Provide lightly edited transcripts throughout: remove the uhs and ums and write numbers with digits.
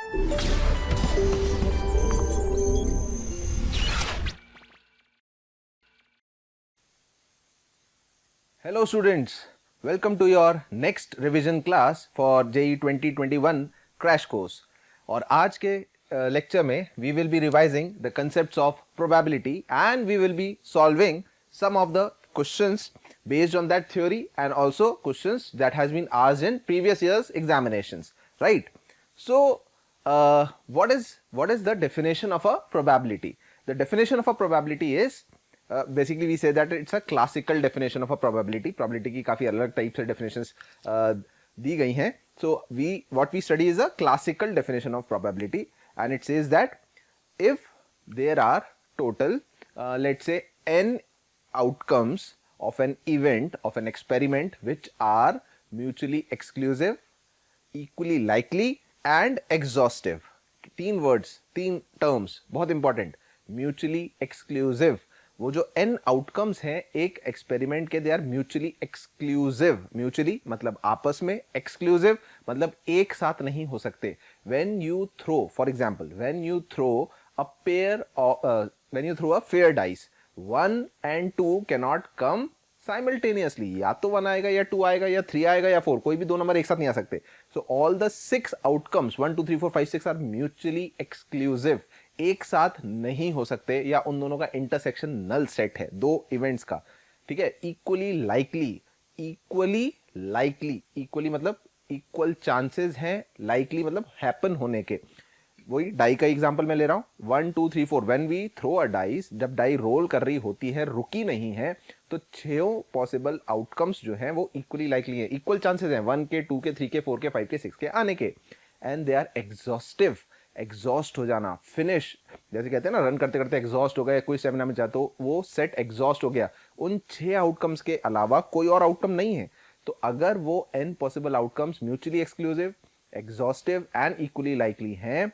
Hello students, welcome to your next revision class for JEE 2021 crash course. और आज के lecture में we will be revising the concepts of probability and we will be solving some of the questions based on that theory and also questions that has been asked in previous years examinations, right? So what is the definition of a probability? The definition of a probability is basically we say that it's a classical definition of a probability. Probability की काफी अलग type से definitions दी गई हैं. So what we study is a classical definition of probability, and it says that if there are total let's say n outcomes of an event, of an experiment, which are mutually exclusive, equally likely and exhaustive. तीन words, तीन terms बहुत important. Mutually exclusive, वो जो n outcomes हैं एक experiment के, they are mutually exclusive. Mutually मतलब आपस में, एक्सक्लूसिव मतलब एक साथ नहीं हो सकते. When you throw, for example, when you throw a pair, when you throw a fair dice, 1 and 2 cannot come simultaneously. या तो 1 आएगा या 2 आएगा या 3 आएगा या 4, कोई भी दो नंबर एक साथ नहीं आ सकते. So all the 6 outcomes 1 2 3 4 5 6 are mutually exclusive, एक साथ नहीं हो सकते, या उन दोनों का इंटरसेक्शन नल सेट है दो इवेंट्स का. ठीक है. Equally likely, equally likely, equally मतलब इक्वल चांसेस हैं, लाइकली मतलब हैपन होने के. वही डाई का एग्जांपल मैं ले रहा हूं. 1 2 3 4, when we throw a dice, जब डाई रोल कर रही होती है, रुकी नहीं है, तो 6 पॉसिबल आउटकम्स जो हैं वो इक्वली लाइकली हैं, इक्वल चांसेस हैं 1 के, 2 के, 3 के, 4 के, 5 के, 6 के आने के. And they are exhaustive. Exhaust हो जाना, फिनिश, जैसे कहते हैं ना रन करते करते एग्जॉस्ट हो गया, कोई स्टेमिना में जाए तो वो सेट एग्जॉस्ट हो गया. उन 6 आउटकम्स के अलावा कोई और आउटकम नहीं है. तो अगर वो n possible outcomes mutually exclusive, exhaustive and equally likely हैं,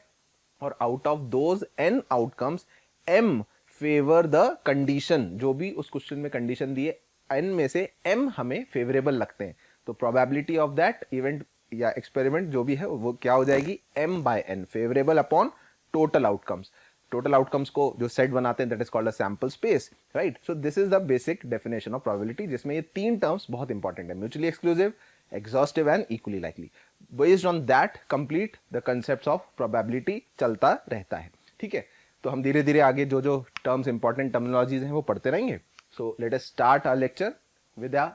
और out of those n outcomes m favour the condition, जो भी उस क्वेश्चन में कंडीशन दी है, n में से m हमें फेवरेबल लगते हैं, तो प्रोबेबिलिटी ऑफ दैट इवेंट या एक्सपेरिमेंट जो भी है वो क्या हो जाएगी, m by n, favourable upon total outcomes. Total outcomes को जो सेट बनाते हैं that is called a sample space, right. So this is the basic definition of probability, जिसमें ये तीन टर्म्स बहुत इंपॉर्टेंट है, mutually exclusive, exhaustive and equally likely. Based on that complete the concepts of probability चलता रहता है. ठीक है. तो हम धीरे धीरे आगे जो जो टर्म्स इंपॉर्टेंट टर्मिनोलॉजीज हैं वो पढ़ते रहेंगे. So let us start our lecture with a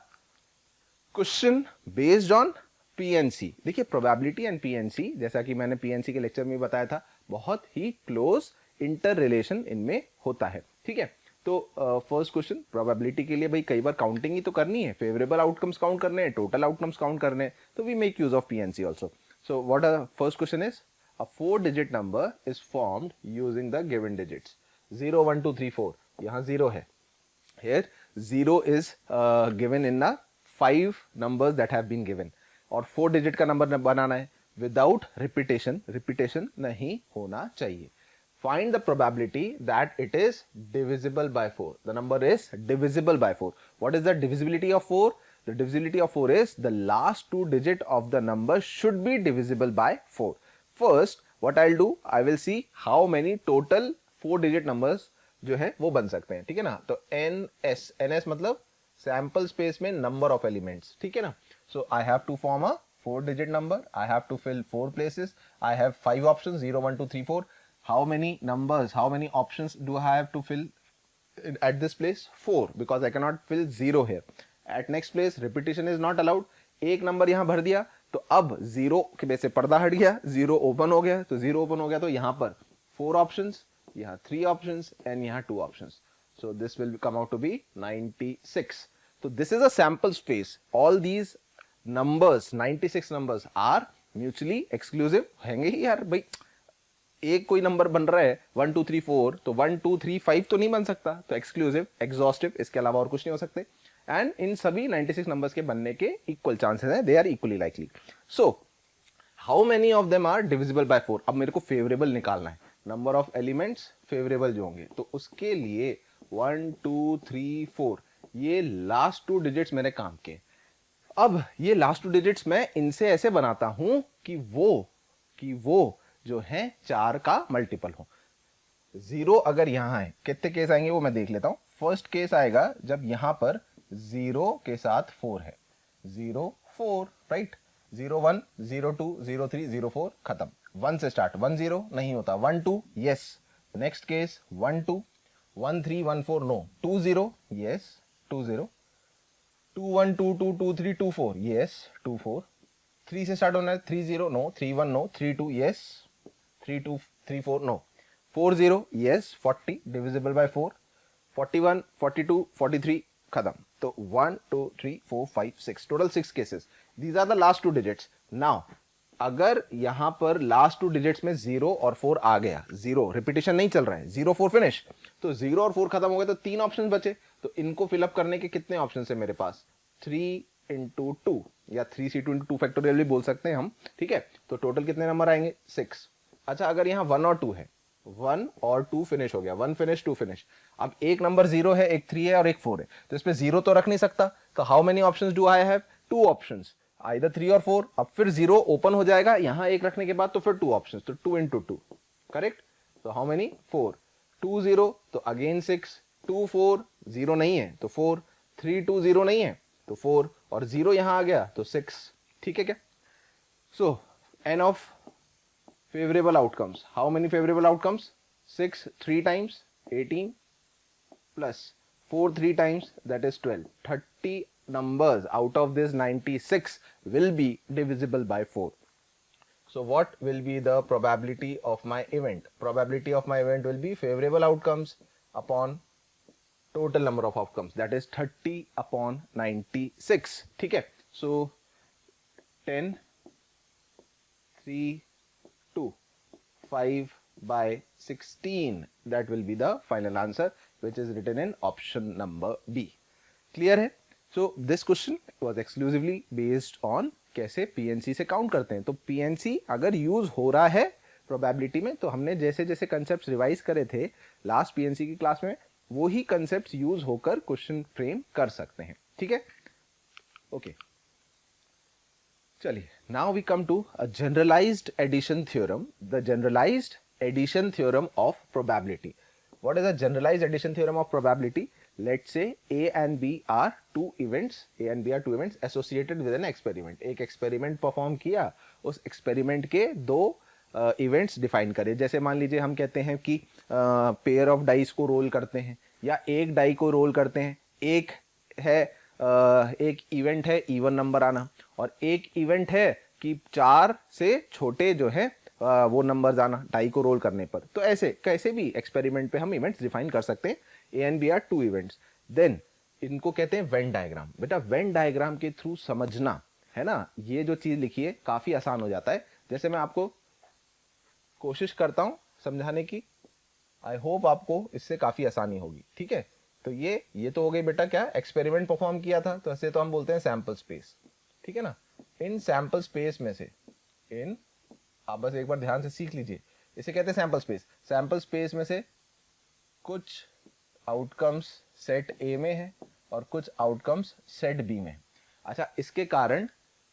question based on PNC. देखिए प्रोबेबिलिटी एंड PNC, जैसा कि मैंने PNC के लेक्चर में बताया था, बहुत ही क्लोज इंटर रिलेशन इनमें होता है. ठीक है. तो फर्स्ट क्वेश्चन, प्रोबेबिलिटी के लिए भाई कई बार काउंटिंग ही तो करनी है, फेवरेबल आउटकम्स काउंट करने हैं, टोटल आउटकम्स काउंट करने हैं, तो we make use of PNC also. So what a first question is, a 4-digit number is formed using the given digits 0 1 2 3 4. यहाँ 0 है. Here 0 is given in the 5 numbers that have been given, और 4 digit का number बनाना है without repetition, repetition नहीं होना चाहिए. Find the probability that it is divisible by 4. The number is divisible by 4. What is the divisibility of 4? The divisibility of 4 is the last 2 digit of the number should be divisible by 4. First what I will do, I will see how many total 4 digit numbers जो है वो बन सकते हैं. ठीक है ना. तो NS मतलब सैंपल स्पेस में नंबर ऑफ एलिमेंट्स. ठीक है ना. So I have to form a 4-digit number. I have to fill 4 places. I have 5 options, 0 1 2 3 4. How many numbers, how many options do I have to fill at this place? 4, because I cannot fill 0 here. At next place repetition is not allowed. एक number यहाँ भर दिया तो अब 0 के base से पर्दा हट गया, 0 ओपन हो गया, तो 0 ओपन हो गया तो यहाँ पर 4 options, यहाँ 3 options and यहाँ 2 options. So this will come out to be 96. So this is a sample space. All these numbers, 96 numbers are mutually exclusive हैंगे ही यार. भाई एक कोई नंबर बन रहा है 1 2 3 4, तो 1 2 3 5 तो नहीं बन सकता, तो एक्सक्लूसिव, एग्जॉस्टिव, इसके अलावा और कुछ नहीं हो सकते. एंड इन सभी 96 नंबर्स के बनने के इक्वल चांसेस हैं, they are equally likely. So how many of them are divisible by 4? अब मेरे को फेवरेबल निकालना है, नंबर ऑफ एलिमेंट्स फेवरेबल जो होंगे, तो उसके लिए 1 2 3 4 ये लास्ट 2 डिजिट्स मेरे काम के. अब ये लास्ट 2 डिजिट्स मैं इनसे ऐसे बनाता हूं कि वो जो है 4 का मल्टीपल हो। 0 अगर यहाँ है, कितने केस आएंगे वो मैं देख लेता हूँ। फर्स्ट केस आएगा जब यहाँ पर 0 के साथ 4 है, 0 4 राइट, 0 1 0 2 0 3 0 4 खत्म। 1 से स्टार्ट, 1 0 नहीं होता, 1 2 yes. Next case 1 2 1 3 1 4 no, 2 0 yes 2 0, 2 1 2 2 2 3 2 4 yes 2 4, 3 से स्टार्ट होना है, 3 0 no, 3 1 no, 3 2 yes, 3 2 3 4 no, 4 0 yes, 40 divisible by 4, 41 42 43 खत्म। तो 1 2 3 4 5 6 total 6 cases. These are the last 2 digits. Now अगर यहां पर लास्ट 2 डिजिट्स में 0 और 4 आ गया, 0 रिपीटेशन नहीं चल रहा है, 0 4 फिनिश, तो 0 और 4 खत्म हो गए, तो 3 ऑप्शन बचे। तो इनको फिलअप करने के कितने ऑप्शन है मेरे पास? 3 इंटू 2 या 3c2 इंटू 2 फैक्टोरियल भी बोल सकते हैं हम, ठीक है। तो टोटल कितने नंबर आएंगे? 6। अच्छा, अगर यहाँ 1 और 2 है, 1 और 2 फिनिश हो गया, 1 फिनिश 2 फिनिश। अब एक नंबर 0 है, एक 3 है और एक 4 है, तो इसमें 0 तो रख नहीं सकता। तो how many options do I have? 2 options, either 3 और 4। अब फिर 0 ओपन हो जाएगा यहां एक रखने के बाद, तो फिर 2 ऑप्शंस, तो 2 इंटू 2 करेक्ट। तो हाउ मेनी? 4। 2 0 तो अगेन 6, 2 4 0 नहीं है तो 4, 3 2 0 नहीं है तो 4, और 0 यहां आ गया तो 6, ठीक है क्या? सो n of favorable outcomes, how many favorable outcomes? 6 3 times 18 plus 4 3 times, that is 12. 30 numbers out of this 96 will be divisible by 4. So what will be the probability of my event? Probability of my event will be favorable outcomes upon total number of outcomes, that is 30 upon 96, ठीक है। So 10 3 2 5 by 16, that will be the final answer, which is written in option number B. Clear है? So this question was exclusively based on कैसे PNC से count करते हैं। तो PNC अगर use हो रहा है प्रोबेबिलिटी में, तो हमने जैसे जैसे कंसेप्ट रिवाइज करे थे लास्ट PNC की क्लास में, वो ही कंसेप्ट यूज होकर क्वेश्चन फ्रेम कर सकते हैं, ठीक है। ओके, चलिए, now we come to a generalised addition theorem, the generalised addition theorem of probability. What is a generalized addition theorem of probability? Let's say A and B are two events. A and B are two events associated with an experiment. एक experiment perform किया, उस experiment के दो events define करे। जैसे मान लीजिए हम कहते हैं कि pair of dice को roll करते हैं, या एक die को roll करते हैं। एक है एक इवेंट है इवन नंबर आना, और एक इवेंट है कि 4 से छोटे जो है वो नंबर्स आना डाई को रोल करने पर। तो ऐसे कैसे भी एक्सपेरिमेंट पे हम इवेंट्स डिफाइन कर सकते हैं। A and B are two events, then इनको कहते हैं वेन डायग्राम। बेटा वेन डायग्राम के थ्रू समझना है ना, ये जो चीज लिखी है काफी आसान हो जाता है। जैसे मैं आपको कोशिश करता हूं समझाने की, आई होप आपको इससे काफी आसानी होगी, ठीक है। तो ये तो हो गई बेटा क्या, एक्सपेरिमेंट परफॉर्म किया था, तो ऐसे तो हम बोलते हैं सैंपल स्पेस, ठीक है ना। इन सैंपल स्पेस में से आप बस एक बार ध्यान से सीख लीजिए, इसे कहते हैं सैंपल स्पेस। सैंपल स्पेस में से कुछ आउटकम्स सेट ए में है और कुछ आउटकम्स सेट बी में। अच्छा, इसके कारण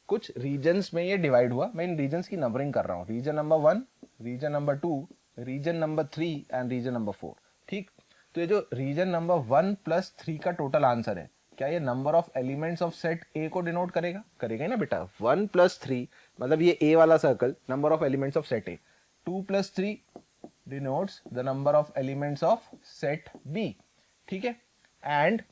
कुछ रीजन्स में ये डिवाइड हुआ। मैं इन रीजन्स की नंबरिंग कर रहा हूँ, region number 1, region number 2, region number 3 and region number 4, ठीक। तो ये जो रीजन नंबर 1 प्लस 3 का टोटल आंसर है, क्या ये number of elements of set ए को डिनोट करेगा? करेगा ही ना बेटा। 1 प्लस 3 मतलब ये ए वाला circle, number of elements of set A. 2 plus 3 denotes the number of elements of set B, ठीक है। And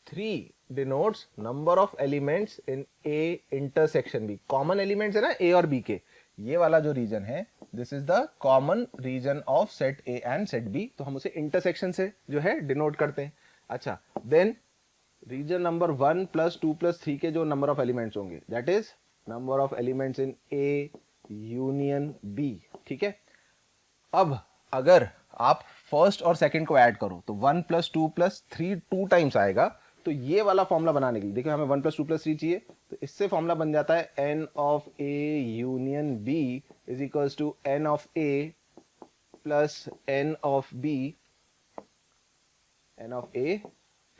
3 denotes number of elements in A intersection B. Common elements है ना ए और बी के, ये वाला जो रीजन है, this is the common region of set A and set B. तो हम उसे इंटरसेक्शन से जो है डिनोट करते हैं। अच्छा, then region number 1 plus 2 plus 3 के जो नंबर ऑफ एलिमेंट्स होंगे, that is number of elements in A union B, ठीक है। अब अगर आप फर्स्ट और सेकंड को ऐड करो तो 1 प्लस 2 प्लस 3 2 टाइम्स आएगा। तो ये वाला फॉर्मूला बनाने के लिए देखिए, हमें 1 प्लस 2 प्लस 3 चाहिए, तो इससे फॉर्मूला बन जाता है n of a union b is equals to n of a plus n of b, n of a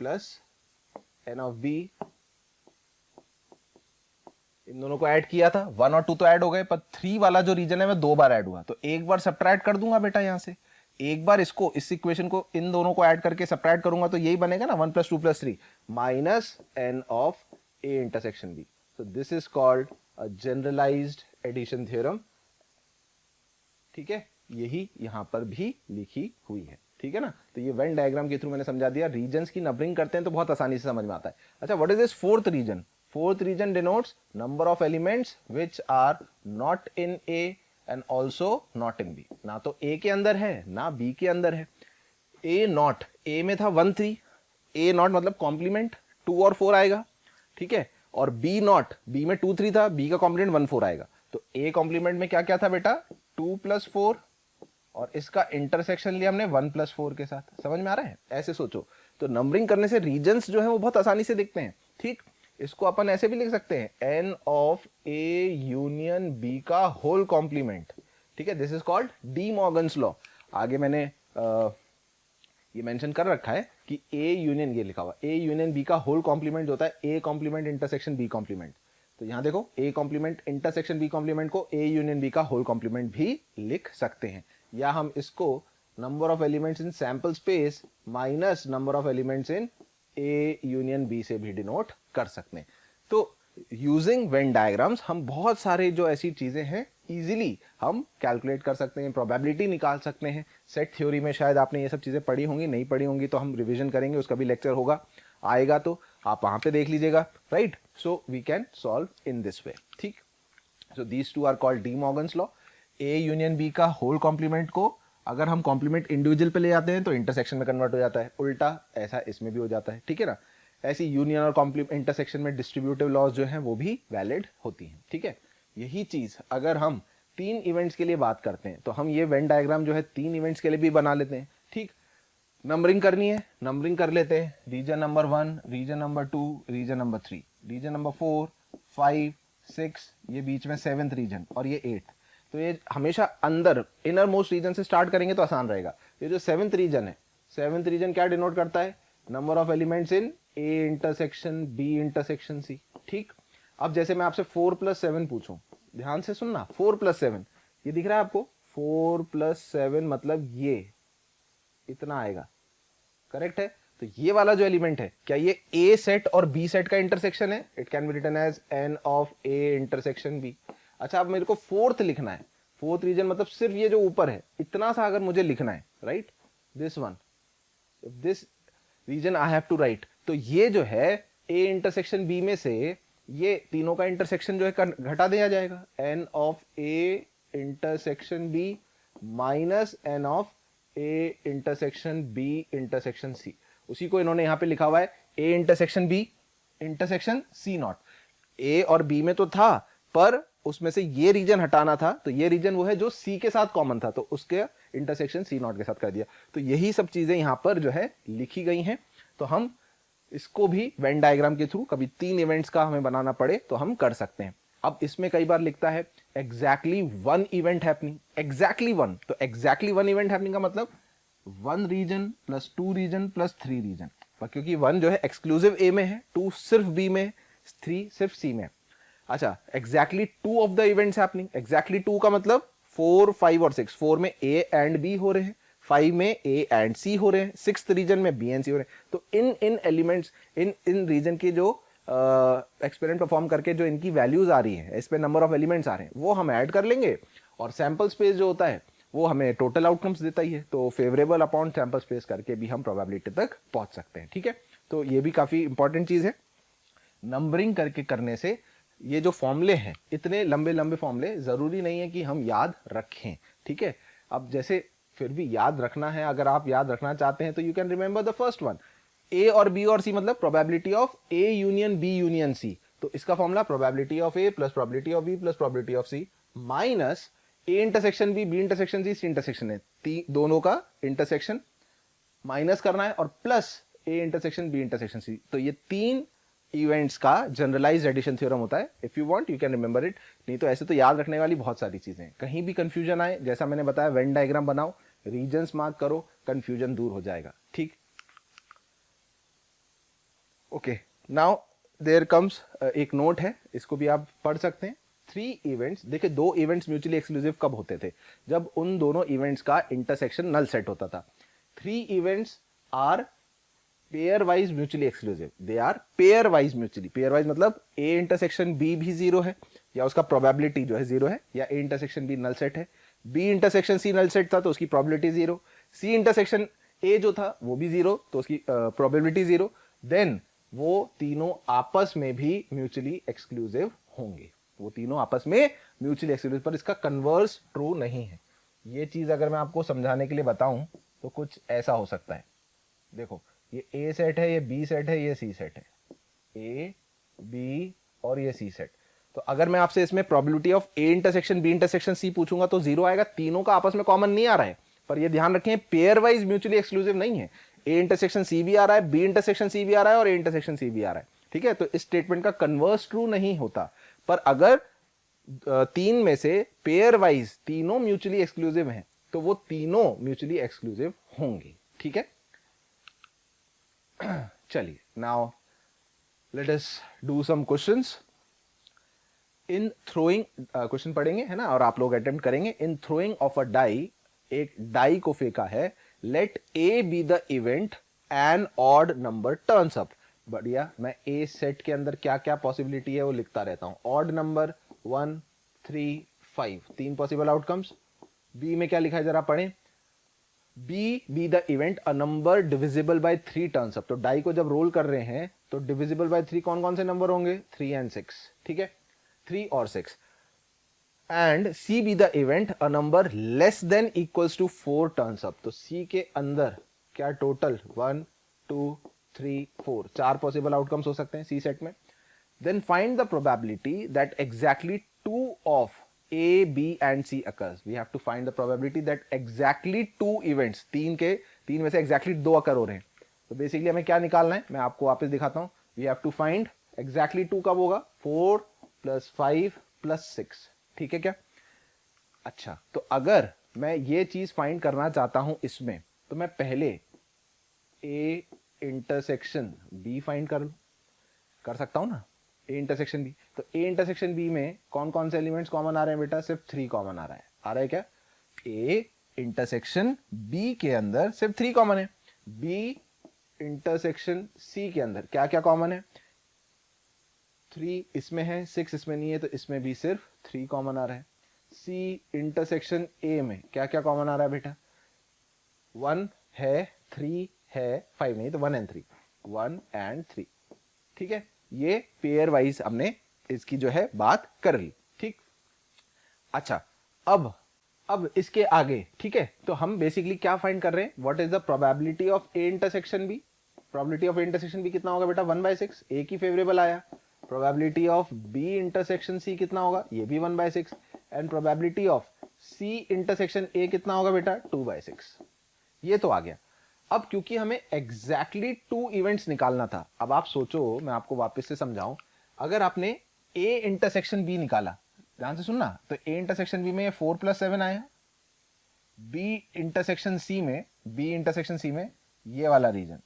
plus n of b इन दोनों को ऐड किया था, 1 और 2 तो ऐड हो गए, पर 3 वाला जो रीजन है मैं 2 बार ऐड हुआ, तो एक बार सब्ट्रैक्ट कर दूंगा बेटा यहां से, एक बार इसको, इस इक्वेशन को इन दोनों को ऐड करके सब्ट्रैक्ट करूंगा तो यही बनेगा ना, 1 + 2 + 3 minus n of a intersection b। So this is called a generalised addition theorem. ठीक है, यही यहां पर भी लिखी हुई है। ठीक है ना, तो ये वेन डायग्राम के थ्रू मैंने समझा दिया। रीजन्स की नंबरिंग करते हैं तो बहुत आसानी से समझ में आता है। अच्छा, what is this fourth region? Fourth region denotes number of elements which are not in A and also not in B. ना तो ए के अंदर है ना बी के अंदर है। ए नॉट, ए में था 1 3, ए नॉट मतलब कॉम्प्लीमेंट 2 और 4 आएगा। ठीक है, और बी नॉट, बी में 2 3 था, बी का कॉम्प्लीमेंट 1 4 आएगा। तो ए कॉम्प्लीमेंट में क्या क्या था बेटा? 2 + 4, और इसका इंटरसेक्शन लिया हमने 1 + 4 के साथ। समझ में आ रहा है? ऐसे सोचो, तो नंबरिंग करने से रीजन्स जो है वो बहुत आसानी से दिखते हैं। ठीक, इसको अपन ऐसे भी लिख सकते हैं, n of A union B का होल कॉम्प्लीमेंट। ठीक है, this is called De Morgan's law. आगे मैंने ये मेंशन कर रखा है कि ए यूनियन, ये लिखा हुआ ए यूनियन बी का होल कॉम्प्लीमेंट जो होता है A complement intersection B complement. तो यहां देखो, A complement intersection B complement को ए यूनियन बी का होल कॉम्प्लीमेंट भी लिख सकते हैं, या हम इसको number of elements in sample space minus number of elements in A union B से भी डिनोट कर सकते हैं। तो यूजिंग वेन डायग्राम्स हम बहुत सारे जो ऐसी चीजें हैं इजीली हम कैलकुलेट कर सकते हैं, प्रोबेबिलिटी निकाल सकते हैं। सेट थ्योरी में शायद आपने ये सब चीजें पढ़ी होंगी, नहीं पढ़ी होंगी तो हम रिवीजन करेंगे, उसका भी लेक्चर होगा, आएगा तो आप वहां पे देख लीजिएगा। Right, so we can solve in this way. ठीक, so these two are called De Morgan's law. A union B का होल कॉम्प्लीमेंट को अगर हम कॉम्प्लीमेंट इंडिविजुअल पे ले जाते हैं तो इंटरसेक्शन में कन्वर्ट हो जाता है, उल्टा ऐसा इसमें भी हो जाता है। ठीक है ना, ऐसी यूनियन और कॉम्प्लीमेंट इंटरसेक्शन में डिस्ट्रीब्यूटिव लॉज जो है वो भी वैलिड होती हैं। ठीक है, यही चीज अगर हम 3 इवेंट्स के लिए बात करते हैं तो हम ये वेन डायग्राम जो है 3 इवेंट्स के लिए भी बना लेते हैं। ठीक, नंबरिंग करनी है, नंबरिंग कर लेते हैं, region number 1, region number 2, region number 3, region number 4 5 6, ये बीच में 7th रीजन और ये 8th। तो ये हमेशा अंदर इनर मोस्ट रीजन से स्टार्ट करेंगे तो आसान रहेगा। ये जो 7th रीजन है, 7th रीजन क्या डिनोट करता है? Number of elements in A intersection B intersection C. ठीक, अब जैसे मैं आपसे 4 + 7 पूछूं, ध्यान से सुनना, 4 + 7 ये दिख रहा है आपको? 4 + 7 मतलब ये इतना आएगा, करेक्ट है? तो ये वाला जो एलिमेंट है, क्या ये ए सेट और बी सेट का इंटरसेक्शन है? It can be written as n of A intersection B. अच्छा, अब मेरे को 4th लिखना है, 4th रीजन मतलब सिर्फ ये जो ऊपर है इतना सा अगर मुझे लिखना है, right, this one, this region I have to write. तो ये जो है ए इंटरसेक्शन बी में से ये तीनों का इंटरसेक्शन जो है घटा दिया जाएगा, n of A intersection B minus n of A intersection B intersection C. उसी को इन्होंने यहां पे लिखा हुआ है A intersection B intersection C not. A और बी में तो था, पर उसमें से ये रीजन हटाना था, तो ये रीजन वो है जो सी के साथ कॉमन था, तो उसके इंटरसेक्शन सी नॉट के साथ कर दिया। तो यही सब चीजें यहां पर जो है लिखी गई हैं। तो हम इसको भी वेन डायग्राम के थ्रू कभी 3 इवेंट्स का हमें बनाना पड़े तो हम कर सकते हैं। अब इसमें कई बार लिखता है एग्जैक्टली 1 इवेंट हैपनिंग, एग्जैक्टली 1, तो एग्जैक्टली 1 इवेंट हैपनिंग का मतलब 1 region plus 2 region plus 3 region, पर क्योंकि 1 जो है एक्सक्लूसिव ए में है, 2 सिर्फ बी में, 3 सिर्फ सी में। अच्छा, exactly 2 of the events happening, exactly 2 का मतलब 4 5 और 6, 4 में ए एंड बी हो रहे हैं, 5 में ए एंड सी हो रहे हैं, 6th रीजन में बी एंड सी हो रहे हैं। तो इन एलिमेंट्स, इन रीजन के जो एक्सपेरिमेंट परफॉर्म करके जो इनकी वैल्यूज आ रही है, इस पे नंबर ऑफ एलिमेंट्स आ रहे हैं, वो हम ऐड कर लेंगे, और सैंपल स्पेस जो होता है वो हमें टोटल आउटकम्स देता ही है, तो फेवरेबल अपॉन सैंपल स्पेस करके भी हम प्रोबेबिलिटी तक पहुंच सकते हैं। ठीक है, तो ये भी काफी इंपॉर्टेंट चीज है। नंबरिंग करके करने से ये जो फॉर्मूले हैं, इतने लंबे लंबे फॉर्मूले जरूरी नहीं है कि हम याद रखें। ठीक है, अब जैसे फिर भी याद रखना है, अगर आप याद रखना चाहते हैं तो you can remember the first one, A और बी और सी मतलब probability of A union B union C. तो इसका formula probability of A plus probability of B plus probability of C minus A intersection B, B intersection C intersection है, दोनों का intersection minus करना है, और plus A intersection B intersection C. तो ये 3 इवेंट्स का जनरलाइज्ड एडिशन थ्योरम होता है। If you want you can remember it, नहीं तो ऐसे तो याद रखने वाली बहुत सारी चीजें हैं। कहीं भी कंफ्यूजन आए, जैसा मैंने बताया, वेन डायग्राम बनाओ, रीजन्स मार्क करो, कंफ्यूजन दूर हो जाएगा। ठीक, ओके, नाउ देयर कम्स एक नोट है, इसको भी आप पढ़ सकते हैं। 3 इवेंट्स, देखिए 2 इवेंट्स म्यूचुअली एक्सक्लूसिव कब होते थे? जब उन दोनों इवेंट्स का इंटरसेक्शन नल सेट होता था। 3 events are pairwise mutually exclusive, they are pairwise mutually, pairwise मतलब ए इंटरसेक्शन बी भी 0 है या उसका प्रोबेबिलिटी जो है 0 है, या A intersection B null set है, B intersection C null set था तो उसकी प्रोबेबिलिटी 0, सी इंटरसेक्शन ए जो था वो भी 0 तो उसकी प्रोबेबिलिटी 0, देन वो तीनों आपस में भी म्यूचुअली एक्सक्लूसिव होंगे, वो तीनों आपस में म्यूचुअली एक्सक्लूसिव। पर इसका कन्वर्स ट्रू नहीं है। ये चीज अगर मैं आपको समझाने के लिए बताऊं तो कुछ ऐसा हो सकता है। देखो ये ए सेट है, ये बी सेट है, ये सी सेट है, ए बी और ये सी सेट। तो अगर मैं आपसे इसमें probability of A intersection B intersection C पूछूंगा तो 0 आएगा, तीनों का आपस में कॉमन नहीं आ रहा है। पर ये ध्यान रखें पेयर वाइज म्यूचुअली एक्सक्लूसिव नहीं है, ए इंटरसेक्शन सी भी आ रहा है, बी इंटरसेक्शन सी भी आ रहा है और ए इंटरसेक्शन सी भी आ रहा है, ठीक है। तो इस स्टेटमेंट का कन्वर्स ट्रू नहीं होता। पर अगर 3 में से पेयर वाइज तीनों म्यूचुअली एक्सक्लूसिव हैं तो वो तीनों म्यूचुअली एक्सक्लूसिव होंगे, ठीक है। चलिए now let us do some questions. In throwing, question पढ़ेंगे है ना, और आप लोग अटेम्प्ट करेंगे। In throwing of a die, एक डाई को फेंका है, let A be the event an odd number turns up. बढ़िया, मैं ए सेट के अंदर क्या क्या पॉसिबिलिटी है वो लिखता रहता हूं। Odd number 1 3 5, 3 possible outcomes. B में क्या लिखा है जरा पढ़ें। B the event a number divisible by 3 turns up. तो डाई को जब रोल कर रहे हैं तो डिविजिबल बाय 3 कौन कौन से नंबर होंगे? 3 एंड 6, ठीक है, 3 और 6। And C be the event a number less than equals to 4 turns up. तो सी के अंदर क्या टोटल 1 2 3 4 4 पॉसिबल आउटकम्स हो सकते हैं सी सेट में। Then find the probability that exactly 2 of A, B and C occurs. We have to find the probability that exactly 2 events, तीन में से exactly 2 occur हो रहे हैं। तो बेसिकली हमें क्या निकालना है, मैं आपको वापस दिखाता हूं। We have to find exactly 2 कब होगा? 4 + 5 + 6, ठीक है क्या? अच्छा, तो अगर मैं ये चीज फाइंड करना चाहता हूं इसमें, तो मैं पहले A इंटरसेक्शन B फाइंड कर सकता हूं ना, ए इंटरसेक्शन बी। तो ए इंटरसेक्शन बी में कौन कौन से एलिमेंट्स कॉमन आ रहे हैं बेटा? सिर्फ 3 कॉमन आ रहा है क्या? ए इंटरसेक्शन बी के अंदर सिर्फ 3 कॉमन है। बी इंटरसेक्शन सी के अंदर क्या क्या कॉमन है? 3 इसमें है, 6 इसमें नहीं है, तो इसमें भी सिर्फ 3 कॉमन आ रहा है। सी इंटरसेक्शन ए में क्या क्या कॉमन आ रहा है बेटा? 1 है, 3 है, 5 नहीं, तो 1 एंड 3, 1 एंड 3, ठीक है। ये पेयर वाइज हमने इसकी जो है बात कर ली, ठीक। अच्छा, अब इसके आगे, ठीक है, तो हम बेसिकली क्या फाइंड कर रहे हैं? What is the probability of A intersection B? Probability of A intersection B कितना होगा बेटा? 1/6, ए की फेवरेबल आया। Probability of B intersection C कितना होगा? ये भी 1/6। And probability of C intersection A कितना होगा बेटा? 2/6। ये तो आ गया। अब क्योंकि हमें एग्जैक्टली 2 इवेंट्स निकालना था, अब आप सोचो, मैं आपको वापस से समझाऊं। अगर आपने ए इंटरसेक्शन बी निकाला, ध्यान से सुनना, तो ए इंटरसेक्शन बी में 4 + 7 आया। बी इंटरसेक्शन सी में ये वाला रीजन,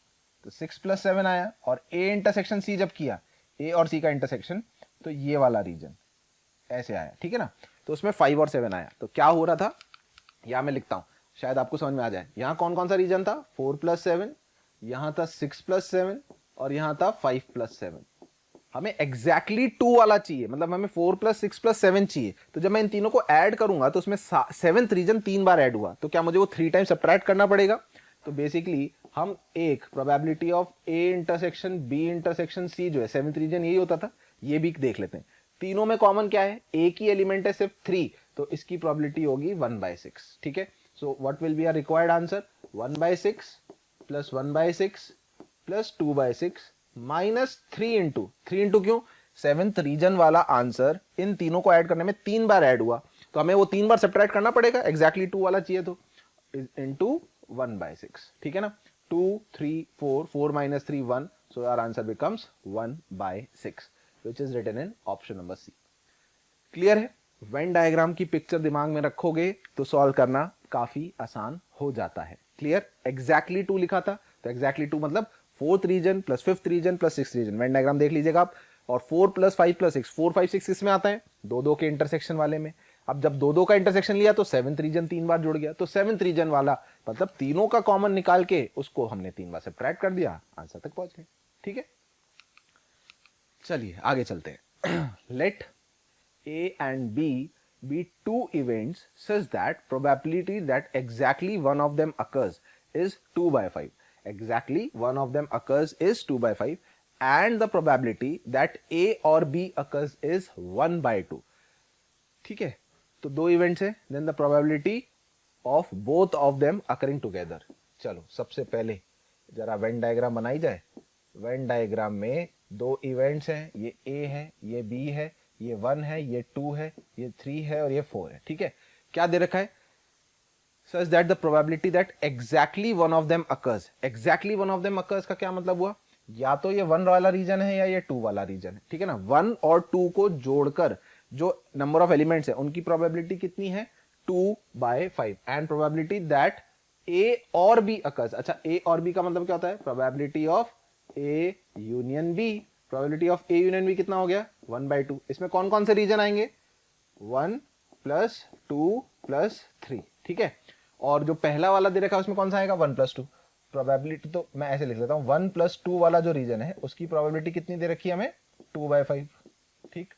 तो 6 + 7 आया। और ए इंटरसेक्शन सी जब किया, ए और सी का इंटरसेक्शन, तो ये वाला रीजन ऐसे आया, ठीक है ना। तो उसमें 5 और 7 आया। तो क्या हो रहा था, यहां मैं लिखता हूं, शायद आपको समझ में आ जाए। यहां कौन कौन सा रीजन था? 4 + 7, यहां था 6 + 7 और यहां था 5 + 7। हमें एग्जैक्टली 2 वाला चाहिए, मतलब हमें 4 + 6 + 7 चाहिए। तो जब मैं इन तीनों को ऐड करूंगा तो उसमें 7th रीजन 3 बार ऐड हुआ, तो क्या मुझे वो 3 टाइम्स सब्ट्रैक्ट करना पड़ेगा? तो बेसिकली हम एक probability of A intersection B intersection C जो है 7th रीजन यही होता था, ये भी देख लेते हैं। तीनों में कॉमन क्या है? एक ही एलिमेंट है सिर्फ 3, तो इसकी प्रोबेबिलिटी होगी 1/6, ठीक है। So what will be our required answer? 1/6 plus 1/6 plus 2/6 minus 3 into क्यों? 7th रीजन वाला आंसर इन तीनों को ऐड करने में 3 बार ऐड हुआ, तो हमें वो 3 बार सब्ट्रैक्ट करना पड़ेगा। एग्जैक्टली 2 वाला चाहिए तो into 1/6, ठीक है ना। 2 3 4 4 - 3 1, so our answer becomes 1/6, which is written in option number C. Clear है? वेन डायग्राम की पिक्चर दिमाग में रखोगे तो सॉल्व करना काफी आसान हो जाता है। क्लियर? एग्जैक्टली 2 लिखा था, तो एग्जैक्टली 2 मतलब fourth region plus fifth region plus six region, Venn diagram देख लीजिएगा आप। और 4 प्लस 5 प्लस 6, 4 5 6 इसमें आता है, दो दो के इंटरसेक्शन वाले में। अब जब दो दो का इंटरसेक्शन लिया तो सेवंथ रीजन 3 बार जुड़ गया, तो सेवंथ रीजन वाला मतलब तीनों का कॉमन निकाल के उसको हमने 3 बार सब्ट्रैक्ट कर दिया, आंसर तक पहुंच गए। ठीक है, चलिए आगे चलते हैं। Let A and B be two events such that probability that exactly one of them occurs is 2 by 5. Exactly one of them occurs is 2 by 5 and the probability that A or B occurs is 1 by 2. ठीक है, तो दो events है, then the probability of both of them occurring together. चलो सबसे पहले जरा Venn diagram बनाई जाए। वेन डायग्राम में दो इवेंट्स हैं, ये A है, ये B है, ये 1 है, ये 2 है, ये 3 है और ये 4 है। ठीक है, क्या दे रखा है? Such that the probability that exactly one of them occurs. Exactly one of them occurs का क्या मतलब हुआ? या तो ये 1 वाला रीजन है या ये 2 वाला रीजन है। ठीक है ना, 1 और 2 को जोड़कर जो नंबर ऑफ एलिमेंट्स है उनकी प्रोबेबिलिटी कितनी है? 2 by 5 and probability that A और B अकर्स। अच्छा, A और B का मतलब क्या होता है? Probability of A union B। Probability of A union B कितना हो गया? 1 by 2। इसमें कौन कौन से रीजन आएंगे? 1 प्लस 2 प्लस 3। ठीक है, और जो पहला वाला दे रखा है उसमें कौन सा आएगा? 1 प्लस 2। प्रोबेबिलिटी तो मैं ऐसे लिख लेता हूं, 1 प्लस 2 वाला जो रीजन है उसकी प्रोबेबिलिटी कितनी दे रखी है हमें? 2 by 5। ठीक,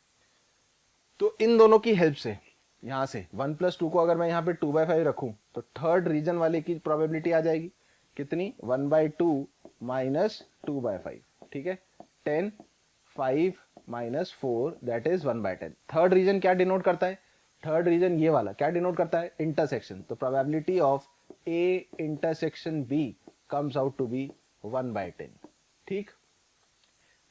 तो इन दोनों की हेल्प से यहां से 1 प्लस 2 को अगर मैं यहां पे 2 by 5 रखूं तो थर्ड रीजन वाले की प्रोबेबिलिटी आ जाएगी कितनी? 1 by 2 माइनस 2 by 5। ठीक है, 10, 5 minus 4 that is 1 by 10। Third region क्या डिनोट करता है? थर्ड रीजन ये वाला क्या डिनोट करता है? इंटरसेक्शन। तो probability of A intersection B comes out to be 1 by 10। ठीक,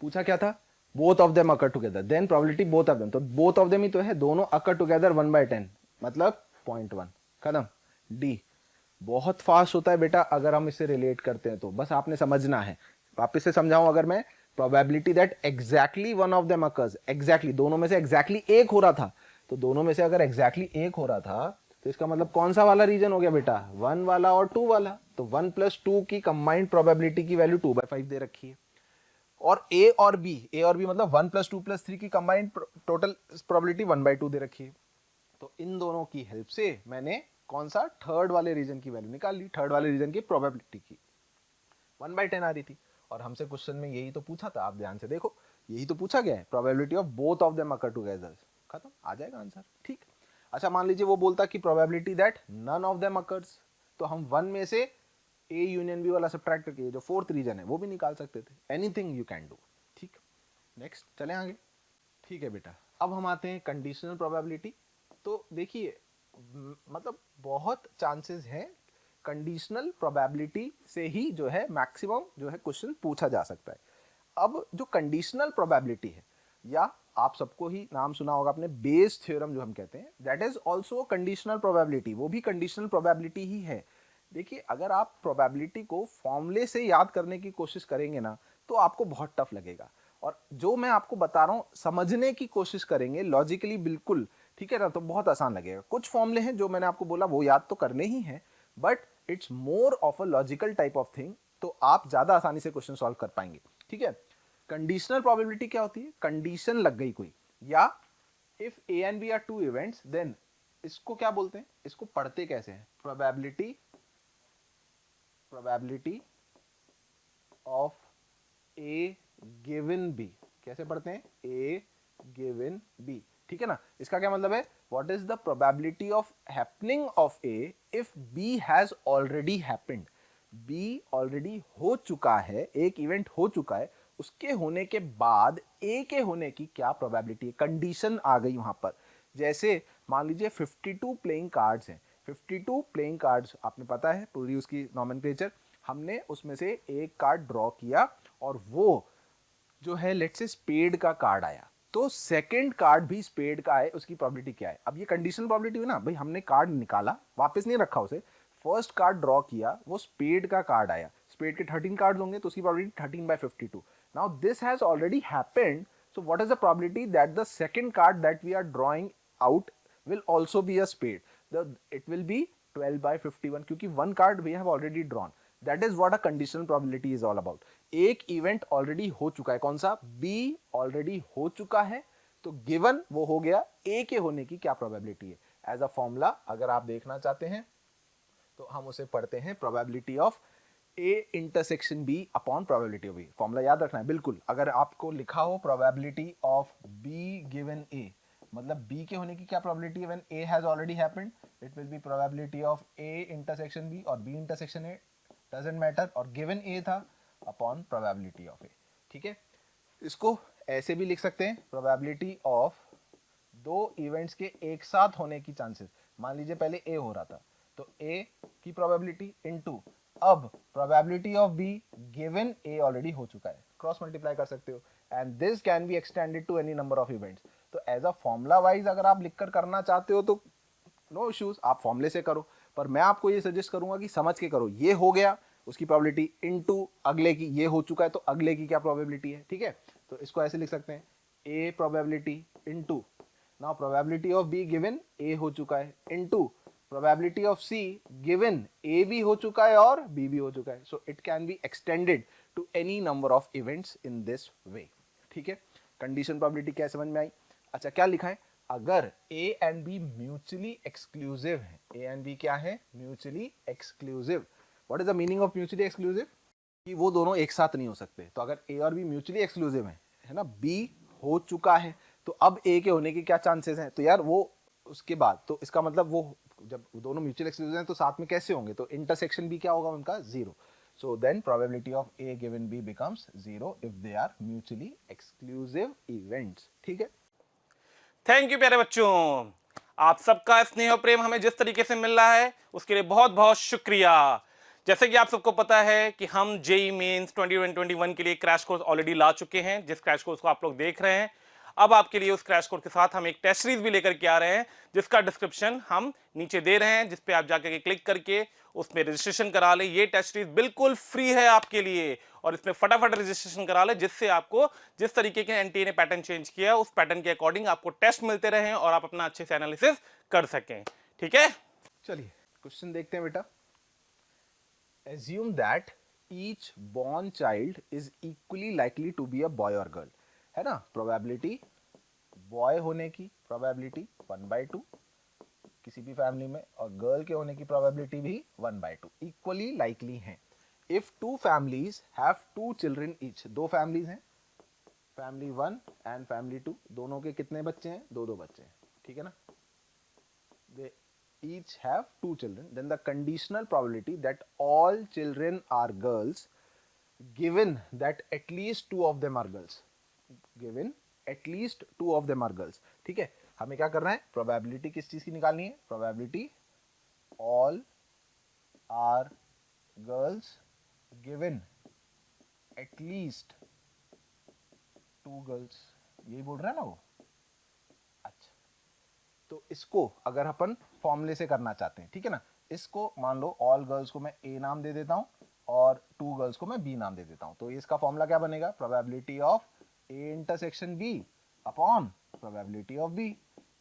पूछा क्या था? Both of them occur together, then probability both of them. तो बोथ ऑफ देम ही तो है, दोनों अकर टुगेदर 1 by 10 मतलब 0.1। खत्म। डी बहुत फास्ट होता है बेटा अगर हम इसे रिलेट करते हैं तो, बस आपने समझना है। वापस से समझाऊं, अगर मैं probability that exactly one of them occurs, exactly दोनों में से एग्जैक्टली एक हो रहा था, तो दोनों में से अगर एग्जैक्टली एक हो रहा था तो इसका मतलब कौन सा वाला रीजन हो गया बेटा? 1 वाला और 2 वाला। तो 1 प्लस 2 की कंबाइंड प्रोबेबिलिटी की वैल्यू 2 by 5 दे रखी है। और A और B मतलब 1 प्लस 2 प्लस 3 की कंबाइंड टोटल प्रोबेबिलिटी 1 by 2 दे रखी है। तो इन दोनों की हेल्प से मैंने कौन सा? थर्ड वाले रीजन की वैल्यू निकाल ली, थर्ड वाले रीजन की प्रोबेबिलिटी की 1 by 10 आ रही थी। और हमसे क्वेश्चन में यही तो पूछा था, आप ध्यान से देखो, यही तो पूछा गया है, probability of both of them occur together. खत्म, आ जाएगा आंसर। ठीक, अच्छा मान लीजिए वो बोलता कि probability that none of them occurs, तो हम 1 में से A यूनियन B वाला सब्ट्रैक्ट करके जो फोर्थ रीजन है वो भी निकाल सकते थे। Anything you can do. ठीक, नेक्स्ट चलें आगे। ठीक है बेटा, अब हम आते हैं कंडीशनल प्रोबेबिलिटी। तो देखिए मतलब बहुत चांसेस हैं कंडीशनल प्रोबेबिलिटी से ही जो है मैक्सिमम जो है क्वेश्चन पूछा जा सकता है। अब जो कंडीशनल प्रोबेबिलिटी है, या आप सबको ही नाम सुना होगा आपने बेस थ्योरम जो हम कहते हैं, that is also conditional probability, वो भी कंडीशनल प्रोबेबिलिटी ही है। देखिए अगर आप प्रोबेबिलिटी को फॉर्मूले से याद करने की कोशिश करेंगे ना तो आपको बहुत टफ लगेगा, और जो मैं आपको बता रहा हूं समझने की कोशिश करेंगे लॉजिकली बिल्कुल, ठीक है ना, तो बहुत आसान लगेगा। कुछ फॉर्मूले हैं जो मैंने आपको बोला वो याद तो करने ही हैं, but it's more of a logical type of thing, तो आप ज्यादा आसानी से क्वेश्चन सॉल्व कर पाएंगे। ठीक है, कंडीशनल प्रोबेबिलिटी क्या होती है? कंडीशन लग गई कोई, या if A and B are two events then इसको क्या बोलते हैं? इसको पढ़ते कैसे हैं? Probability of A given B. कैसे पढ़ते हैं? A given B. ठीक है ना, इसका क्या मतलब है? What is the probability of happening of A if B has already happened. B already हो चुका है, एक इवेंट हो चुका है, उसके होने के बाद ए के होने की क्या प्रोबेबिलिटी है? कंडीशन आ गई वहां पर। जैसे मान लीजिए 52 प्लेइंग कार्ड्स हैं, 52 प्लेइंग कार्ड्स आपने पता है पूरी उसकी नॉमेनक्लेचर, हमने उसमें से एक कार्ड ड्रॉ किया और वो जो है लेट्स से स्पेड का कार्ड आया, तो सेकंड कार्ड भी स्पेड का है, उसकी प्रोबेबिलिटी क्या है? अब ये कंडीशनल प्रोबेबिलिटी हुई ना भाई, हमने कार्ड निकाला वापस नहीं रखा उसे, फर्स्ट कार्ड ड्रॉ किया, वो स्पेड का कार्ड आया, स्पेड के 13 कार्ड्स होंगे तो उसकी probability 13 by 52। Now this has already happened, so what is the probability that the second card that we are drawing out will also be a spade? It will be 12 by 51 क्योंकि one card we have already drawn. That is what a conditional probability is all about. एक event already हो चुका है, कौन सा, B already हो चुका है, तो गिवन वो हो गया ए के होने की क्या प्रोबेबिलिटी है। एज अ फॉर्मूला अगर आप देखना चाहते हैं तो हम उसे पढ़ते हैं probability of A intersection B upon probability of B. Formula याद रखना है बिल्कुल। अगर आपको लिखा हो probability of B given A, मतलब बी के होने की क्या प्रोबेबिलिटी है when A has already happened, it will be probability of A intersection B और B intersection A, doesn't matter, और गिवन ए था अपॉन प्रोबेबिलिटी ऑफ ए। ठीक है, इसको ऐसे भी लिख सकते हैं, प्रोबेबिलिटी ऑफ दो इवेंट्स के एक साथ होने की चांसेस। मान लीजिए पहले ए हो रहा था, तो ए की प्रोबेबिलिटी इनटू अब probability of B given A already हो चुका है, क्रॉस मल्टीप्लाई कर सकते हो, and this can be extended to any number of events. तो एज अ फॉर्मूला वाइज अगर आप लिखकर करना चाहते हो तो नो इश्यूज, आप फॉर्मूले से करो, पर मैं आपको ये सजेस्ट करूंगा कि समझ के करो। ये हो गया, उसकी प्रोबेबिलिटी इनटू अगले की, ये हो चुका है तो अगले की क्या प्रोबेबिलिटी है। ठीक है, तो इसको ऐसे लिख सकते हैं, A probability into now probability of B given A हो चुका है into probability of C given A भी हो चुका है और बी भी हो चुका है। So it can be extended to any number of events in this way. ठीक है, कंडीशन प्रोबेबिलिटी क्या समझ में आई। अच्छा, क्या लिखा है, अगर ए एंड बी म्यूचुअली एक्सक्लूसिव है, ए एंड बी क्या है, mutually exclusive. What is the meaning of mutually exclusive, कि वो दोनों एक साथ नहीं हो सकते। तो अगर ए और बी म्यूचुअली एक्सक्लूसिव है ना, बी हो चुका है तो अब ए के होने के क्या चांसेस हैं, तो यार वो उसके बाद, तो इसका मतलब वो जब दोनों म्यूचुअल एक्सक्लूसिव हैं तो साथ में कैसे होंगे, तो इंटरसेक्शन भी क्या होगा उनका, zero. So then probability of A given B becomes zero if they are mutually exclusive events. ठीक है, थैंक यू प्यारे बच्चों, आप सबका स्नेह और प्रेम हमें जिस तरीके से मिल रहा है उसके लिए बहुत बहुत शुक्रिया। जैसे कि आप सबको पता है कि हम जेई मेंस 2021 के लिए क्रैश कोर्स ऑलरेडी ला चुके हैं, जिस क्रैश कोर्स को आप लोग देख रहे हैं। अब आपके लिए उस क्रैश कोर्स के साथ हम एक टेस्ट सीरीज भी लेकर के आ रहे हैं, जिसका डिस्क्रिप्शन हम नीचे दे रहे हैं, जिस पे आप जाकर के क्लिक करके उसमें रजिस्ट्रेशन करा ले। ये टेस्ट सीरीज बिल्कुल फ्री है आपके लिए, और इसमें फटाफट रजिस्ट्रेशन करा ले, जिससे आपको जिस तरीके के एनटीए ने पैटर्न चेंज किया उस पैटर्न के अकॉर्डिंग आपको टेस्ट मिलते रहे और आप अपना अच्छे से एनालिसिस कर सकें। ठीक है, चलिए क्वेश्चन देखते हैं बेटा। assume that each born child is equally likely to be a boy or girl, है ना, प्रोबेबिलिटी बॉय होने की प्रोबेबिलिटी 1/2 किसी भी फैमिली में, और गर्ल के होने की प्रोबेबिलिटी भी 1/2 इक्वली लाइकली हैं। If two families have two children each, दो फैमिलीज हैं, फैमिली 1 एंड फैमिली 2, दोनों के कितने बच्चे हैं, दो दो बच्चे हैं। ठीक है ना, दे each have two children, then the conditional probability that all children are girls given that at least two of them are girls, given at least two of them are girls। ठीक है, हमें क्या करना है, प्रोबेबिलिटी किस चीज की निकालनी है, probability all are girls given at least two girls, यही बोल रहा है ना वो। अच्छा, तो इसको अगर अपन फॉर्मूले से करना चाहते हैं, ठीक है ना, इसको मान लो ऑल गर्ल्स को मैं ए नाम दे देता हूं और टू गर्ल्स को मैं बी नाम दे देता हूं, तो इसका फॉर्मूला क्या बनेगा, probability of A intersection B upon probability of B.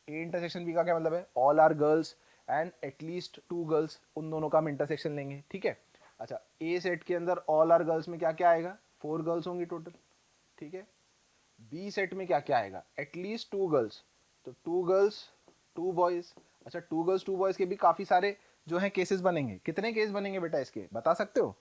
A intersection B का क्या मतलब है, all are girls and at least two girls, उन दोनों का हम इंटरसेक्शन लेंगे। ठीक है, अच्छा, ए सेट के अंदर ऑल आर गर्ल्स में क्या क्या आएगा, 4 गर्ल्स होंगी टोटल। ठीक है, बी सेट में क्या क्या आएगा, एटलीस्ट 2 गर्ल्स, तो 2 गर्ल्स 2 बॉयज। अच्छा, 2 गर्ल्स 2 बॉयज के भी काफी सारे जो है केसेस बनेंगे। कितने केस बनेंगे बेटा इसके, बता सकते हो,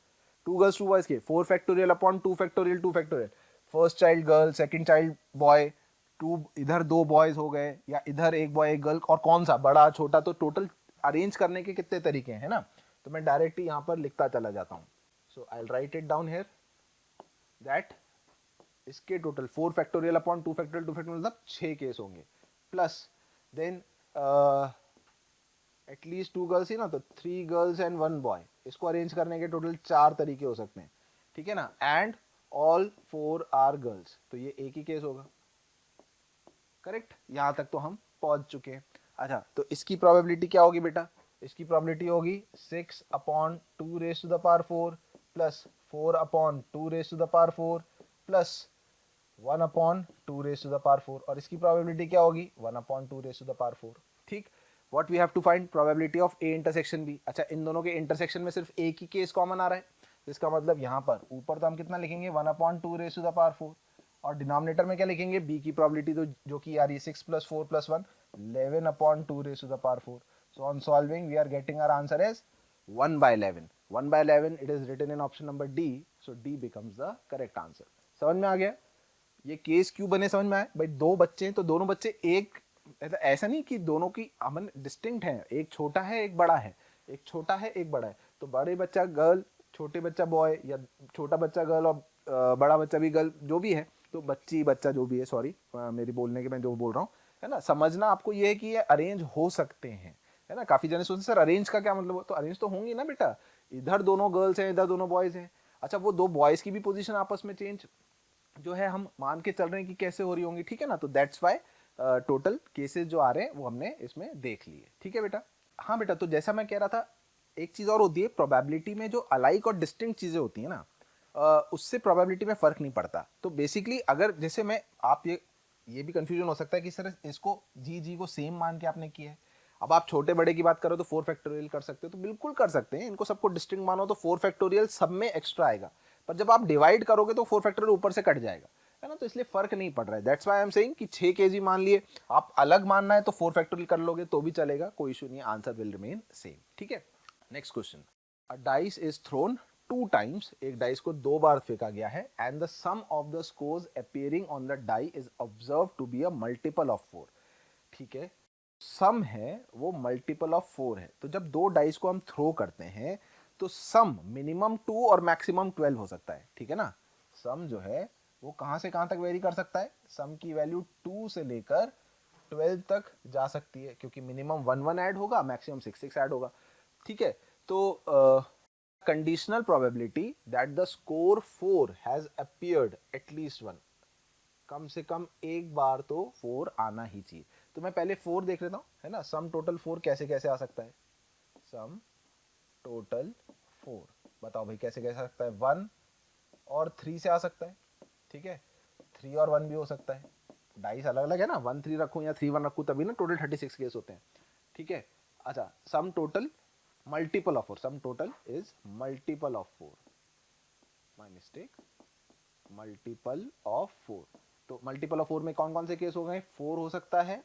2 गर्ल्स 2 बॉयज के 4 factorial upon 2 factorial 2 factorial, first child girl, second child boy, 2 इधर 2 बॉयज हो गए, या इधर 1 बॉय 1 गर्ल, और कौन सा बड़ा छोटा, तो टोटल अरेंज करने के कितने तरीके हैं, है ना। तो मैं डायरेक्ट यहाँ पर लिखता चला जाता हूँ। So I will write it down here that इसके total 4 factorial upon 2 factorial 2 factorial मतलब 6 केस होंगे, प्लस देन एटलीस्ट 2 गर्ल्स ही ना, तो 3 गर्ल्स एंड 1 बॉय, इसको अरेंज करने के टोटल 4 तरीके हो सकते हैं। ठीक है ना, एंड ऑल 4 आर गर्ल्स, तो ये एक ही केस होगा। करेक्ट, यहां तक तो हम पहुंच चुके हैं। अच्छा, तो इसकी प्रोबेबिलिटी क्या होगी बेटा, इसकी प्रोबेबिलिटी होगी 6 upon 2 raise to the power 4 plus 4 upon 2 raise to the power 4 plus 1 upon 2 raise to the power 4, और इसकी प्रोबेबिलिटी क्या होगी 1 upon 2 raise to the power 4। ठीक, what we have to find, probability of A intersection B. अच्छा, इन दोनों के intersection में सिर्फ एक ही केस कॉमन आ रहा है, इसका मतलब यहाँ पर ऊपर तो हम कितना लिखेंगे 1/2 रेज़ टू द पावर 4 और डिनोमिनेटर में क्या लिखेंगे b की प्रोबेबिलिटी तो जो कि आ रही है 6 + 4 + 1 11/2 raise to the power 4. So on solving we are getting our answer as 1/11. 1/11 it is written in option number D. So D becomes the correct answer. समझ में आ गया? ये केस क्यों बने समझ में आए भाई? दो बच्चे हैं तो दोनों बच्चे एक ऐसा नहीं कि दोनों की अमन डिस्टिंक्ट है, एक छोटा है एक बड़ा है, एक छोटा है एक बड़ा है. तो बड़े बच्चा गर्ल, छोटे बच्चा बॉय या छोटा बच्चा गर्ल और बड़ा बच्चा भी गर्ल जो भी है, तो बच्ची बच्चा जो भी है, सॉरी मेरी बोलने के मैं जो बोल रहा हूँ है ना, समझना आपको ये है कि ये अरेंज हो सकते हैं है ना. काफी जने सोचते सर अरेंज का क्या मतलब, तो अरेंज तो होंगी ना बेटा, इधर दोनों गर्ल्स हैं इधर दोनों बॉयज हैं. अच्छा वो दो बॉयज की भी पोजीशन आपस में चेंज जो है हम मान के चल रहे हैं कि कैसे हो रही होंगी, ठीक है ना. तो दैट्स वाई टोटल केसेस जो आ रहे हैं वो हमने इसमें देख लिए, ठीक है बेटा. हाँ बेटा, तो जैसा मैं कह रहा था एक चीज और होती है, प्रोबेबिलिटी में जो अलाइक और डिस्टिंक्ट चीजें होती है ना, उससे प्रोबेबिलिटी में फर्क नहीं पड़ता. तो बेसिकली अगर जैसे मैं आप ये भी कंफ्यूजन हो सकता है कि सर इसको जी को सेम मान के आपने किया है. अब आप छोटे बड़े की बात करो तो 4 फैक्टोरियल कर सकते हो, तो बिल्कुल कर सकते हैं. इनको सबको डिस्टिंक्ट मानो तो 4 फैक्टोरियल सब में एक्स्ट्रा आएगा, पर जब आप डिवाइड करोगे तो 4 फैक्टोरियल ऊपर से कट जाएगा है ना. तो इसलिए फर्क नहीं पड़ रहा है. That's why I am saying कि 6 केजी मान लिए, आप अलग मानना है तो 4 फैक्टोरियल कर लोगे तो भी चलेगा, कोई इशू नहीं है. आंसर विल रिमेन सेम, ठीक है. Next question. A dice is thrown 2 टाइम्स. एक डाइस को 2 बार फेंका गया है and the sum of the scores appearing on the die is observe to be a multiple of 4. ठीक है, सम है वो मल्टीपल ऑफ 4 है. तो जब दो डाइस को हम थ्रो करते हैं तो सम मिनिमम 2 और मैक्सिमम 12 हो सकता है, ठीक है ना. सम जो है वो कहां से कहां तक वेरी कर सकता है, सम की वैल्यू 2 से लेकर 12 तक जा सकती है, क्योंकि मिनिमम 1 ऐड होगा, मैक्सिमम 6 ऐड होगा, ठीक है. तो conditional probability that the score 4 has appeared at least 1, कम से कम एक बार तो 4 आना ही चाहिए. तो मैं पहले 4 देख लेता हूँ है ना. सम टोटल 4 कैसे कैसे आ सकता है, सम टोटल 4 बताओ भाई कैसे कैसे आ सकता है. 1 और 3 से आ सकता है, ठीक है. 3 और 1 भी हो सकता है, डाइस अलग अलग है ना, 1 3 रखूं या 3 1 रखूं तभी ना टोटल 36 केस होते हैं, ठीक है. अच्छा sum total multiple of 4, sum total is multiple of 4, my mistake, multiple of 4. तो मल्टीपल ऑफ 4 में कौन कौन से केस हो गए, 4 हो सकता है,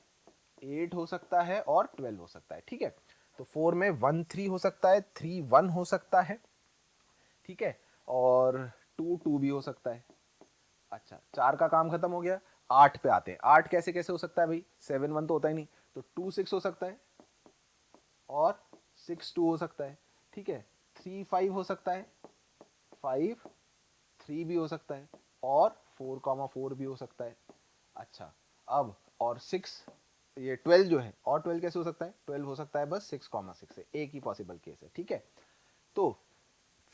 8 हो सकता है और 12 हो सकता है, ठीक है. तो 4 में 1 3 हो सकता है, 3 1 हो सकता है, ठीक है, और 2 2 भी हो सकता है. अच्छा 4 का काम खत्म हो गया, 8 पे आते हैं. 8 कैसे कैसे हो सकता है भाई, 7 1 तो होता ही नहीं, तो 2 6 हो सकता है और 6 2 हो सकता है, ठीक है. 3 5 हो सकता है, 5 3 भी हो सकता है और 4 4 भी हो सकता है. अच्छा अब और 6 ये 12 जो है, और 12 कैसे हो सकता है, 12 हो सकता है बस 6 6 से, एक ही पॉसिबल केस है, ठीक है. तो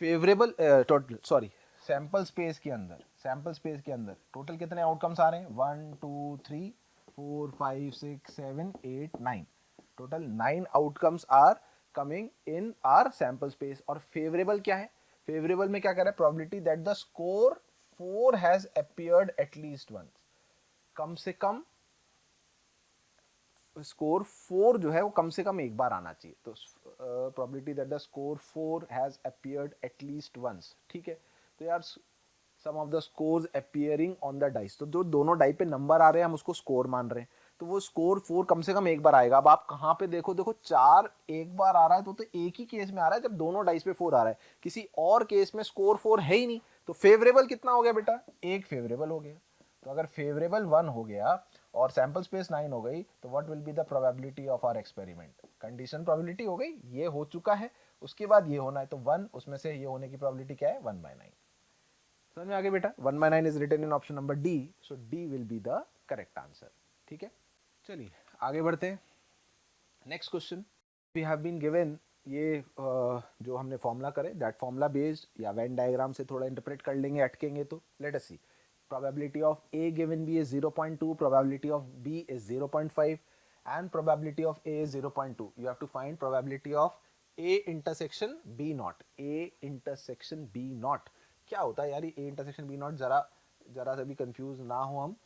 favourable total sorry sample space के अंदर, सैंपल स्पेस के अंदर टोटल कितने आउटकम्स आ रहे हैं, 1 2 3 4 5 6 7 8 9, total 9 outcomes are coming in our sample space. और फेवरेबल क्या है, फेवरेबल में क्या कह रहा है, probability that the score 4 has appeared at least once, कम से कम स्कोर 4 जो है वो कम से कम एक बार आना चाहिए. तो probability that the score 4 has appeared at least once, ठीक है. तो यार sum of the scores appearing on the dice, तो जो दोनों डाई पे नंबर आ रहे हैं हम उसको स्कोर मान रहे हैं, तो वो स्कोर 4 कम से कम एक बार आएगा. अब आप कहाँ पे देखो, देखो 4 एक बार आ रहा है तो एक ही केस में आ रहा है जब दोनों डाइस पे 4 आ रहा है, किसी और केस में स्कोर 4 है ही नहीं. तो फेवरेबल कितना हो गया बेटा, एक फेवरेबल हो गया. तो अगर फेवरेबल 1 हो गया और सैंपल स्पेस 9 हो गई तो what will be the probability of our experiment, condition probability हो गई, ये हो चुका है, उसके बाद ये होना है, तो 1 उसमें से ये होने की प्रोबेबिलिटी क्या है, 1/9. समझ में आ गया बेटा, 1/9 is written in option number D, so D will be the correct answer, ठीक है. चलिए आगे बढ़ते हैं. Next question we have been given, ये जो हमने फॉर्मूला करे दैट फॉर्मूला बेस्ड या वेन डायग्राम से थोड़ा इंटरप्रेट कर लेंगे, अटकेंगे तो. Let us see, probability of A given B is 0.2, probability of B is 0.5 and probability of A is 0.2. You have to find probability of A intersection B naught. A intersection B naught क्या होता है यार, ये A intersection B naught जरा से भी confuse ना हो हम,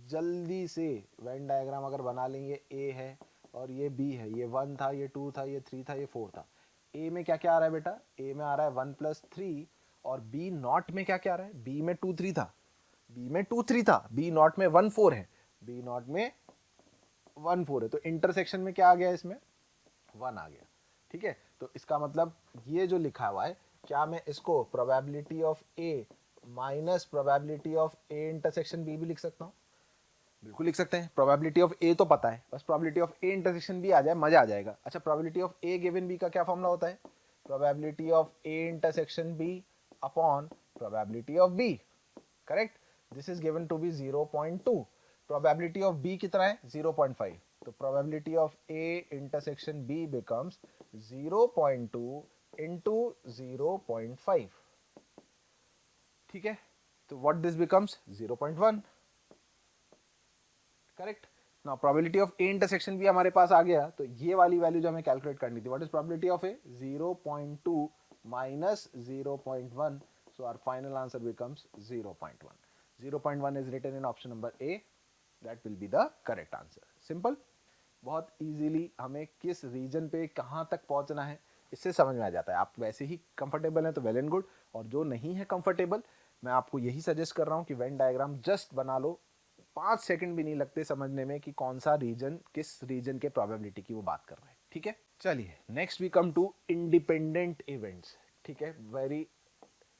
जल्दी से वेन डायग्राम अगर बना लेंगे, A है और ये B है, ये 1 था, ये 2 था, ये 3 था, ये 4 था. A में क्या क्या आ रहा है बेटा, A में आ रहा है 1 + 3 और बी नॉट में क्या क्या आ रहा है, बी में 2 3 था, बी में 2 3 था, बी नॉट में 1 4 है, बी नॉट में 1 4 है, तो इंटरसेक्शन में क्या आ गया, इसमें 1 आ गया। ठीक है, तो इसका मतलब ये जो लिखा हुआ है, क्या मैं इसको probability of A minus probability of A intersection B भी लिख सकता हूँ? बिल्कुल लिख सकते हैं। प्रोबेबिलिटी ऑफ ए तो पता है, बस probability of A intersection B आ जाए, मजा आ जाएगा। अच्छा, probability of A given B का क्या फॉर्मूला होता है? Probability of A intersection B upon probability of B, correct. This is given to be 0.2, probability of B कितना है, 0.5, तो probability of A intersection B becomes 0.2 into 0.5। ठीक है, तो what this becomes 0.1, correct. Now probability of A intersection भी हमारे पास आ गया, तो ये वाली वैल्यू जो हमें कैलकुलेट करनी थी, what is probability of A, 0.2 minus 0.1, so our final answer becomes 0.1। 0.1 is written in option number A, that will be the correct answer. Simple, बहुत इजीली हमें किस रीजन पे कहाँ तक पहुँचना है इससे समझ में आ जाता है। आप वैसे ही कंफर्टेबल हैं तो वेल एंड गुड, और जो नहीं है कंफर्टेबल, मैं आपको यही सजेस्ट कर रहा हूँ कि वेन डायग्राम जस्ट बना लो, 5 सेकंड भी नहीं लगते समझने में कि कौन सा रीजन किस रीजन के प्रोबेबिलिटी की वो बात कर रहा है। ठीक है, चलिए next we come to independent events. ठीक है, very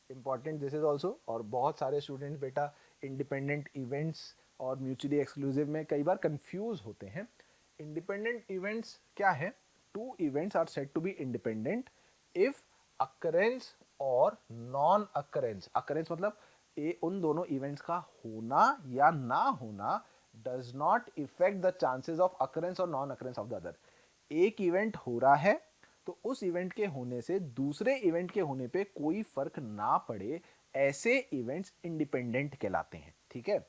important this is also, और बहुत सारे स्टूडेंट्स बेटा इंडिपेंडेंट इवेंट्स और म्यूचुअली एक्सक्लूसिव में कई बार कंफ्यूज होते हैं। इंडिपेंडेंट इवेंट्स क्या है? 2 events are said to be independent if occurrence और नॉन अकरेंस, अकरेंस मतलब उन दोनों इवेंट्स का होना या ना होना does not effect the chances of occurrence और non occurrence of the other. एक इवेंट हो रहा है तो उस इवेंट के होने से दूसरे इवेंट के होने पे कोई फर्क ना पड़े, ऐसे इवेंट्स इंडिपेंडेंट कहलाते हैं। ठीक है,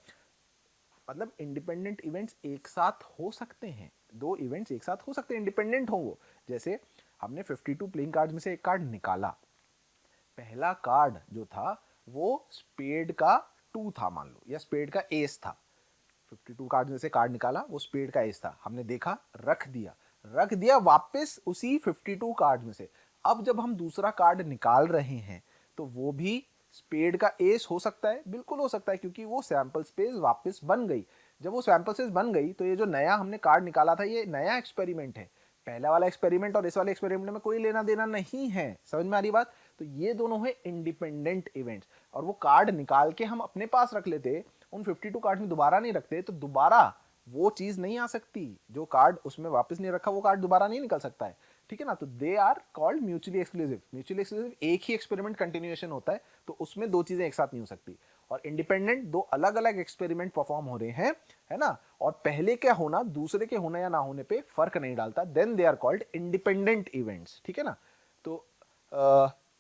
मतलब इंडिपेंडेंट इवेंट्स एक साथ हो सकते हैं, 2 इवेंट्स एक साथ हो सकते हैं, इंडिपेंडेंट हो वो। जैसे हमने 52 प्लेइंग कार्ड में से एक कार्ड निकाला, पहला कार्ड जो था वो स्पेड का 2 था मान लो, या स्पेड का एस था। 52 कार्ड में से कार्ड निकाला, वो स्पेड का एस था, हमने देखा, रख दिया वापस उसी 52 कार्ड में से। अब जब हम दूसरा कार्ड निकाल रहे हैं तो वो भी स्पेड का एस हो सकता है, बिल्कुल हो सकता है, क्योंकि वो सैंपल स्पेस वापस बन गई। जब वो सैंपल स्पेस बन गई तो ये जो नया हमने कार्ड निकाला था, ये नया एक्सपेरिमेंट है। पहला वाला एक्सपेरिमेंट और इस वाले एक्सपेरिमेंट में कोई लेना देना नहीं है, समझ में आ रही बात? तो ये दोनों है इंडिपेंडेंट इवेंट्स, और वो कार्ड निकाल के हम अपने पास रख लेते, उन 52 कार्ड में दोबारा नहीं रखते, तो दोबारा वो चीज नहीं आ सकती। जो कार्ड उसमें वापस नहीं रखा वो कार्ड दोबारा नहीं निकल सकता है। ठीक है ना, तो they are called mutually exclusive. Mutually exclusive एक ही एक्सपेरिमेंट कंटिन्यूएशन होता है, तो उसमें 2 चीजें एक साथ नहीं हो सकती। और इंडिपेंडेंट 2 अलग अलग एक्सपेरिमेंट परफॉर्म हो रहे हैं, है ना, और पहले क्या होना दूसरे के होने या ना होने पे फर्क नहीं डालता, then they are called independent events. ठीक है ना, तो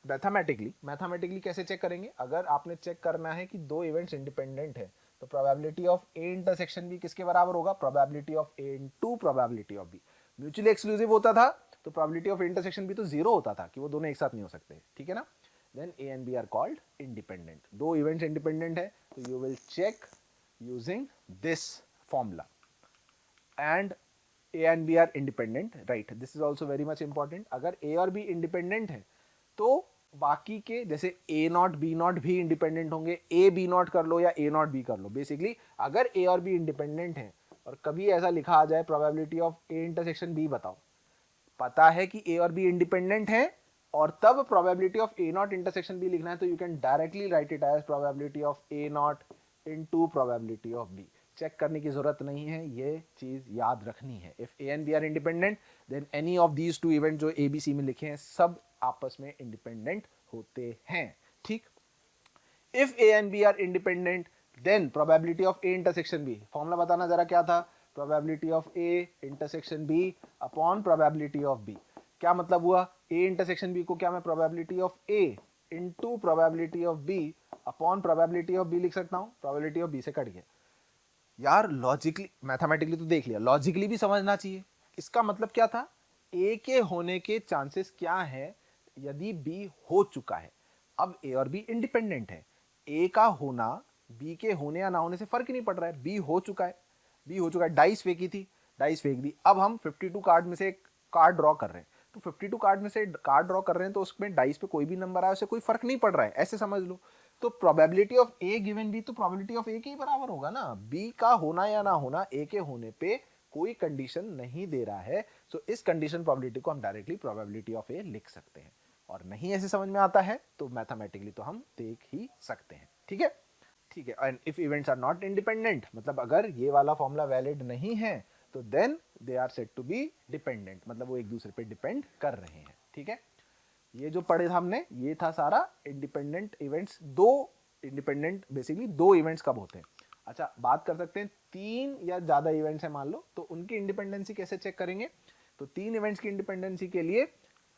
मैथमेटिकली कैसे चेक करेंगे? अगर आपने चेक करना है कि 2 इवेंट्स इंडिपेंडेंट है, तो probability of A intersection B किसके बराबर होगा? Probability of A into probability of B. Mutually exclusive होता था तो प्रोबेबिलिटी ऑफ इंटरसेक्शन भी तो 0 होता था, कि वो दोनों एक साथ नहीं हो सकते। ठीक है ना, then A and B are called independent. 2 events independent है तो you will check using this formula, and A and B are independent, right. This is also very much important. अगर ए और बी इंडिपेंडेंट है तो बाकी के जैसे ए not be not भी इंडिपेंडेंट होंगे, ए बी नॉट कर लो या ए नॉट बी कर लो। बेसिकली अगर ए और बी इंडिपेंडेंट है और कभी ऐसा लिखा आ जाए probability of A intersection B बताओ, पता है कि ए और बी इंडिपेंडेंट है और तब probability of A not intersection B लिखना है, तो you can directly write it as probability of A not into probability of B. Check करने की जरूरत नहीं है, ये चीज याद रखनी है। If A and B are independent then any of these 2 event जो ए बी सी में लिखे हैं सब आपस में इंडिपेंडेंट होते हैं। ठीक, if A and B are independent then probability of A intersection B, formula बताना जरा क्या था? Probability of A intersection B upon probability of B. क्या मतलब हुआ? ए इंटरसेक्शन बी को क्या मैं probability of A into probability of B upon probability of B लिख सकता हूं? प्रोबेबिलिटी ऑफ बी से कट गया यार। लॉजिकली मैथमेटिकली तो देख लिया, लॉजिकली भी समझना चाहिए। इसका मतलब क्या था? ए के होने के चांसेस क्या है यदि बी हो चुका है। अब ए और बी इंडिपेंडेंट है, ए का होना बी के होने या ना होने से फर्क ही नहीं पड़ रहा है। बी हो चुका है, बी हो चुका है, डाइस फेंकी थी, डाइस फेंक दी। अब हम 52 कार्ड में से एक कार्ड ड्रॉ कर रहे हैं, तो 52 कार्ड में से कार्ड ड्रॉ कर रहे हैं तो उसमें डाइस पे कोई भी नंबर आए उससे कोई फर्क नहीं पड़ रहा है, ऐसे समझ लो। तो probability of A given B तो प्रोबेबिलिटी ऑफ ए के ही बराबर होगा ना। बी का होना या ना होना ए के होने पे कोई कंडीशन नहीं दे रहा है, सो इस कंडीशन प्रोबेबिलिटी को हम डायरेक्टली प्रोबेबिलिटी ऑफ ए लिख सकते हैं। और नहीं ऐसे समझ में आता है तो मैथमेटिकली तो हम देख ही सकते हैं, ठीक है। ठीक है, and if events are not independent, मतलब अगर ये वाला फॉर्मूला वैलिड नहीं है तो then they are said to be dependent, मतलब वो एक दूसरे पे डिपेंड कर रहे हैं, ठीक है। ये जो पढ़े हमने ये था सारा इंडिपेंडेंट इवेंट्स। दो इंडिपेंडेंट बेसिकली दो इवेंट्स कब होते हैं। अच्छा, बात कर सकते हैं तीन या ज्यादा इवेंट्स है मान लो, तो उनकी इंडिपेंडेंसी कैसे चेक करेंगे। तो तीन इवेंट्स की इंडिपेंडेंसी के लिए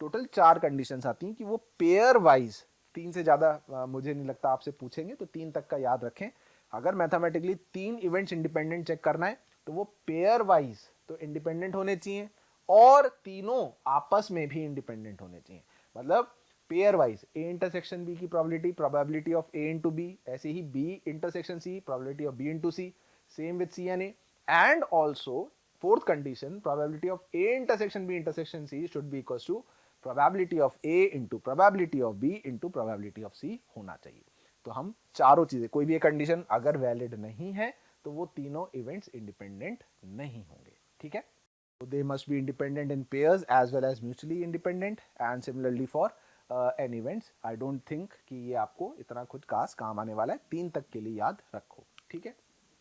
टोटल 4 कंडीशंस आती हैं कि वो पेयर वाइज, 3 से ज्यादा मुझे नहीं लगता आपसे पूछेंगे, तो 3 तक का याद रखें। अगर मैथमेटिकली 3 इवेंट्स इंडिपेंडेंट चेक करना है तो वो पेयर वाइज तो इंडिपेंडेंट होने चाहिए और तीनों आपस में भी इंडिपेंडेंट होने चाहिए। मतलब pairwise A intersection B की probability of A into B, ऐसे ही B intersection C probability of B into C, same with C and A. And also fourth condition probability of A intersection B intersection C should be equal to probability of A into probability of B into probability of C होना चाहिए। तो हम चारों चीजें, कोई भी एक condition अगर वैलिड नहीं है तो वो तीनों इवेंट्स इंडिपेंडेंट नहीं होंगे, ठीक है। So they must be independent in pairs as well as mutually independent, and similarly for n events. I don't think कि ये आपको इतना कुछ खास काम आने वाला है, 3 तक के लिए याद रखो, ठीक है।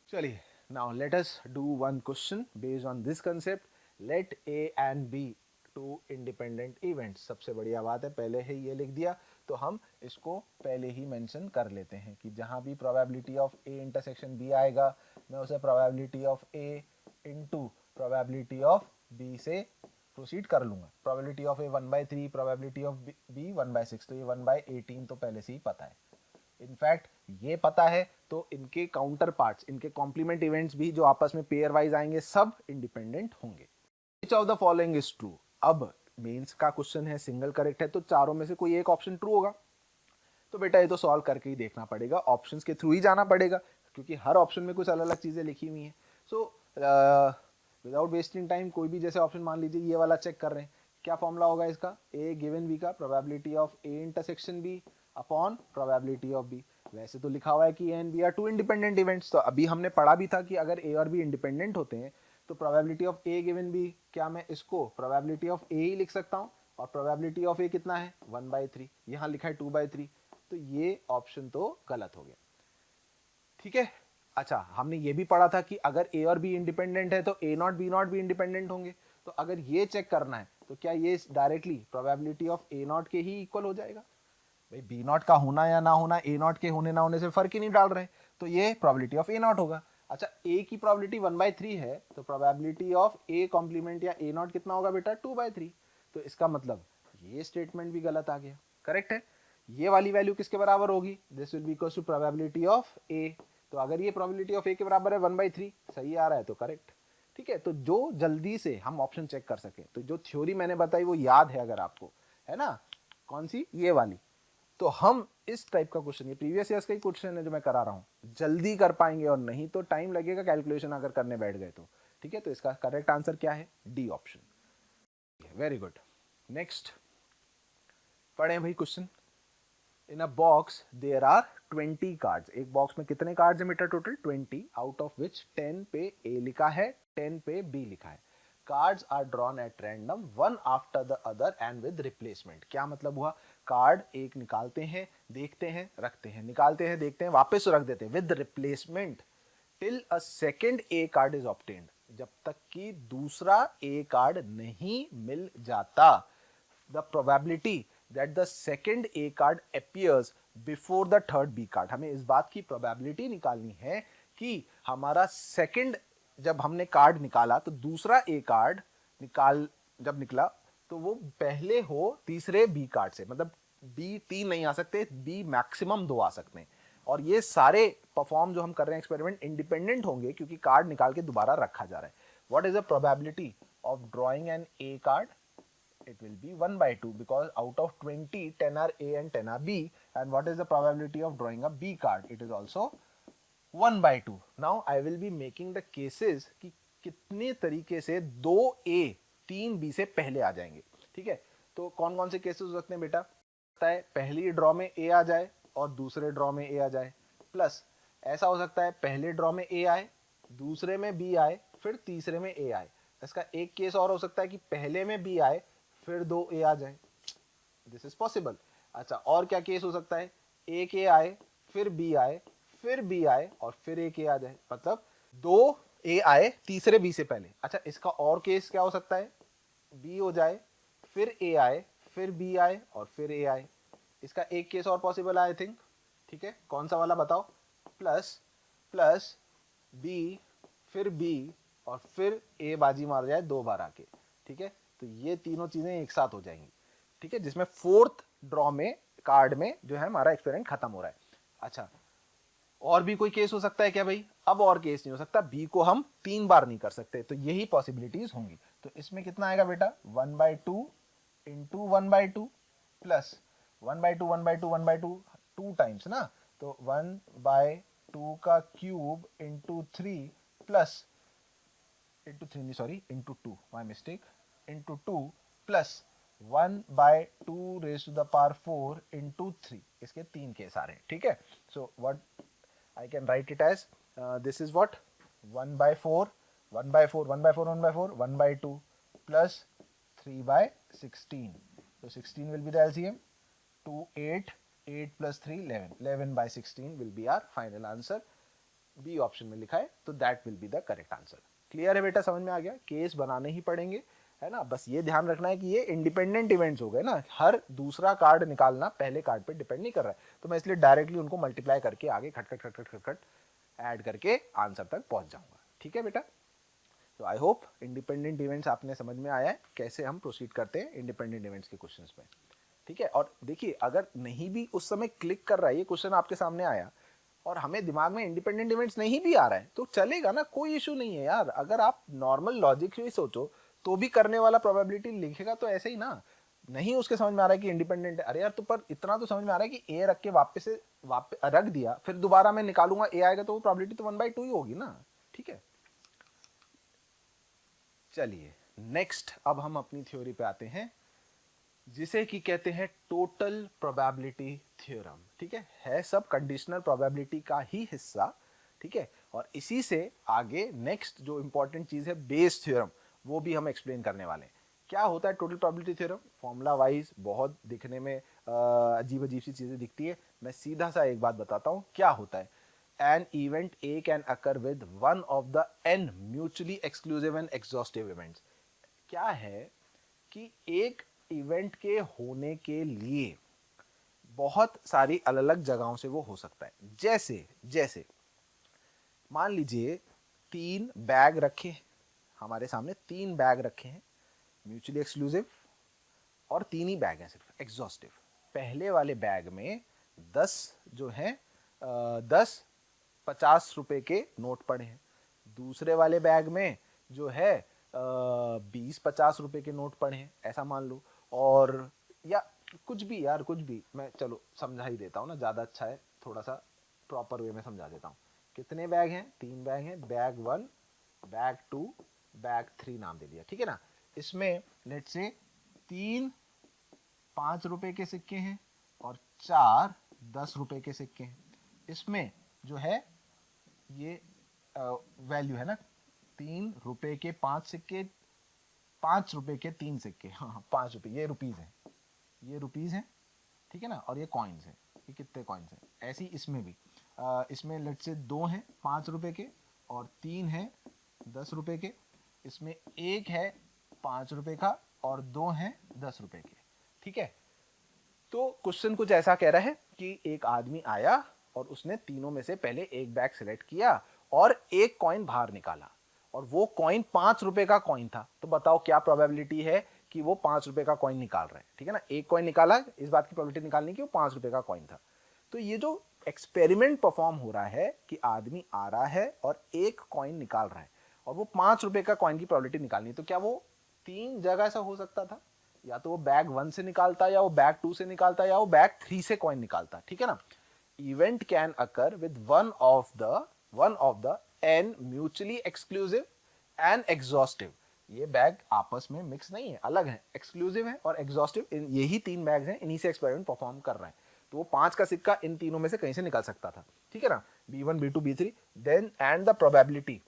चलिए, now let us do one question based on this concept. Let A and B two independent events. सबसे बढ़िया बात है पहले ही ये लिख दिया, तो हम इसको पहले ही मेंशन कर लेते हैं कि जहाँ भी probability of A intersection B आएगा मैं उसे probability of A into probability of B से प्रोसीड कर लूंगा। Probability of A 1/3, probability of B 1/6, तो ये 1/18 तो पहले से ही पता है। इनफैक्ट ये पता है तो इनके काउंटर पार्ट्स, इनके कॉम्प्लीमेंट इवेंट्स भी जो आपस में पेयर वाइज आएंगे सब इंडिपेंडेंट होंगे। Which of the following is true. अब मेंस का क्वेश्चन है, सिंगल करेक्ट है, तो चारों में से कोई एक ऑप्शन ट्रू होगा। तो बेटा ये तो सॉल्व करके ही देखना पड़ेगा, ऑप्शंस के थ्रू ही जाना पड़ेगा क्योंकि हर ऑप्शन में कुछ अलग अलग चीजें लिखी हुई हैं। सो विदाउट वेस्टिंग टाइम कोई भी जैसे ऑप्शन मान लीजिए ये वाला चेक कर रहे हैं, क्या फॉर्मूला होगा इसका, ए गिवन बी का probability of A intersection B upon probability of B. वैसे तो लिखा हुआ है कि A and B are two independent events, तो अभी हमने पढ़ा भी था कि अगर ए और बी इंडिपेंडेंट होते हैं तो probability of A given B, क्या मैं इसको प्रोबेबिलिटी ऑफ ए ही लिख सकता हूँ, और प्रोबेबिलिटी ऑफ ए कितना है 1/3, यहाँ लिखा है 2/3, तो ये ऑप्शन तो गलत हो गया, ठीक है। अच्छा, हमने ये भी पढ़ा था कि अगर ए और बी इंडिपेंडेंट है तो ए नॉट बी नॉट भी इंडिपेंडेंट होंगे। तो अगर ये चेक करना है तो क्या ये directly probability of A not के ही इक्वल हो जाएगा। भाई बी नॉट का होना या ना होना ए नॉट के होने ना होने से फर्क ही नहीं डाल रहे, तो ये प्रोबेबिलिटी ऑफ ए नॉट होगा। अच्छा, ए की प्रोबेबिलिटी 1/3 है तो प्रोबेबिलिटी ऑफ ए कॉम्प्लीमेंट या ए नॉट कितना होगा बेटा 2/3। तो इसका मतलब ये स्टेटमेंट भी गलत आ गया, करेक्ट है। ये वाली वैल्यू किसके बराबर होगी, this will be equal to probability of A. तो अगर ये प्रोबेबिलिटी ऑफ ए के बराबर है 1/3, सही आ रहा है तो करेक्ट, ठीक है। तो जो जल्दी से हम ऑप्शन चेक कर सके, तो जो थ्योरी मैंने बताई वो याद है अगर आपको, है ना, कौन सी, ये वाली, तो हम इस टाइप का क्वेश्चन, ये प्रीवियस ईयर्स का ही क्वेश्चन है जो मैं करा रहा हूँ, जल्दी कर पाएंगे, और नहीं तो टाइम लगेगा कैलकुलेशन अगर करने बैठ गए तो, ठीक है। तो इसका करेक्ट आंसर क्या है, D option. Very good, next पढ़े भाई question. In a box there are 20 cards. एक बॉक्स में कितने कार्ड्स है बेटा टोटल 20, आउट ऑफ विच 10 पे ए लिखा है, 10 पे बी लिखा है। Cards are drawn at random one after the other and with replacement. क्या मतलब हुआ, कार्ड एक निकालते हैं, देखते हैं, रखते हैं, निकालते हैं, देखते हैं, वापस रख देते हैं, with replacement till a second A card is obtained, जब तक कि दूसरा ए कार्ड नहीं मिल जाता। The probability that the second A card appears before the third B card। हमें इस बात की प्रोबेबिलिटी निकालनी है कि हमारा सेकंड जब हमने कार्ड निकाला तो दूसरा A कार्ड जब निकला तो वो पहले हो तीसरे B कार्ड से, मतलब B 3 नहीं आ सकते, B मैक्सिमम 2 आ सकते हैं। और ये सारे परफॉर्म जो हम कर रहे हैं एक्सपेरिमेंट इंडिपेंडेंट होंगे क्योंकि कार्ड निकाल के दोबारा रखा जा रहा है। What is the probability of drawing N A card, it will be 1/2 because out of 20 10 are A and 10 are B, and what is the probability of drawing a B card, it is also 1/2। now I will be making the cases कि कितने तरीके से 2 A 3 B से पहले आ जाएंगे, ठीक है। तो कौन कौन से केसेस हो सकते हैं बेटा? सकता है पहली ड्रॉ में ए आ जाए और दूसरे ड्रॉ में ए आ जाए, प्लस ऐसा हो सकता है पहले ड्रॉ में ए आए, दूसरे में बी आए, फिर तीसरे में ए आए। इसका एक केस और हो सकता है कि पहले में बी आए फिर दो ए आ जाए, दिस इज पॉसिबल। अच्छा, और क्या केस हो सकता है? एक ए आए, फिर बी आए, फिर बी आए और फिर एक ए आ जाए, मतलब दो ए आए तीसरे बी से पहले। अच्छा, इसका और केस क्या हो सकता है? बी हो जाए, फिर ए आए, फिर बी आए और फिर ए आए। इसका एक केस और पॉसिबल है आई थिंक, ठीक है, कौन सा वाला बताओ? प्लस बी, फिर बी और फिर ए बाजी मार जाए दो बार आके, ठीक है। तो ये तीनों चीजें एक साथ हो जाएंगी, ठीक है, जिसमें फोर्थ ड्रॉ में कार्ड में जो है हमारा एक्सपेरिमेंट खत्म हो रहा है। अच्छा, और भी कोई केस हो सकता है क्या भाई? अब और केस नहीं हो सकता, बी को हम 3 बार नहीं कर सकते, तो यही पॉसिबिलिटीज होंगी। तो इसमें कितना आएगा बेटा? 1/2 इंटू 1/2 प्लस 1/2 1/2 1/2 2 टाइम्स ना, तो 1/2 का क्यूब इंटू 3 प्लस इंटू 3 नहीं sorry into 2, my mistake, into 2 plus 1/2 raise to the power 4 into 3। इसके 3 केस आ रहे हैं, ठीक है। So what I can write it as this is what 1/4 1/4 1/4 1/4 1/2 plus 3/16. So 16 will be the LCM. 2 8 8 plus 3 11 11/16 will be our final answer. B option में लिखा है तो that will be the correct answer. Clear है बेटा? समझ में आ गया? Case बनाने ही पड़ेंगे, है ना। बस ये ध्यान रखना है कि ये इंडिपेंडेंट इवेंट्स हो गए ना, हर दूसरा कार्ड निकालना पहले कार्ड पे डिपेंड नहीं कर रहा है, तो मैं इसलिए डायरेक्टली उनको मल्टीप्लाई करके आगे खट खट खट खट खट खट ऐड करके आंसर तक पहुंच जाऊंगा, ठीक है बेटा। तो आई होप इंडिपेंडेंट इवेंट्स आपने समझ में आया है कैसे हम प्रोसीड करते हैं इंडिपेंडेंट इवेंट्स के क्वेश्चंस में, ठीक है। और देखिए, अगर नहीं भी उस समय क्लिक कर रहा है, ये क्वेश्चन आपके सामने आया और हमें दिमाग में इंडिपेंडेंट इवेंट्स नहीं भी आ रहा है तो चलेगा ना, कोई इशू नहीं है यार। अगर आप नॉर्मल लॉजिक से सोचो तो भी करने वाला प्रोबेबिलिटी लिखेगा तो ऐसे ही ना। नहीं उसके समझ में आ रहा है कि इंडिपेंडेंट है, अरे यार तो पर इतना तो समझ में आ रहा है कि ए रख के वापस रख दिया, फिर दोबारा मैं निकालूंगा ए आएगा तो वो प्रोबेबिलिटी तो 1/2 ही होगी ना, ठीक है। चलिए नेक्स्ट, अब हम अपनी थ्योरी पे आते हैं जिसे कि कहते हैं टोटल प्रोबेबिलिटी थ्योरम, ठीक है सब कंडीशनल प्रोबेबिलिटी का ही हिस्सा, ठीक है। और इसी से आगे नेक्स्ट जो इंपॉर्टेंट चीज है बेस थ्योरम, वो भी हम एक्सप्लेन करने वाले हैं। क्या होता है total probability theorem? Formula wise बहुत दिखने में अजीब अजीब सी चीजें दिखती है, मैं सीधा सा एक बात बताता हूँ क्या होता है। An event A can occur with one of the n mutually exclusive and exhaustive events. क्या है कि एक इवेंट के होने के लिए बहुत सारी अलग अलग जगहों से वो हो सकता है। जैसे जैसे मान लीजिए 3 बैग रखे हैं हमारे सामने, 3 बैग रखे हैं म्यूचुअली एक्सक्लूसिव और 3 ही बैग हैं सिर्फ एग्जॉस्टिव। पहले वाले बैग में 10 जो हैं 10 50 रुपए के नोट पड़े हैं, दूसरे वाले बैग में जो है 20 50 रुपए के नोट पड़े हैं, ऐसा मान लो। और या कुछ भी यार, कुछ भी, मैं चलो समझा ही देता हूँ ना, ज़्यादा अच्छा है, थोड़ा सा प्रॉपर वे में समझा देता हूँ। कितने बैग हैं? 3 बैग हैं, बैग 1 बैग 2 बैग 3 नाम दे दिया, ठीक है ना। इसमें लेट्स से 3 5 रुपए के सिक्के हैं और 4 10 रुपए के सिक्के हैं। इसमें जो है ये वैल्यू है ना, 3 रुपए के 5 सिक्के, 5 रुपए के 3 सिक्के, हाँ 5 रुपए, ये रुपीज हैं, ये रुपीज हैं, ठीक है ना। और ये कॉइन्स हैं, ये कितने कॉइन्स हैं। ऐसे ही इसमें भी इसमें लेट्स से 2 हैं 5 रुपए के और 3 हैं 10 रुपए के। इसमें एक है 5 रुपए का और 2 हैं 10 रुपए के, ठीक है। तो क्वेश्चन कुछ ऐसा कह रहा है कि एक आदमी आया और उसने तीनों में से पहले एक बैग सिलेक्ट किया और एक कॉइन बाहर निकाला और वो कॉइन 5 रुपए का कॉइन था। तो बताओ क्या प्रोबेबिलिटी है कि वो 5 रुपए का कॉइन निकाल रहा है, ठीक है ना। एक कॉइन निकाला, इस बात की प्रोबेबिलिटी निकालनी कि वो 5 रुपए का कॉइन था। तो ये जो एक्सपेरिमेंट परफॉर्म हो रहा है कि आदमी आ रहा है और एक कॉइन निकाल रहा है और वो 5 रुपए का कॉइन की प्रोबेबिलिटी निकालनी है, तो क्या वो 3 जगह से हो सकता था? या तो वो बैग 1 से निकालता, या वो बैग 2 से निकालता, या वो बैग 3 से कॉइन निकालता, ठीक है ना। Event can occur with one of the n mutually exclusive and exhaustive. ये बैग आपस में मिक्स नहीं है, अलग है, एक्सक्लूसिव है और एग्जॉस्टिव, यही 3 बैग्स हैं, इन्हीं से एक्सपेरिमेंट परफॉर्म कर रहे हैं। तो वो 5 का सिक्का इन तीनों में से कहीं से निकल सकता था, ठीक है ना। B1 B2 B3 then and the probability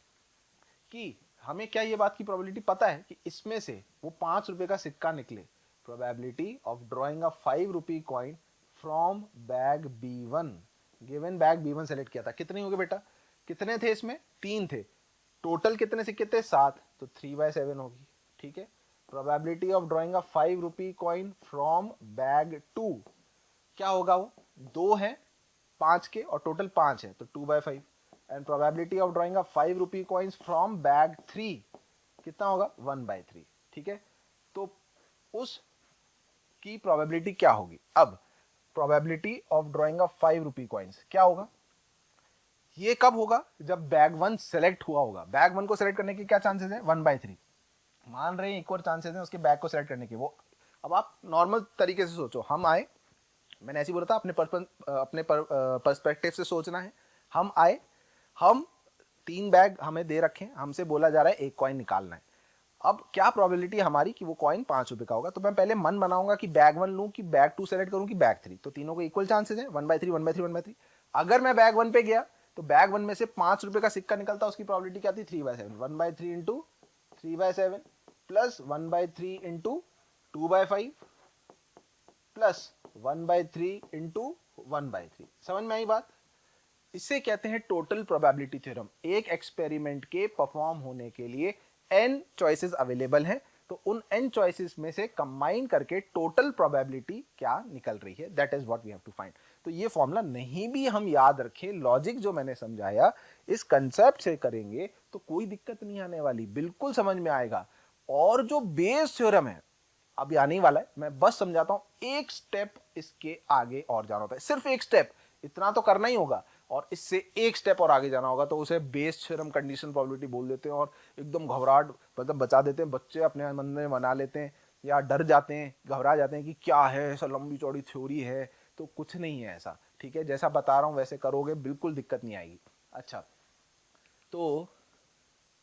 कि हमें क्या ये बात की प्रोबेबिलिटी पता है कि इसमें से वो 5 रुपए का सिक्का निकले। Probability of drawing a 5 rupee coin from bag B1, given bag B1 select किया था। कितने हो गए बेटा, कितने थे इसमें, 3 थे, टोटल कितने सिक्के थे, 7, तो 3/7 होगी, ठीक है। Probability of drawing a 5 rupee coin from bag 2, क्या होगा वो, 2 है 5 के और टोटल 5 है, तो 2/5। And probability of drawing a 5 rupee coins from bag 3 कितना होगा, 1/3, ठीक है। तो उस की प्रोबेबिलिटी क्या होगी। अब probability of drawing of 5 rupee coins क्या होगा, ये कब होगा, जब बैग 1 सेलेक्ट हुआ होगा। बैग 1 को सेलेक्ट करने के क्या चांसेस है, 1/3, मान रहे हैं इक्वल चांसेस हैं उसके बैग को सेलेक्ट करने के। वो अब आप नॉर्मल तरीके से सोचो, हम आए, मैंने ऐसे ही बोला था, अपने पर्सपेक्टिव से सोचना है। हम आए, हम 3 बैग हमें दे रखे हैं, हमसे बोला जा रहा है एक कॉइन निकालना है। अब क्या प्रोबेबिलिटी हमारी कि वो कॉइन 5 रुपए का होगा, तो मैं पहले मन बनाऊंगा कि बैग 1 लूं कि बैग 2 सेलेक्ट करूं कि बैग 3, तो तीनों को इक्वल चांसेस हैं, 1/3 1/3 1/3। अगर मैं बैग 1 पे गया तो बैग 1 में से 5 रुपए का सिक्का निकलता, उसकी प्रोबेबिलिटी क्या थी, 3/7, 1/3 into 3/7 plus 1/3 into 2/5 plus 1/3 into 1/3। समझ में आई बात। इसे कहते हैं टोटल प्रोबेबिलिटी थ्योरम। एक एक्सपेरिमेंट के परफॉर्म होने के लिए n चॉइसेस अवेलेबल हैं, तो उन n चॉइसेस में से कंबाइन करके टोटल प्रोबेबिलिटी क्या निकल रही है, that is what we have to find. तो ये फॉर्मूला नहीं भी हम याद रखें, लॉजिक जो मैंने समझाया इस कंसेप्ट से करेंगे तो कोई दिक्कत नहीं आने वाली, बिल्कुल समझ में आएगा। और जो बेस थ्योरम है अभी आने ही वाला है, मैं बस समझाता हूं, एक स्टेप इसके आगे और जाना होता है, सिर्फ एक स्टेप, इतना तो करना ही होगा, और इससे एक स्टेप और आगे जाना होगा, तो उसे बेस थ्योरम कंडीशन प्रोबेबिलिटी बोल देते हैं। और एकदम घबराहट मतलब बचा देते हैं, बच्चे अपने मन में मना लेते हैं या डर जाते हैं, घबरा जाते हैं कि क्या है, ऐसा लंबी चौड़ी थ्योरी है। तो कुछ नहीं है ऐसा, ठीक है, जैसा बता रहा हूं वैसे करोगे, बिल्कुल दिक्कत नहीं आएगी। अच्छा, तो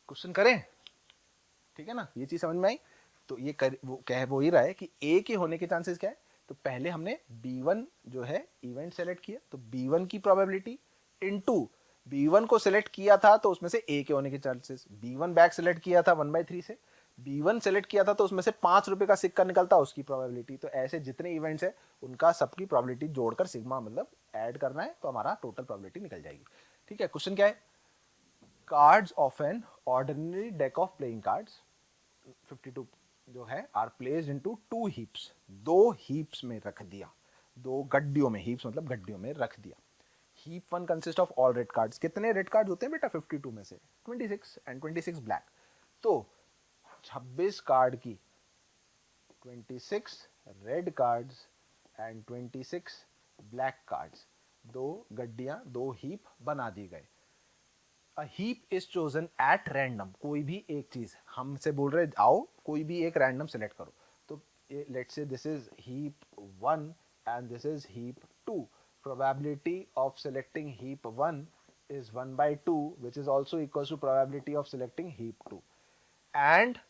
क्वेश्चन करें, ठीक है ना, ये चीज समझ में आई। तो ये वो कह वो ही रहा है कि ए के होने के चांसेस क्या है। तो पहले हमने B1 जो है इवेंट सेलेक्ट किया, तो B1 की प्रोबेबिलिटी इनटू B1 को सेलेक्ट किया था तो उसमें से ए के होने के चांसेस, B1 बैग सेलेक्ट किया था 1/3 से, B1 सेलेक्ट किया था तो उसमें से 5 रुपए का सिक्का निकलता, उसकी प्रोबेबिलिटी। तो ऐसे जितने इवेंट्स है उनका सबकी प्रोबेबिलिटी जोड़कर सिग्मा मतलब ऐड करना है, तो हमारा टोटल प्रोबेबिलिटी निकल जाएगी। ठीक है, क्वेश्चन क्या है, cards of an ordinary deck of playing cards 52 जो है are placed into 2 heaps, 2 heaps में रख दिया, 2 गड्डियों में, हीप्स मतलब गड्डियों में रख दिया। Heap 1 consist of all red cards, कितने रेड कार्ड्स होते हैं बेटा 52 में से, 26 एंड 26 ब्लैक। तो 26 कार्ड की 26 red cards and 26 black cards, 2 गड्डियां, 2 हीप बना दी गए। A heap is chosen at random, कोई भी एक चीज हमसे बोल रहे आओ कोई भी एक रैंडम सेलेक्ट करो। तो let's say this is heap 1 and this is heap 2. Probability of selecting heap 1 is 1/2, which is also equals to probability of selecting heap 2 and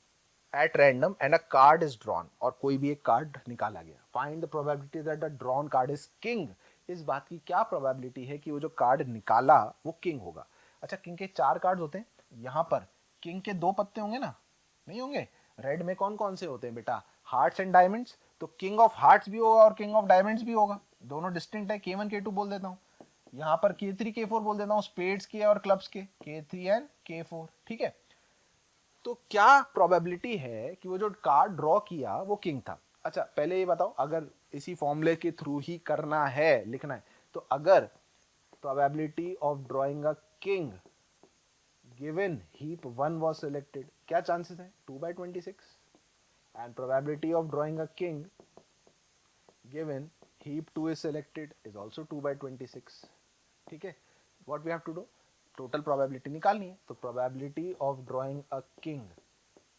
at random and a card is drawn, और कोई भी एक card निकाला गया। Find the probability that the drawn card is king. इस बात की क्या प्रोबेबिलिटी है कि वो जो कार्ड निकाला वो किंग होगा। अच्छा, किंग के 4 कार्ड होते हैं, यहाँ पर किंग के 2 पत्ते होंगे ना, नहीं होंगे। रेड में कौन कौन से होते हैं बेटा, हार्ट्स एंड डायमंड्स, तो किंग ऑफ हार्ट्स भी होगा और किंग ऑफ डायमंड्स भी होगा, दोनों डिस्टिंक्ट है। K1 K2 बोल देता हूँ, यहाँ पर K3 K4 बोल देता हूँ, स्पेड्स के और क्लब्स के K3 एंड K4, ठीक है। तो क्या प्रोबेबिलिटी है कि वो जो कार्ड ड्रॉ किया वो किंग था। अच्छा, पहले ये बताओ, अगर इसी फॉर्मूले के थ्रू ही करना है, लिखना है, तो अगर probability of drawing a king given heap 1 was selected, क्या चांसेस है, 2/26 and probability of drawing a king given heap 2 is selected is also 2/26, ठीक है। What we have to do, total probability निकालनी है। तो probability of drawing a king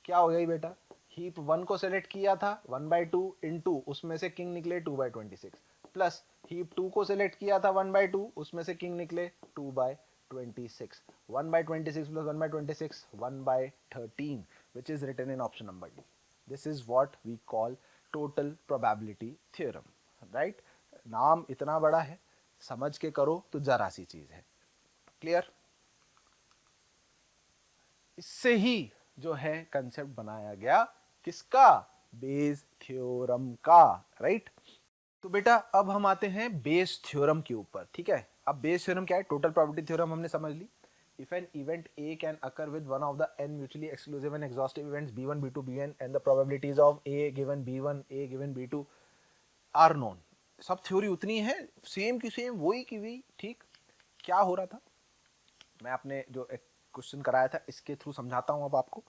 क्या हो गई बेटा, हीप 1 को सेलेक्ट किया था 1/2 इनटू उसमें से किंग निकले 2/26, प्लस हीप 2 को सेलेक्ट किया था 1/2 उसमें से किंग निकले 2/26, 1/26 plus 1/26 1/13, which is written in option number D. This is what we call total probability theorem, right? नाम इतना बड़ा है, समझ के करो तो जरा सी चीज है. क्लियर? इससे ही जो है कंसेप्ट बनाया गया किसका? बेस थ्योरम का, राइट? तो बेटा अब हम आते हैं बेस थ्योरम के ऊपर, ठीक है? अब बेस थ्योरम क्या है? टोटल प्रोबेबिलिटी थ्योरम हमने समझ ली. If an event A can occur with one of the n mutually exclusive and exhaustive events B1, B2, Bn and the probabilities of A given B1, A given B2 are known. सब theory उतनी है, same की same, वही की वही, ठीक? क्या हो रहा था? मैं आपने जो एक क्वेश्चन कराया था इसके थ्रू समझाता हूं अब आपको.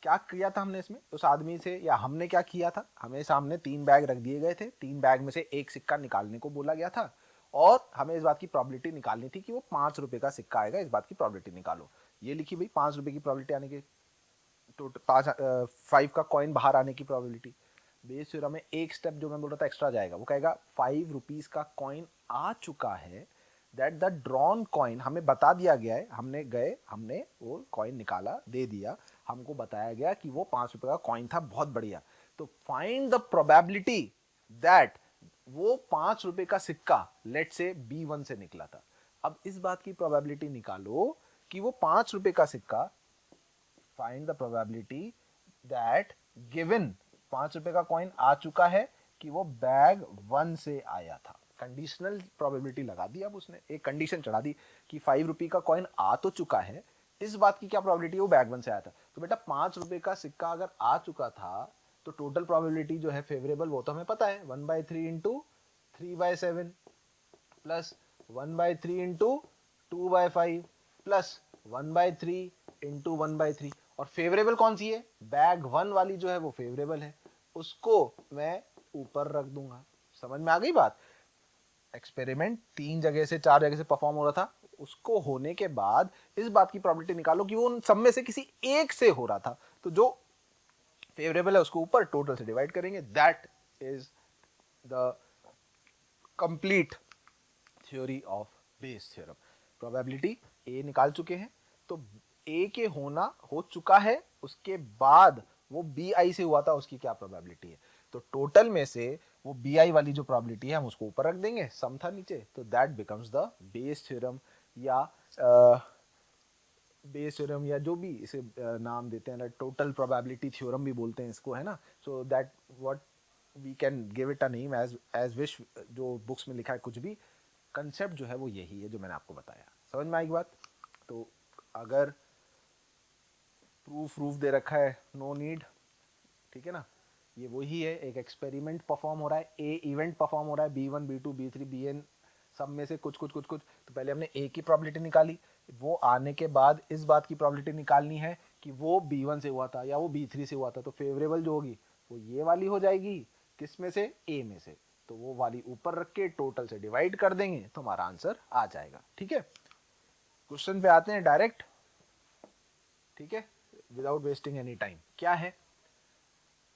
क्या किया था हमने इसमें? उस आदमी से, या हमने क्या किया था? हमें सामने 3 बैग रख दिए गए थे, 3 बैग में से एक सिक्का निकालने को बोला गया था और हमें इस बात की प्रोबेबिलिटी निकालनी थी कि वो 5 रुपए का सिक्का आएगा. इस बात की प्रोबेबिलिटी निकालो. ये लिखी भाई 5 रुपए की प्रोबेबिलिटी आने की, टोटल 5 का कॉइन बाहर आने की प्रोबेबिलिटी. बेस थ्योरम में एक स्टेप जो मैं बोल रहा था एक्स्ट्रा जाएगा. वो कहेगा 5 रुपीज का कॉइन आ चुका है, दैट द ड्रॉन कॉइन, हमें बता दिया गया है, हमने वो कॉइन निकाला, दे दिया, हमको बताया गया कि वो 5 रुपए का कॉइन था. बहुत बढ़िया. तो फाइंड द प्रोबेबिलिटी दैट वो 5 रुपए का सिक्का लेट से B1 से निकला था. अब इस बात की प्रोबेबिलिटी निकालो कि वो 5 रुपए का सिक्का, find the probability that given 5 रुपए का कॉइन आ चुका है कि वो बैग 1 से आया था. कंडीशनल प्रोबेबिलिटी लगा दी. अब उसने एक कंडीशन चढ़ा दी कि 5 रुपए का कॉइन आ तो चुका है, इस बात की क्या प्रोबेबिलिटी है वो बैग 1 से आया था. तो बेटा 5 रुपए का सिक्का अगर आ चुका था तो टोटल प्रोबेबिलिटी जो है फेवरेबल, वो तो हमें पता है, 1/3 into 3/7 plus 1/3 into 2/5 plus 1/3 into 1/3. और फेवरेबल कौन सी है? बैग 1 वाली जो है वो फेवरेबल है, उसको मैं ऊपर रख दूंगा. समझ में आ गई बात? एक्सपेरिमेंट 3 जगह से 4 जगह से परफॉर्म हो रहा था, उसको होने के बाद इस बात की प्रोबेबिलिटी निकालो कि वो उन सब में से किसी एक से हो रहा था. तो जो फेवरेबल है उसको ऊपर टोटल से डिवाइड करेंगे. That is the complete theory of Bayes theorem. Probability A निकाल चुके हैं, तो ए के होना हो चुका है, उसके बाद वो बी आई से हुआ था, उसकी क्या प्रोबेबिलिटी है. तो टोटल में से वो बी आई वाली जो प्रोबेबिलिटी है हम उसको ऊपर रख देंगे, सम था नीचे, तो that becomes the Bayes theorem, या बेस थ्योरम, या जो भी इसे नाम देते हैं, टोटल प्रोबेबिलिटी थ्योरम भी बोलते हैं इसको, है ना. So that what we can give it a name as wish. जो बुक्स में लिखा है कुछ भी, कंसेप्ट जो है वो यही है जो मैंने आपको बताया. समझ में आएगी बात? तो अगर प्रूफ दे रखा है, नो नीड, ठीक है ना. ये वही है, एक एक्सपेरिमेंट परफॉर्म हो रहा है, ए इवेंट परफॉर्म हो रहा है, B1, B2, B3, Bn सब में से कुछ. तो पहले हमने ए की प्रोबेबिलिटी निकाली, वो आने के बाद इस बात की प्रोबेबिलिटी निकालनी है कि वो B1 से हुआ था या वो B3 से हुआ था. तो फेवरेबल जो होगी वो ये वाली हो जाएगी, किस में से? ए में से. तो वो वाली ऊपर रख के टोटल से डिवाइड कर देंगे तो हमारा आंसर आ जाएगा. ठीक है, क्वेश्चन पे आते हैं डायरेक्ट, ठीक है, विदाउट वेस्टिंग एनी टाइम. क्या है?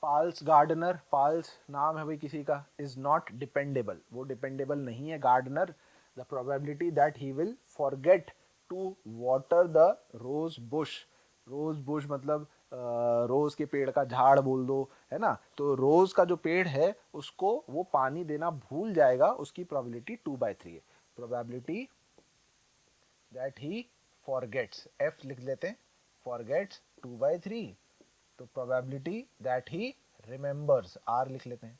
पाल्स गार्डनर, पाल्स नाम है भाई किसी का, इज नॉट डिपेंडेबल. वो डिपेंडेबल नहीं है gardener. The probability that he will forget to water the rose bush. Rose bush मतलब रोज के पेड़ का झाड़ बोल दो, है ना. तो रोज का जो पेड़ है उसको वो पानी देना भूल जाएगा, उसकी प्रोबेबिलिटी 2/3 है. Probability that he forgets, F लिख लेते हैं, फॉरगेट्स 2/3. तो probability that he remembers, R लिख लेते हैं,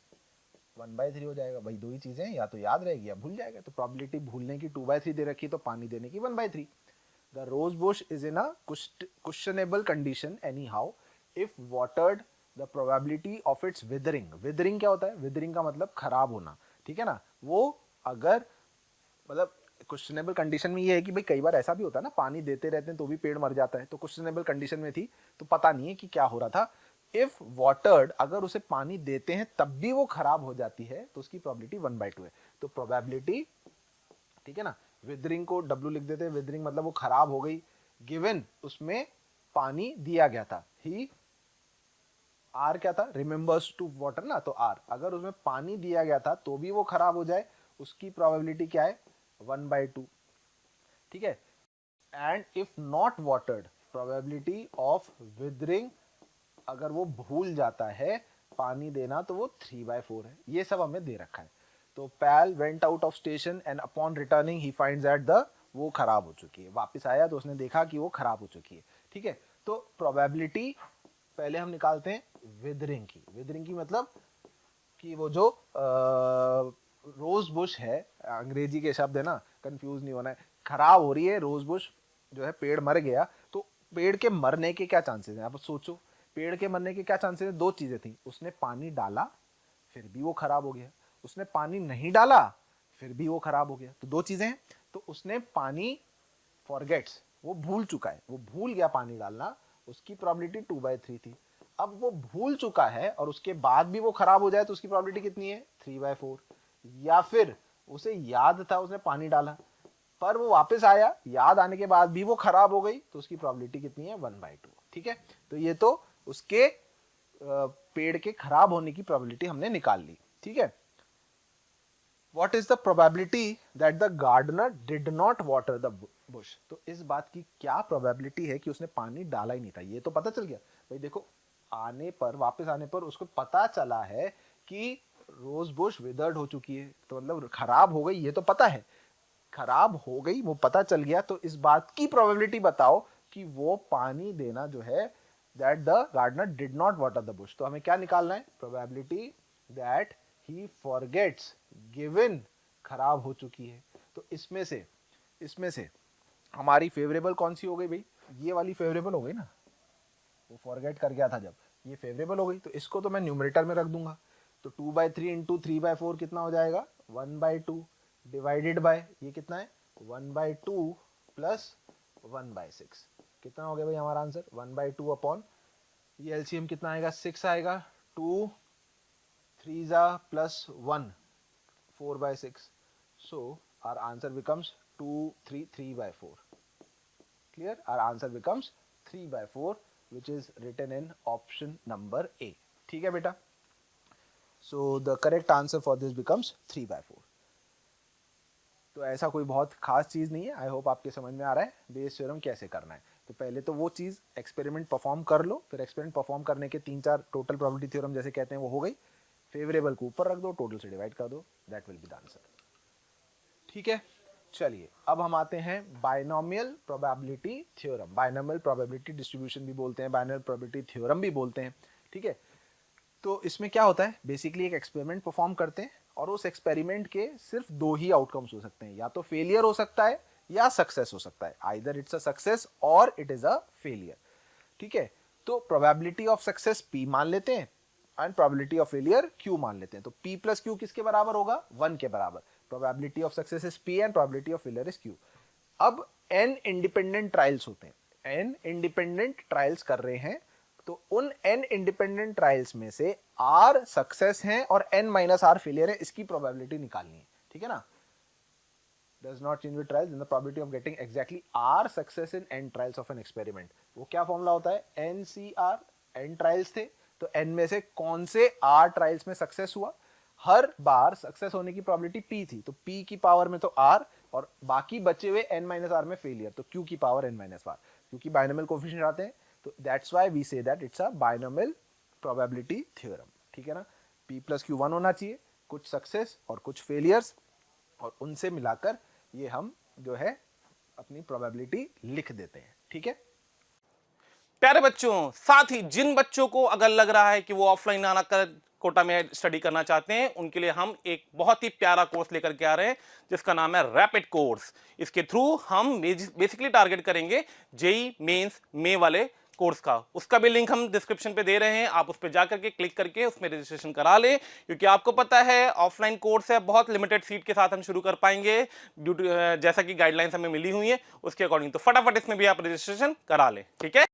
1/3 हो जाएगा. भाई दो ही चीजें, या तो याद रहेगी या भूल जाएगा. तो प्रोबेबिलिटी भूलने की 2/3 दे रखी, तो पानी देने की 1/3. The rose bush is in a questionable condition anyhow. If watered, the probability of its withering. Withering क्या होता है? Withering का मतलब खराब होना, ठीक है ना. वो अगर मतलब क्वेश्चनेबल कंडीशन में ये है कि भाई कई बार ऐसा भी होता है ना, पानी देते रहते हैं तो भी पेड़ मर जाता है. तो क्वेश्चनेबल कंडीशन में थी तो पता नहीं है कि क्या हो रहा था. इफ वाटर्ड, अगर उसे पानी देते हैं तब भी वो खराब हो जाती है तो उसकी प्रोबेबिलिटी 1/2 है. तो प्रोबेबिलिटी, ठीक है ना, विदरिंग को W लिख देते हैं. विदरिंग मतलब वो खराब हो गई, गिवन उसमें पानी दिया गया था. ही, आर क्या था? रिमेंबर्स टू वाटर ना, तो आर, अगर उसमें पानी दिया गया था तो भी वो खराब हो जाए, उसकी प्रोबेबिलिटी क्या है? 1/2. ठीक है. And if not watered, probability of withering, अगर वो भूल जाता है पानी देना तो वो 3/4 है। ये सब हमें दे रखा है। तो Pal went out of station and upon returning he finds that the, वो खराब हो चुकी है। वापस आया तो उसने देखा कि वो खराब हो चुकी है। ठीक है, तो प्रोबेबिलिटी पहले हम निकालते हैं विदरिंग की। विदरिंग की मतलब कि वो जो रोज बुश है, अंग्रेजी के शब्द है ना, कंफ्यूज नहीं होना है, खराब हो रही है रोज बुश जो है, पेड़ मर गया, तो पेड़ के मरने के क्या चांसेस हैं? आप सोचो, पेड़ के मरने के क्या चांसेस हैं? दो चीजें थी, उसने पानी डाला फिर भी वो खराब हो गया, उसने पानी नहीं डाला फिर भी वो खराब हो गया। तो दो चीजें हैं। तो उसने पानी फॉरगेट्स, वो भूल चुका है, वो भूल गया पानी डालना, उसकी प्रोबेबिलिटी 2/3 थी। अब वो भूल चुका है और उसके बाद भी वो खराब हो जाए तो उसकी प्रोबेबिलिटी कितनी है? 3/4। या फिर उसे याद था, उसने पानी डाला पर वो वापस आया, याद आने के बाद भी वो खराब हो गई, तो उसकी प्रोबेबिलिटी कितनी है? 1/2। ठीक है, तो ये तो उसके पेड़ के खराब होने की प्रोबेबिलिटी हमने निकाल ली। ठीक है, What is the probability that the gardener did not water the bush? तो इस बात की क्या प्रोबेबिलिटी है कि उसने पानी डाला ही नहीं था? ये तो पता चल गया भाई। देखो, आने पर, वापस आने पर उसको पता चला है कि रोज बुश विदर्ड हो चुकी है, तो मतलब खराब हो गई, ये तो पता है, खराब हो गई वो पता चल गया। तो इस बात की प्रोबेबिलिटी बताओ कि वो पानी देना जो है, that the gardener did not water the bush. तो हमें क्या निकालना है? Probability that he forgets, given खराब हो चुकी है। तो इसमें से हमारी फेवरेबल कौन सी हो गई भाई? ये वाली फेवरेबल हो गई ना, वो फॉरगेट कर गया था जब, ये फेवरेबल हो गई। तो इसको तो मैं न्यूमरेटर में रख दूंगा। तो 2/3 इंटू 3/4 कितना हो जाएगा? 1/2 डिवाइडेड बाय, ये कितना है? 1/2 प्लस 1/6। कितना हो गया भाई हमारा आंसर? 1/2 अपॉन, ये एलसीएम कितना आएगा? 6 आएगा। 2 3 plus 1, 4/6. So our answer becomes 3/4. Clear? Our answer becomes 3/4, which is written in option number A. ठीक है बेटा? So the correct answer for this becomes 3/4. तो ऐसा कोई बहुत खास चीज नहीं है। आई होप आपके समझ में आ रहा है बेस थ्योरम कैसे करना है। तो पहले तो वो चीज एक्सपेरिमेंट परफॉर्म कर लो, फिर एक्सपेरिमेंट परफॉर्म करने के 3-4 टोटल प्रोबेबिलिटी थ्योरम जैसे कहते हैं वो हो गई। फेवरेबल को ऊपर रख दो, टोटल से डिवाइड कर दो, that will be the answer. ठीक है, चलिए अब हम आते हैं binomial probability theorem. Binomial probability distribution भी बोलते हैं, बाइनोमियल प्रोबेबिलिटी थ्योरम भी बोलते हैं। ठीक है, तो इसमें क्या होता है? बेसिकली एक एक्सपेरिमेंट परफॉर्म करते हैं और उस एक्सपेरिमेंट के सिर्फ दो ही आउटकम्स हो सकते हैं, या तो फेलियर हो सकता है या सक्सेस हो सकता है। आइदर इट्स अ सक्सेस और इट इज अ फेलियर। ठीक है, तो प्रोबेबिलिटी ऑफ सक्सेस P मान लेते हैं and probability of failure Q मान लेते हैं। तो P प्लस Q किसके बराबर होगा? 1 के बराबर। Probability of success is P and probability of failure is Q। अब n इंडिपेंडेंट ट्रायल्स होते हैं, n इंडिपेंडेंट ट्रायल्स कर रहे हैं, तो उन n इंडिपेंडेंट ट्रायल्स में से R सक्सेस हैं और n माइनस R फेलियर है, इसकी प्रोबेबिलिटी निकालनी है। ठीक है ना? does not change with trials, then the probability of getting exactly R success in n trials of an experiment। वो क्या फॉर्मूला होता है? NCR, n ट्रायल्स थे तो n में से कौन से R ट्रायल्स में सक्सेस हुआ? हर बार सक्सेस होने की प्रोबेबिलिटी P थी, तो P की पावर में तो R और बाकी बचे हुए n माइनस R में फेलियर, तो Q की पावर n माइनस R, क्योंकि बाइनोमियल कोएफिशिएंट आते हैं। तो that's why we say that it's a binomial probability theorem. ठीक है ना? P प्लस Q 1 होना चाहिए, कुछ सक्सेस और कुछ फेलियर्स, और उनसे मिलाकर ये हम जो है अपनी प्रोबेबिलिटी लिख देते हैं। ठीक है प्यारे बच्चों, साथ ही जिन बच्चों को अगर लग रहा है कि वो ऑफलाइन आना कर कोटा में स्टडी करना चाहते हैं, उनके लिए हम एक बहुत ही प्यारा कोर्स लेकर के आ रहे हैं जिसका नाम है रैपिड कोर्स। इसके थ्रू हम बेसिकली टारगेट करेंगे जेई मेंस में वाले कोर्स का। उसका भी लिंक हम डिस्क्रिप्शन पे दे रहे हैं, आप उस पर जाकर के क्लिक करके उसमें रजिस्ट्रेशन करा लें, क्योंकि आपको पता है ऑफलाइन कोर्स है, बहुत लिमिटेड सीट के साथ हम शुरू कर पाएंगे ड्यू टू जैसा कि गाइडलाइंस हमें मिली हुई है उसके अकॉर्डिंग। तो फटाफट इसमें भी आप रजिस्ट्रेशन करा लें। ठीक है,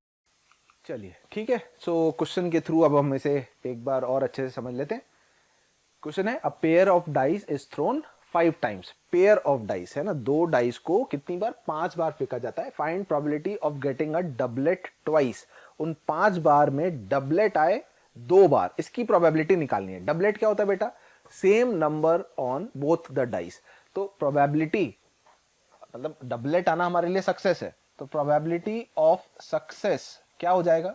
चलिए ठीक है। सो क्वेश्चन के थ्रू अब हम इसे एक बार और अच्छे से समझ लेते हैं। क्वेश्चन है, a pair of dice is throne 5 times. Pair of dice है ना, दो डाइस को कितनी बार? 5 बार फेंका जाता है। Find probability of getting a doublet twice. उन 5 बार में डबलेट आए 2 बार, इसकी प्रोबेबिलिटी निकालनी है। डबलेट क्या होता है बेटा? Same number on both the dice. तो प्रोबेबिलिटी मतलब डबलेट आना हमारे लिए सक्सेस है, तो प्रोबेबिलिटी ऑफ सक्सेस क्या हो जाएगा,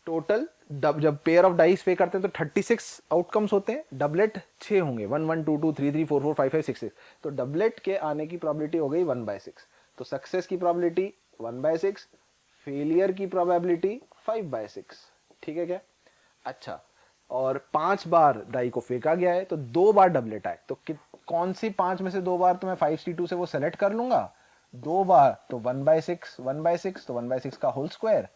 टोटल जब पेयर ऑफ डाइस पे करते हैं तो 36 आउटकम्स होते हैं, डबलेट 6 होंगे, 1 1 2 2 3 3 4 4 5 5 6 6, तो डबलेट के आने की प्रोबेबिलिटी हो गई 1/6। तो सक्सेस की प्रोबेबिलिटी 1/6, फेलियर की प्रोबेबिलिटी 5/6। ठीक है क्या? अच्छा, और 5 बार डाई को फेंका गया है तो 2 बार डबलेट आए, तो कौन सी 5 में से 2 बार तो मैं 5c2 से वो सेलेक्ट कर लूंगा, 2 बार तो 1/6 तो 1/6 का होल स्क्वायर,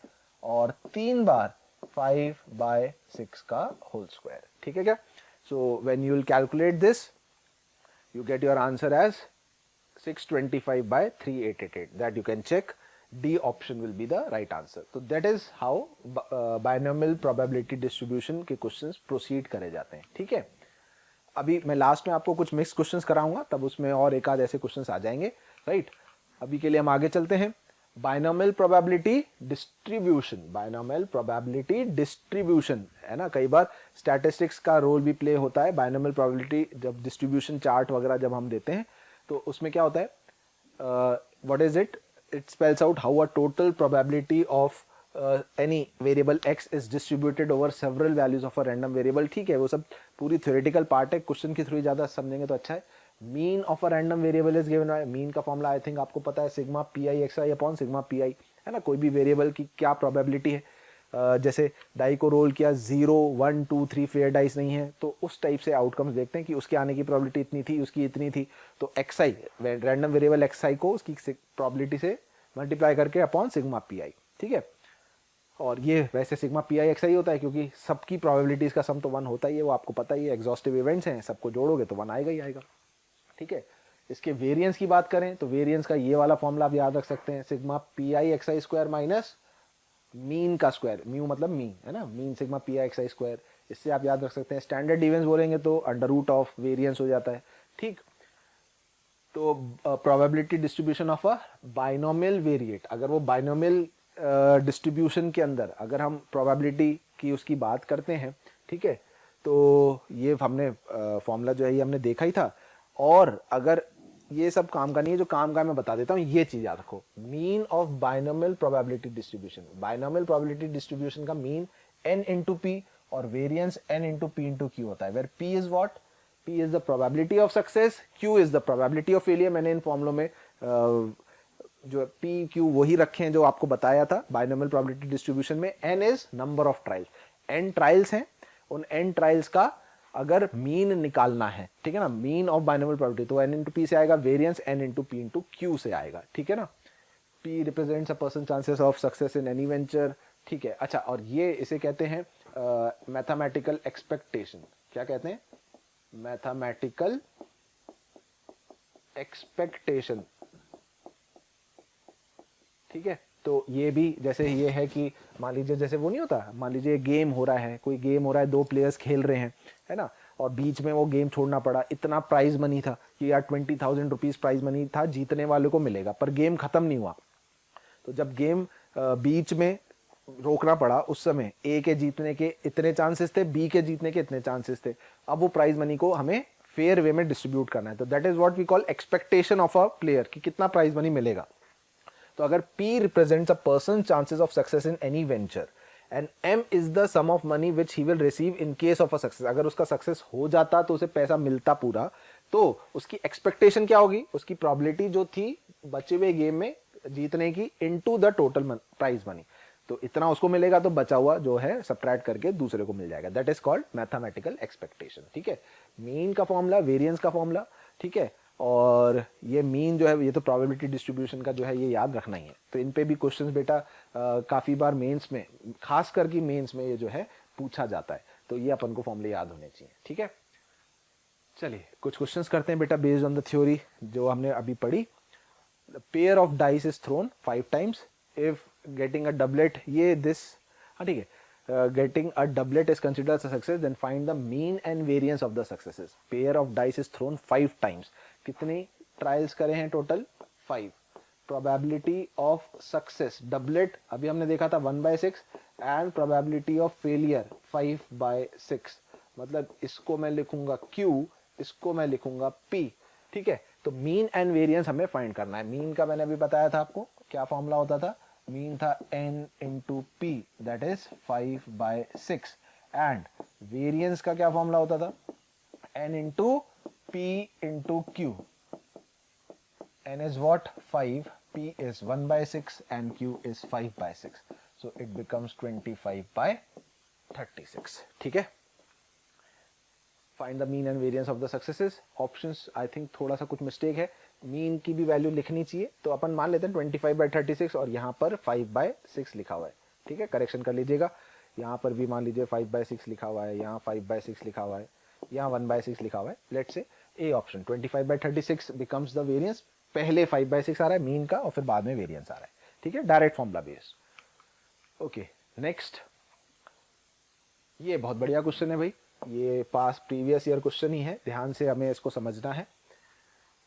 और 3 बार 5/6 का होल स्क्वायर। ठीक है क्या? So when you will calculate this you get your answer as 625/3888, that you can check. D option will be the right answer. So that is how binomial probability distribution के questions proceed करे जाते हैं। ठीक है, अभी मैं last में आपको कुछ मिक्स क्वेश्चंस कराऊंगा, तब उसमें और एक आध ऐसे क्वेश्चंस आ जाएंगे, राइट? अभी के लिए हम आगे चलते हैं। Binomial probability distribution, binomial probability distribution है ना, कई बार स्टैटिस्टिक्स का रोल भी प्ले होता है। बाइनोमियल प्रोबेबिलिटी जब डिस्ट्रीब्यूशन चार्ट वगैरह जब हम देते हैं तो उसमें क्या होता है, what is it, it spells out how a total probability of any variable x is distributed over several values of a random variable. ठीक है, वो सब पूरी थ्योरेटिकल पार्ट है, क्वेश्चन के थ्रू ज्यादा समझेंगे तो अच्छा है। Mean of a random variable is given by, mean का फॉर्मूला आई थिंक आपको पता है, sigma P I X I upon sigma P आई, है ना। कोई भी वेरिएबल की क्या प्रोबेबिलिटी है, जैसे डाई को रोल किया, 0 1 2 3 फेयर डाइस नहीं है, तो उस टाइप से आउटकम्स देखते हैं कि उसके आने की प्रोबेबिलिटी इतनी थी, उसकी इतनी थी, तो एक्स आई, रैंडम वेरिएबल एक्स आई को उसकी प्रोबेबिलिटी से मल्टीप्लाई करके अपॉन सिग्मा पी आई। ठीक है, और ये वैसे sigma P I X I होता है क्योंकि सबकी प्रोबेबिलिटीज का सम तो 1 होता ही है, वो आपको पता ही है, एग्जॉस्टिव इवेंट्स हैं, सबको जोड़ोगे तो 1 आएगा ही आएगा। ठीक है, इसके वेरिएंस की बात करें तो वेरिएंस का ये वाला फॉर्मूला आप याद रख सकते हैं, sigma P I X I square minus mean का स्क्वायर, म्यू मतलब मीन है ना, mean sigma P I X I square, इससे आप याद रख सकते हैं। स्टैंडर्ड डिविएंस बोलेंगे तो अंडर रूट ऑफ वेरिएंस हो जाता है। ठीक, तो probability distribution of a binomial variate, अगर वो बाइनोमियल डिस्ट्रीब्यूशन के अंदर अगर हम प्रोबेबिलिटी की उसकी बात करते हैं, ठीक है, तो ये हमने फॉर्मूला जो है ये हमने देखा ही था। और अगर ये सब काम का नहीं है, जो काम का मैं बता देता हूँ, ये चीज याद रखो, mean of binomial probability distribution, binomial probability distribution का मीन n इंटू पी और variance n into P into Q होता है, where p is what, p is the probability of success, q is the probability of failure. मैंने इन फॉर्मुलों में जो p q वही रखे हैं जो आपको बताया था बाइनोमियल प्रोबेबिलिटी डिस्ट्रीब्यूशन में। n is number of trials, n trials हैं, उन n ट्रायल्स का अगर मीन निकालना है, ठीक है ना, मीन ऑफ बाइनोमियल प्रोबेबिलिटी, तो n इंटू पी से आएगा, variance n into P into Q से आएगा। ठीक है ना, p represents a person chances of success in any venture. ठीक है, अच्छा, और ये इसे कहते हैं मैथमेटिकल एक्सपेक्टेशन। क्या कहते हैं? Mathematical expectation. ठीक है, तो ये भी जैसे ये है कि मान लीजिए जैसे वो नहीं होता, मान लीजिए गेम हो रहा है, कोई गेम हो रहा है, 2 प्लेयर्स खेल रहे हैं, है ना, और बीच में वो गेम छोड़ना पड़ा, इतना प्राइज मनी था कि यार 20,000 रुपीज प्राइज मनी था, जीतने वाले को मिलेगा, पर गेम खत्म नहीं हुआ। तो जब गेम बीच में रोकना पड़ा, उस समय ए के जीतने के इतने चांसेस थे, बी के जीतने के इतने चांसेस थे, अब वो प्राइज मनी को हमें फेयर वे में डिस्ट्रीब्यूट करना है। तो that is what we call expectation of a player, कि कितना प्राइज मनी मिलेगा। तो अगर P represents a person's chances of success in any venture and M is the sum of money which he will receive in case of a success, अगर उसका success हो जाता तो उसे पैसा मिलता पूरा, तो उसकी एक्सपेक्टेशन क्या होगी, उसकी प्रोबेबिलिटी जो थी बचे हुए गेम में जीतने की into the total prize money, तो इतना उसको मिलेगा, तो बचा हुआ जो है सब्ट्रैक्ट करके दूसरे को मिल जाएगा। That is called mathematical expectation. ठीक है, मीन का फॉर्मूला, वेरिएंस का फॉर्मूला, ठीक है, और ये मीन जो है ये तो प्रोबेबिलिटी डिस्ट्रीब्यूशन का जो है ये याद रखना ही है। तो इन पे भी क्वेश्चंस बेटा काफी बार मेंस में, खास करके मेंस में ये जो है पूछा जाता है, तो ये अपन को फॉर्मूले याद होने चाहिए। ठीक है, चलिए कुछ क्वेश्चंस करते हैं बेटा बेस्ड ऑन द थ्योरी जो हमने अभी पढ़ी। Pair of dice is throne 5 times, if getting a doublet, ये दिस, हाँ ठीक है, getting a doublet is considered as a success, then find the mean and variance of the successes. Pair of dice is thrown 5 times. कितनी trials करे हैं total? 5. Probability of success doublet अभी हमने देखा था 1/6 and probability of failure 5/6, मतलब इसको मैं लिखूंगा Q, इसको मैं लिखूंगा P। ठीक है, तो मीन एंड वेरिएंस हमें फाइंड करना है। मीन का मैंने अभी बताया था आपको, क्या फॉर्मूला होता था, मीन था n into P, that is 5/6, and variance का क्या फॉर्मूला होता था, n into P into Q. n is what, 5, p is 1/6 and q is 5/6, so it becomes 25/36। ठीक है, find the mean and variance of the successes. Options I think थोड़ा सा कुछ mistake है, मीन की भी वैल्यू लिखनी चाहिए, तो अपन मान लेते हैं 25/36 और यहाँ पर 5/6 लिखा हुआ है। ठीक है, करेक्शन कर लीजिएगा, यहाँ पर भी मान लीजिए 5/6 लिखा हुआ है, यहाँ 5/6 लिखा हुआ है, यहाँ 1/6 लिखा हुआ है। Let's say A option 25/36 becomes the variance. पहले 5/6 आ रहा है मीन का और फिर बाद में वेरिएंस आ रहा है। ठीक है, direct formula base. Okay, next, ये बहुत बढ़िया क्वेश्चन है भाई, ये पास प्रीवियस ईयर क्वेश्चन ही है, ध्यान से हमें इसको समझना है।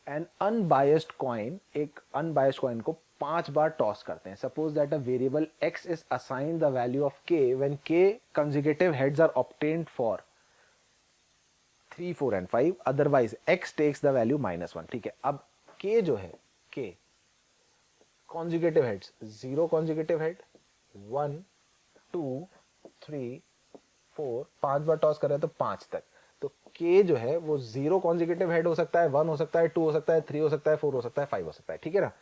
एन अनबायस्ड कॉइन, एक अनबायस्ड कॉइन को 5 बार टॉस करते हैं। Suppose that a variable x is assigned the value of k when k consecutive heads are obtained for 3, 4 and 5, otherwise x takes the value -1। ठीक है, अब k जो है, k conjugative heads, 0 conjugative head, 1, 2, 3, 4, 5 बार toss कर रहे हैं तो 5 तक। तो k जो है वो 0 कॉन्जुगेटिव हेड हो सकता है, 1 हो सकता है, 2 हो सकता है, 3 हो सकता है, 4 हो सकता है, 5 हो सकता है। ठीक है ना,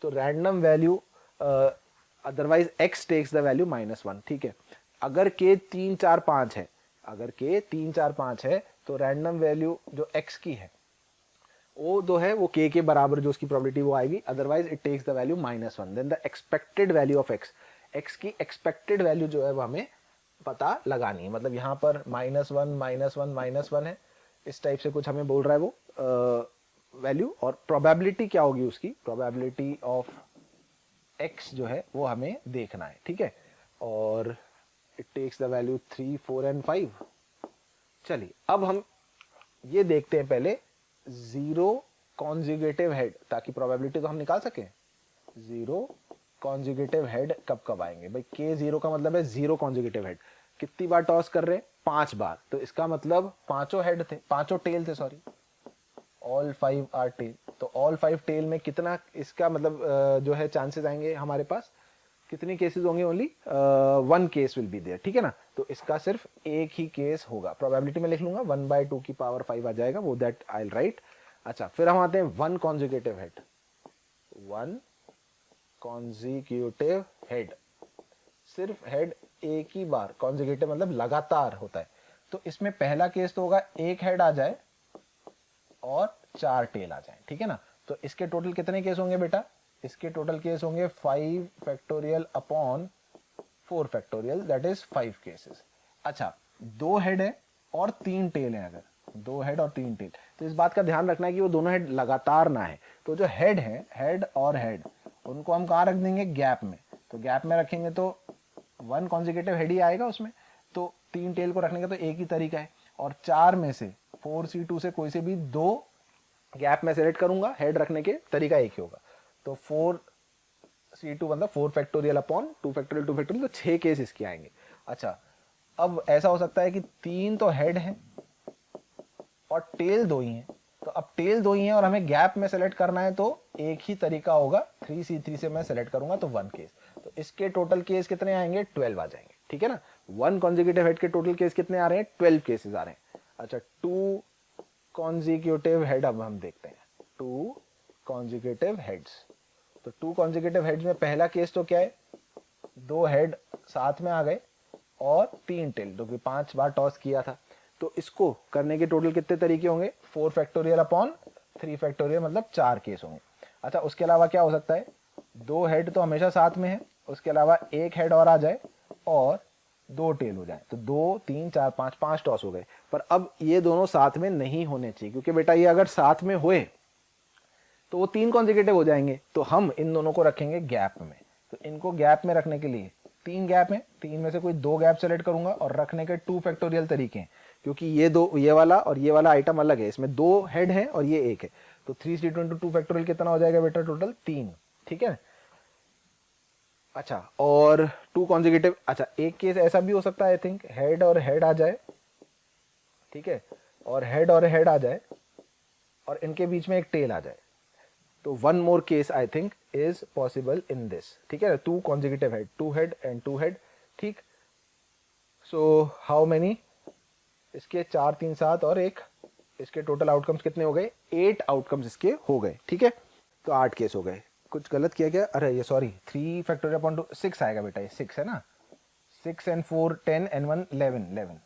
तो random value, otherwise x takes the value -1। ठीक है, अगर k 3, 4, 5 है, अगर k 3, 4, 5 है तो रैंडम वैल्यू जो x की है वो जो है वो k के बराबर जो उसकी प्रोबेबिलिटी वो आएगी, otherwise it takes the value -1। Then the expected value of x, x की एक्सपेक्टेड वैल्यू जो है वो हमें पता लगानी है। मतलब यहाँ पर -1, -1, -1 है, इस टाइप से कुछ हमें बोल रहा है वो वैल्यू, और प्रोबेबिलिटी क्या होगी उसकी, प्रोबेबिलिटी ऑफ x जो है वो हमें देखना है। ठीक है, और it takes the value 3, 4 and 5। चलिए अब हम ये देखते हैं पहले 0 कॉन्जुगेटिव हेड, ताकि प्रोबेबिलिटी तो हम निकाल सकें। 0 कॉन्जुगेटिव हेड कब कब आएंगे भाई, k 0 का मतलब है 0 कॉन्जुगेटिव हेड। कितनी बार टॉस कर रहे हैं, 5 बार, तो इसका मतलब पांचों हेड थे, पांचों टेल थे, सॉरी, ऑल 5 आर टेल। तो ऑल 5 टेल में कितना इसका मतलब जो है चांसेस आएंगे हमारे पास, कितने केसेस होंगे, only 1 case will be there. ठीक है ना, तो इसका सिर्फ एक ही केस होगा। प्रोबेबिलिटी में लिख लूंगा 1/2 की पावर 5 आ जाएगा, वो दैट आई विल राइट। अच्छा, फिर हम आते हैं 1 कॉन्जुगेटिव हेड, 1 कॉन्जिक्यूटिव हेड, सिर्फ हेड एक ही बार, कॉन्जिक्यूटिव मतलब लगातार होता है। तो इसमें पहला केस तो होगा एक हेड आ जाए और 4 टेल आ जाए। ठीक है ना, तो इसके टोटल कितने केस होंगे बेटा, इसके टोटल केस होंगे 5 factorial upon 4 factorial, that is 5 cases. अच्छा, 2 हेड है और 3 टेल है, अगर 2 हेड और 3 टेल, तो इस बात का ध्यान रखना है कि वो दोनों हेड लगातार ना है। तो जो हेड है, हेड और हेड, उनको हम कहाँ रख देंगे, गैप में। तो गैप में रखेंगे तो 1 कॉन्जिक्यूटिव हेड ही आएगा उसमें, तो 3 टेल को रखने का तो एक ही तरीका है। और 4 में से 4c2 से कोई से भी 2 गैप में सेलेक्ट करूंगा, हेड रखने के तरीका एक ही होगा। तो 4c2 मतलब 4 फैक्टोरियल अपॉन 2 फैक्टोरियल 2 फैक्टोरियल, तो 6 केस इसके आएंगे। अच्छा, अब ऐसा हो सकता है कि 3 तो हेड है और टेल 2 ही है, तो अब टेल 2 ही है और हमें गैप में सेलेक्ट करना है, तो एक ही तरीका होगा, 3c3 से मैं सेलेक्ट करूंगा तो 1 केस। तो इसके टोटल केस कितने आएंगे, 12 आ जाएंगे। ठीक है ना, 1 कॉन्जिक्यूटिव हेड के टोटल केस कितने आ रहे हैं, 12 केसेस आ रहे हैं। अच्छा, 2 कॉन्जिक्यूटिव हेड अब हम देखते हैं, 2 कॉन्जिक्यूटिव हेड्स। तो 2 कॉन्जिक्यूटिव हेड्स में पहला केस तो क्या है, 2 हेड साथ में आ गए और 3 टेल, जो कि 5 बार टॉस किया था। तो इसको करने के टोटल कितने तरीके होंगे, 4 फैक्टोरियल अपॉन 3 फैक्टोरियल, मतलब 4 केस होंगे। अच्छा, उसके अलावा क्या हो सकता है, 2 हेड तो हमेशा साथ में है, उसके अलावा एक हेड और आ जाए और 2 टेल हो जाए, तो 2, 3, 4, 5, 5 टॉस हो गए। पर अब ये दोनों साथ में नहीं होने चाहिए, क्योंकि बेटा ये अगर साथ में हुए तो वो 3 कॉन्जिक्यूटिव हो जाएंगे, तो हम इन दोनों को रखेंगे गैप में। तो इनको गैप में रखने के लिए 3 गैप है, 3 में से कोई 2 गैप सेलेक्ट करूंगा और रखने के 2 फैक्टोरियल तरीके हैं, क्योंकि ये वाला और ये वाला आइटम अलग है, इसमें 2 हेड है और ये एक है। तो 3c2 into 2 फैक्टोरियल कितना हो जाएगा बेटा, टोटल 3। ठीक है, अच्छा, और 2 कॉन्जिक्यूटिव, अच्छा एक केस ऐसा भी हो सकता है, आई थिंक हेड और हेड आ जाए, ठीक है, और हेड आ जाए और इनके बीच में एक टेल आ जाए, तो one more case I think is possible in this, ठीक है, 2 consecutive head, 2 head and 2 head, ठीक। सो हाउ मेनी, इसके 4 3 7 और एक, इसके टोटल आउटकम्स कितने हो गए, 8 आउटकम्स इसके हो गए, ठीक है। तो 8 केस हो गए। कुछ गलत किया क्या, अरे ये सॉरी 3 फैक्टोरियल अपॉन 2 6 आएगा बेटा, ये 6 है ना, 6 and 4 10 and 1 11,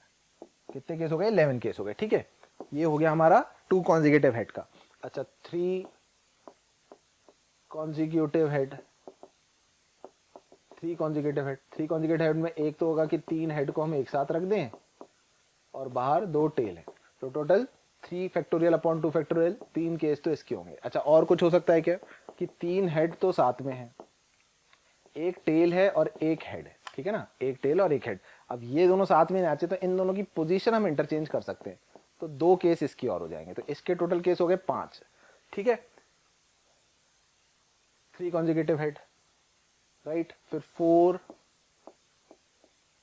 कितने केस हो गए, 11 केस हो गए, ठीक है। ये हो गया हमारा 2 कॉन्जिक्यूटिव हेड का। अच्छा 3 consecutive head, 3 consecutive head, 3 consecutive head में एक तो होगा कि 3 हेड को हम एक साथ रख दें और बाहर 2 टेल है, तो total 3 factorial upon 2 factorial, 3 case तो इसके होंगे। अच्छा और कुछ हो सकता है क्या, कि 3 हेड तो साथ में है, एक टेल है और एक हेड है, ठीक है ना, एक टेल और एक हेड। अब ये दोनों साथ में नाचे तो इन दोनों की पोजीशन हम इंटरचेंज कर सकते हैं, तो 2 केस इसकी और हो जाएंगे, तो इसके टोटल केस हो गए 5, ठीक है। 3 कॉन्जिक्यूटिव हेड, राइट, फिर 4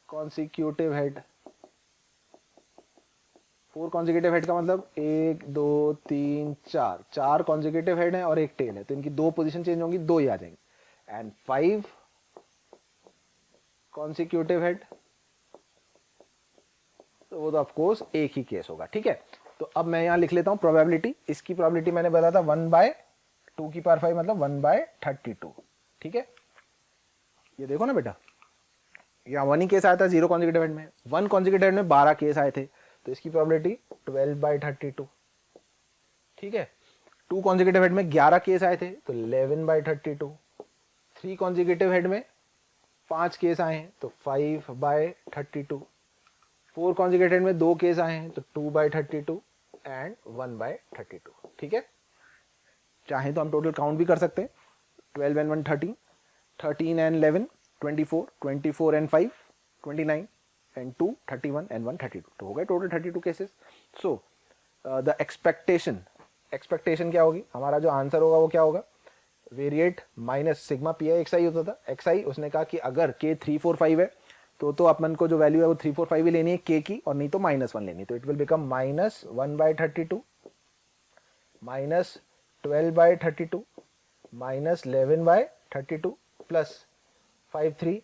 कॉन्सिक्यूटिव हेड, 4 कॉन्जिक्यूटिव हेड का मतलब 1 2 3 4, 4 कॉन्जिक्यूटिव हेड है और एक टेल है, तो इनकी 2 पोजीशन चेंज होंगी, 2 ही आ जाएंगे। एंड 5 कॉन्सिक्यूटिव हेड, तो वो तो ऑफ कोर्स एक ही केस होगा, ठीक है। तो अब मैं यहां लिख लेता हूं प्रोबेबिलिटी, इसकी प्रोबेबिलिटी मैंने बताया था 1/2⁵ मतलब 1/32, ठीक है। ये देखो ना बेटा, यहाँ 1 ही केस आया था 0 कॉन्जिक्यूटिव हेड में, 1 कॉन्जिक्यूटिव हेड में 12 केस आए थे, तो इसकी प्रोबेबिलिटी 12/32, ठीक है। 2 कॉन्जिक्यूटिव हेड में 11 केस आए थे, तो 11/32। 3 कॉन्जिक्यूटिव हेड में 5 केस आए हैं, तो 5/32। 4 कॉन्जिक्यूटिव हेड में 2 केस आए हैं, तो 2/32 एंड 1/32, ठीक है। चाहे तो हम टोटल काउंट भी कर सकते हैं, 12 and 1 13, 13 and 11 24, 24 and 5 29 and 2 31 and 1 32, तो हो गए total 32 cases. So the expectation क्या होगी, हमारा जो आंसर होगा वो क्या होगा, variate minus sigma P I X I होता था, एक्स आई उसने कहा कि अगर के 3 4 5 है तो अपन को जो वैल्यू है वो 3 4 5 ही लेनी है के की, और नहीं तो -1 लेनी, तो it will become -1/32 -12/32 -11/32 plus 5 3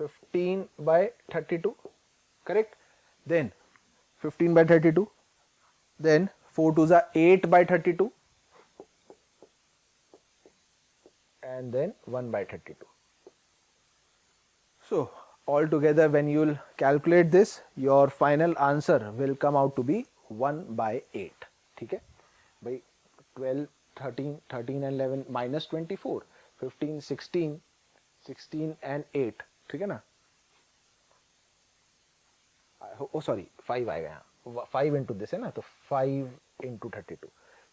15/32, correct, then 15/32, then 4 2s are 8/32 and then 1/32. So altogether when you will calculate this, your final answer will come out to be 1/8, ठीक है भाई। 12 13 13 and 11 -24, 15 16 16 and 8, ठीक है ना, ओ सॉरी 5 आएगा यहाँ, 5 इंटू दिस है ना, तो 5 इंटू 32,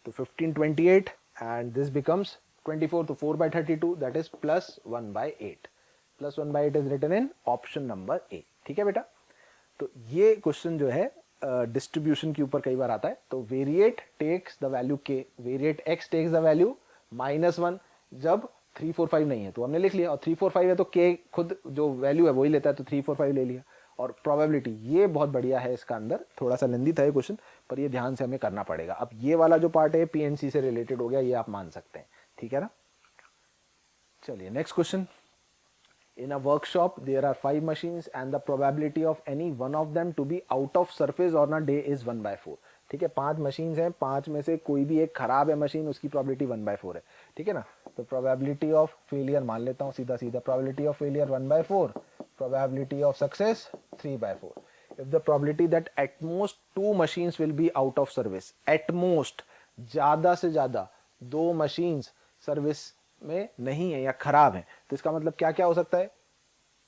तो 15 28 एंड दिस बिकम्स 24, तो 4/32 दैट इज +1/8, +1/8 is written in option number A, ठीक है बेटा। तो ये क्वेश्चन जो है डिस्ट्रीब्यूशन के ऊपर कई बार आता है, तो variate takes the value K, variate X takes the value -1, जब 3 4 5 नहीं है तो हमने लिख लिया, और 3 4 5 है तो के खुद जो वैल्यू है वही लेता है, तो 3 4 5 ले लिया। और प्रोबेबिलिटी ये बहुत बढ़िया है, इसका अंदर थोड़ा सा लेंदी था ये क्वेश्चन, पर ये ध्यान से हमें करना पड़ेगा। अब ये वाला जो पार्ट है पीएनसी से रिलेटेड हो गया, ये आप मान सकते हैं, ठीक है ना। चलिए next question, in a workshop there are 5 machines and the probability of any one of them to be out of surface on a day is 1/4, ठीक है। 5 मशीन्स हैं, 5 में से कोई भी एक खराब है मशीन, उसकी प्रोबेबिलिटी 1/4 है, ठीक है ना। तो प्रोबेबिलिटी ऑफ फेलियर मान लेता हूँ सीधा सीधा, probability of failure 1/4, probability of success 3/4। if the probability that at most 2 machines will be out of service, at most ज्यादा से ज्यादा 2 मशीन्स सर्विस में नहीं है या खराब है, तो इसका मतलब क्या क्या हो सकता है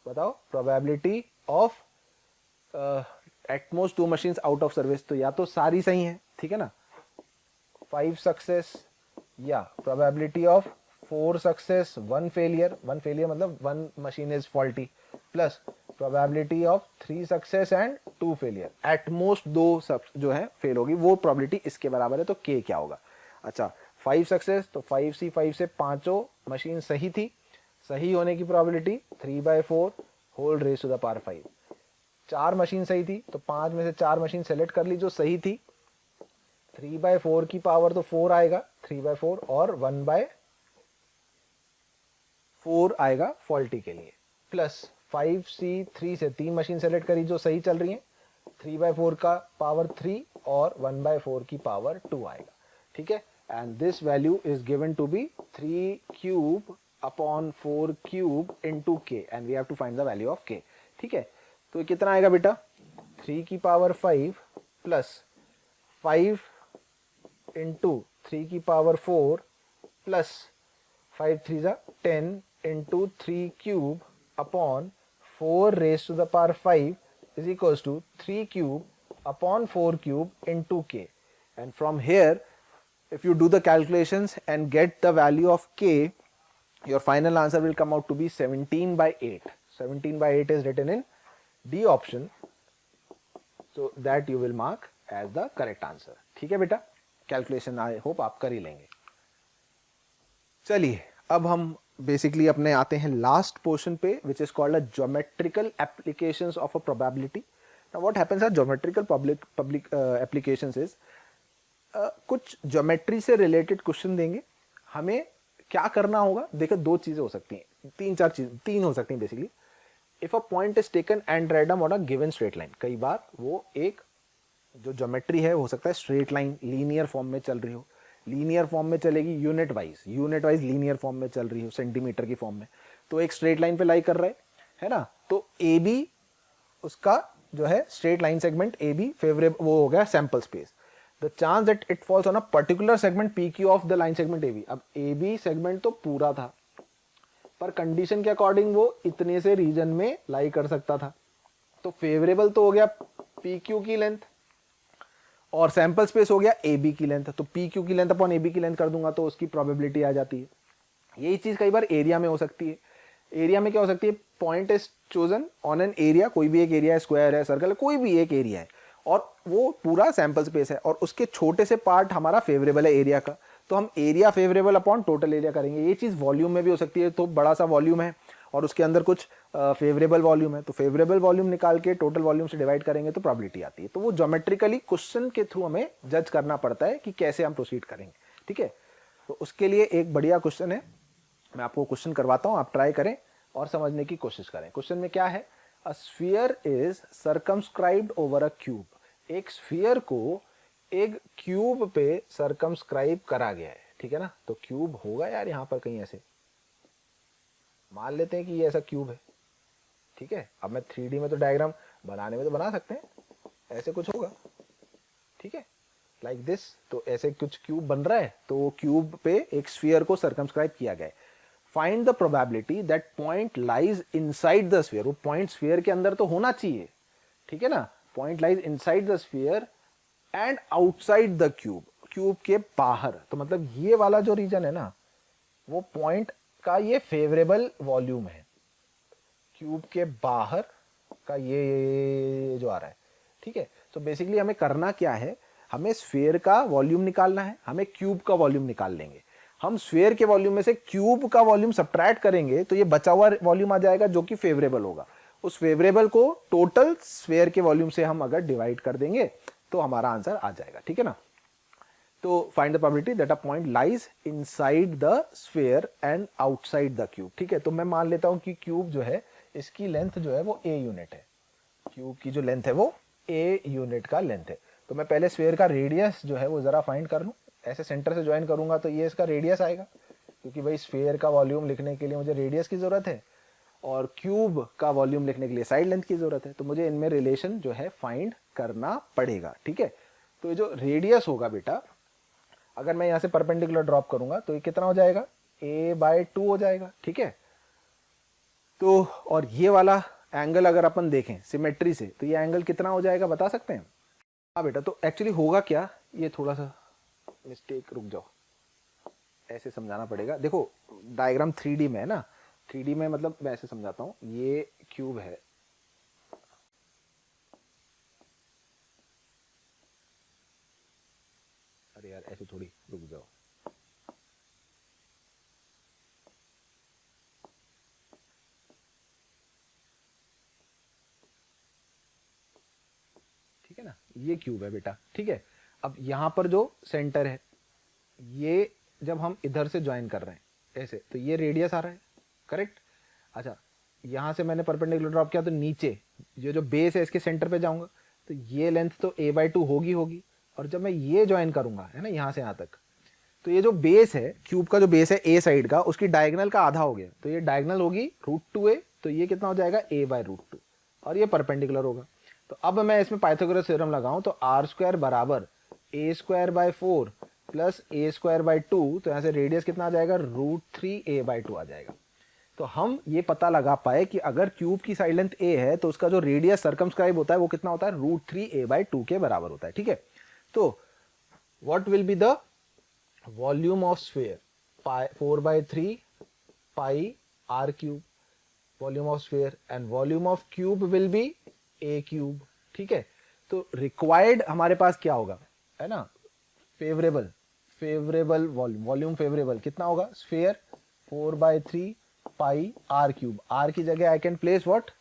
बताओ, probability of at most 2 machines out of service, तो या तो सारी सही है, ठीक है ना, 5 सक्सेस, या probability of 4 success 1 failure, 1 failure मतलब 1 machine is faulty, plus probability of 3 success and 2 failure, at most 2 सब जो है फेल होगी, वो प्रोबेबिलिटी इसके बराबर है, तो के क्या होगा। अच्छा 5 सक्सेस, तो 5C 5 से 5 मशीन सही थी, सही होने की probability 3/4 whole raise to the power 5। 4 machine सही थी, तो 5 में से 4 मशीन सेलेक्ट कर ली जो सही थी, 3/4 की पावर तो 4 आएगा, 3/4 और 1/4 आएगा फॉल्टी के लिए, प्लस 5C 3 से 3 मशीन सेलेक्ट करी जो सही चल रही हैं, 3/4 का पावर 3 और 1/4 की पावर 2 आएगा, ठीक है। And this value is given to be 3 cube upon 4 cube into k and we have to find the value of k, ठीक है। तो ये कितना आएगा बेटा, 3 की पावर 5 प्लस 5 इंटू 3 की पावर 4 प्लस 5 3 जा 10 into 3 cube upon 4 raise to the power 5 is equals to 3 cube upon 4 cube into k. And from here, if you do the calculations and get the value of k, your final answer will come out to be 17/8. 17/8 is written in D option, so that you will mark as the correct answer. ठीक है बेटा, calculation I hope आप कर ही लेंगे। चलिए अब हम basically अपने आते हैं लास्ट पोर्शन पे, which is called a geometrical applications of a probability. Now what happens are geometrical public applications is, कुछ ज्योमेट्री से रिलेटेड क्वेश्चन देंगे, हमें क्या करना होगा। देखो दो चीजें हो सकती हैं, तीन हो सकती हैं basically. If a point is taken and random on a given straight line, कई बार वो एक जो ज्योमेट्री है हो सकता है स्ट्रेट लाइन लीनियर फॉर्म में चल रही हो, लीनियर फॉर्म में चलेगी, यूनिट वाइज लीनियर फॉर्म में चल रही हो, सेंटीमीटर की फॉर्म में, तो एक स्ट्रेट लाइन पे लाई कर रहा है ना। तो ए बी उसका जो है straight line segment A B favourable वो हो गया sample space. The chance that it falls on a particular segment P Q of the line segment A B. अब ए बी सेगमेंट तो पूरा था, पर कंडीशन के अकॉर्डिंग वो इतने से रीजन में लाई कर सकता था, तो फेवरेबल तो हो गया पी क्यू की लेंथ और सैंपल स्पेस हो गया ए बी की लेंथ। तो पी क्यू की लेंथ अपॉन ए बी की लेंथ कर दूंगा तो उसकी प्रोबेबिलिटी आ जाती है। यही चीज कई बार एरिया में हो सकती है। एरिया में क्या हो सकती है, point is chosen on an area, कोई भी एक एरिया है, स्क्वायर है, सर्कल है, कोई भी एक एरिया है और वो पूरा सैंपल स्पेस है और उसके छोटे से पार्ट हमारा फेवरेबल है एरिया का, तो हम area favourable upon total area करेंगे। ये चीज वॉल्यूम में भी हो सकती है, तो बड़ा सा वॉल्यूम है और उसके अंदर कुछ फेवरेबल वॉल्यूम है, तो फेवरेबल वॉल्यूम निकाल के टोटल वॉल्यूम से डिवाइड करेंगे तो प्रोबेबिलिटी आती है। तो वो ज्योमेट्रिकली क्वेश्चन के थ्रू हमें जज करना पड़ता है कि कैसे हम प्रोसीड करेंगे, ठीक है। तो उसके लिए एक बढ़िया क्वेश्चन है, मैं आपको क्वेश्चन करवाता हूं, आप ट्राई करें और समझने की कोशिश करें। क्वेश्चन में क्या है, a sphere is circumscribed over a cube. एक स्फीयर को एक क्यूब पे सर्कमस्क्राइब करा गया है, ठीक है ना। तो क्यूब होगा यार यहाँ पर कहीं, ऐसे मान लेते हैं कि ये ऐसा क्यूब है, ठीक है। अब मैं 3D में तो डायग्राम बनाने में तो बना सकते हैं, ऐसे कुछ होगा, ठीक है, लाइक दिस। तो ऐसे कुछ क्यूब बन रहा है, तो क्यूब पे एक स्फीयर को सर्कमस्क्राइब किया गया है। Find the probability that point lies inside the sphere. वो पॉइंट स्फीयर के अंदर तो होना चाहिए, ठीक है ना। Point lies inside the sphere and outside the cube, cube के बाहर। तो मतलब ये वाला जो रीजन है ना, वो पॉइंट का ये फेवरेबल वॉल्यूम है, क्यूब के बाहर का ये जो आ रहा है, ठीक है। तो बेसिकली हमें करना क्या है, हमें स्फीयर का वॉल्यूम निकालना है, हमें क्यूब का वॉल्यूम निकाल लेंगे। हम स्फीयर के वॉल्यूम में से क्यूब का वॉल्यूम सब्ट्रैक्ट करेंगे तो ये बचा हुआ वॉल्यूम आ जाएगा जो कि फेवरेबल होगा। उस फेवरेबल को टोटल स्फीयर के वॉल्यूम से हम अगर डिवाइड कर देंगे तो हमारा आंसर आ जाएगा, ठीक है ना। तो find the probability that a point lies inside the sphere and outside the cube, ठीक है। तो मैं मान लेता हूं कि क्यूब जो है इसकी लेंथ जो है वो ए यूनिट है, क्यूब की जो लेंथ है वो ए यूनिट का लेंथ है। तो मैं पहले स्फीयर का रेडियस जो है वो जरा फाइंड कर लूं, ऐसे सेंटर से ज्वाइन करूंगा तो ये इसका रेडियस आएगा, क्योंकि भाई स्फीयर का वॉल्यूम लिखने के लिए मुझे रेडियस की जरूरत है और क्यूब का वॉल्यूम लिखने के लिए साइड लेंथ की जरूरत है। तो मुझे इनमें रिलेशन जो है फाइंड करना पड़ेगा, ठीक है। तो ये जो रेडियस होगा बेटा, अगर मैं यहां से परपेंडिकुलर ड्रॉप करूंगा तो ये कितना हो जाएगा, a/2 हो जाएगा, ठीक है। तो और ये वाला एंगल अगर अपन देखें सिमेट्री से तो ये एंगल कितना हो जाएगा बता सकते हैं। हाँ बेटा, तो एक्चुअली होगा क्या, ये थोड़ा सा मिस्टेक, रुक जाओ, ऐसे समझाना पड़ेगा। देखो डायग्राम 3D में है ना, 3D में मतलब मैं ऐसे समझाता हूँ, ये क्यूब है, अरे यार ऐसे थोड़ी, रुक जाओ, ठीक है ना, ये क्यूब है बेटा, ठीक है। अब यहां पर जो सेंटर है ये जब हम इधर से ज्वाइन कर रहे हैं ऐसे, तो ये रेडियस आ रहा है, करेक्ट। अच्छा, यहाँ से मैंने परपेंडिकुलर ड्रॉप किया तो नीचे ये जो बेस है इसके सेंटर पे जाऊंगा, तो ये लेंथ तो a/2 होगी। और जब मैं ये ज्वाइन करूंगा, है ना, यहाँ से यहाँ तक, तो ये जो बेस है क्यूब का, जो बेस है ए साइड का, उसकी डायगोनल का आधा हो गया, तो ये डायगोनल होगी √2a, तो ये कितना हो जाएगा a/√2, और ये परपेंडिकुलर होगा। तो अब मैं इसमें पाइथागोरस थ्योरम लगाऊं तो r² बराबर a²/4 प्लस a²/2, तो यहाँ से रेडियस कितना आ जाएगा, √3a/2 आ जाएगा। तो हम ये पता लगा पाए कि अगर क्यूब की साइड लेंथ a है तो उसका जो रेडियस सर्कमस्क्राइब होता है वो कितना होता है, √3a/2 के बराबर होता है, ठीक है। तो what will be the volume of sphere, 4/3 pi r³, volume of sphere, and volume of cube will be a³, ठीक है। तो रिक्वायर्ड हमारे पास क्या होगा, है ना, फेवरेबल वॉल्यूम फेवरेबल कितना होगा, स्फीयर 4/3 पाई r³। r की जगह I can place what,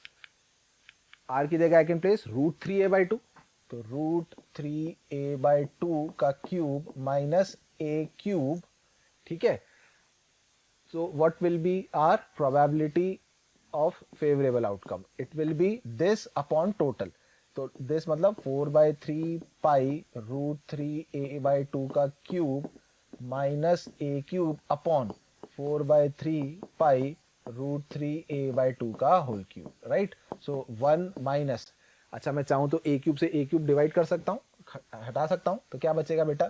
r की जगह आई कैन प्लेस √3a/2, तो √3a/2 का क्यूब माइनस a³, ठीक है। So what will be are probability of favourable outcome, it will be this upon total. तो this मतलब 4/3 पाई √3a/2 का क्यूब माइनस a³ अपॉन 4/3 पाई √3a/2 का होल क्यूब, राइट। सो 1 minus, अच्छा मैं चाहूँ तो a³ से a³ डिवाइड कर सकता हूँ, हटा सकता हूँ, तो क्या बचेगा बेटा,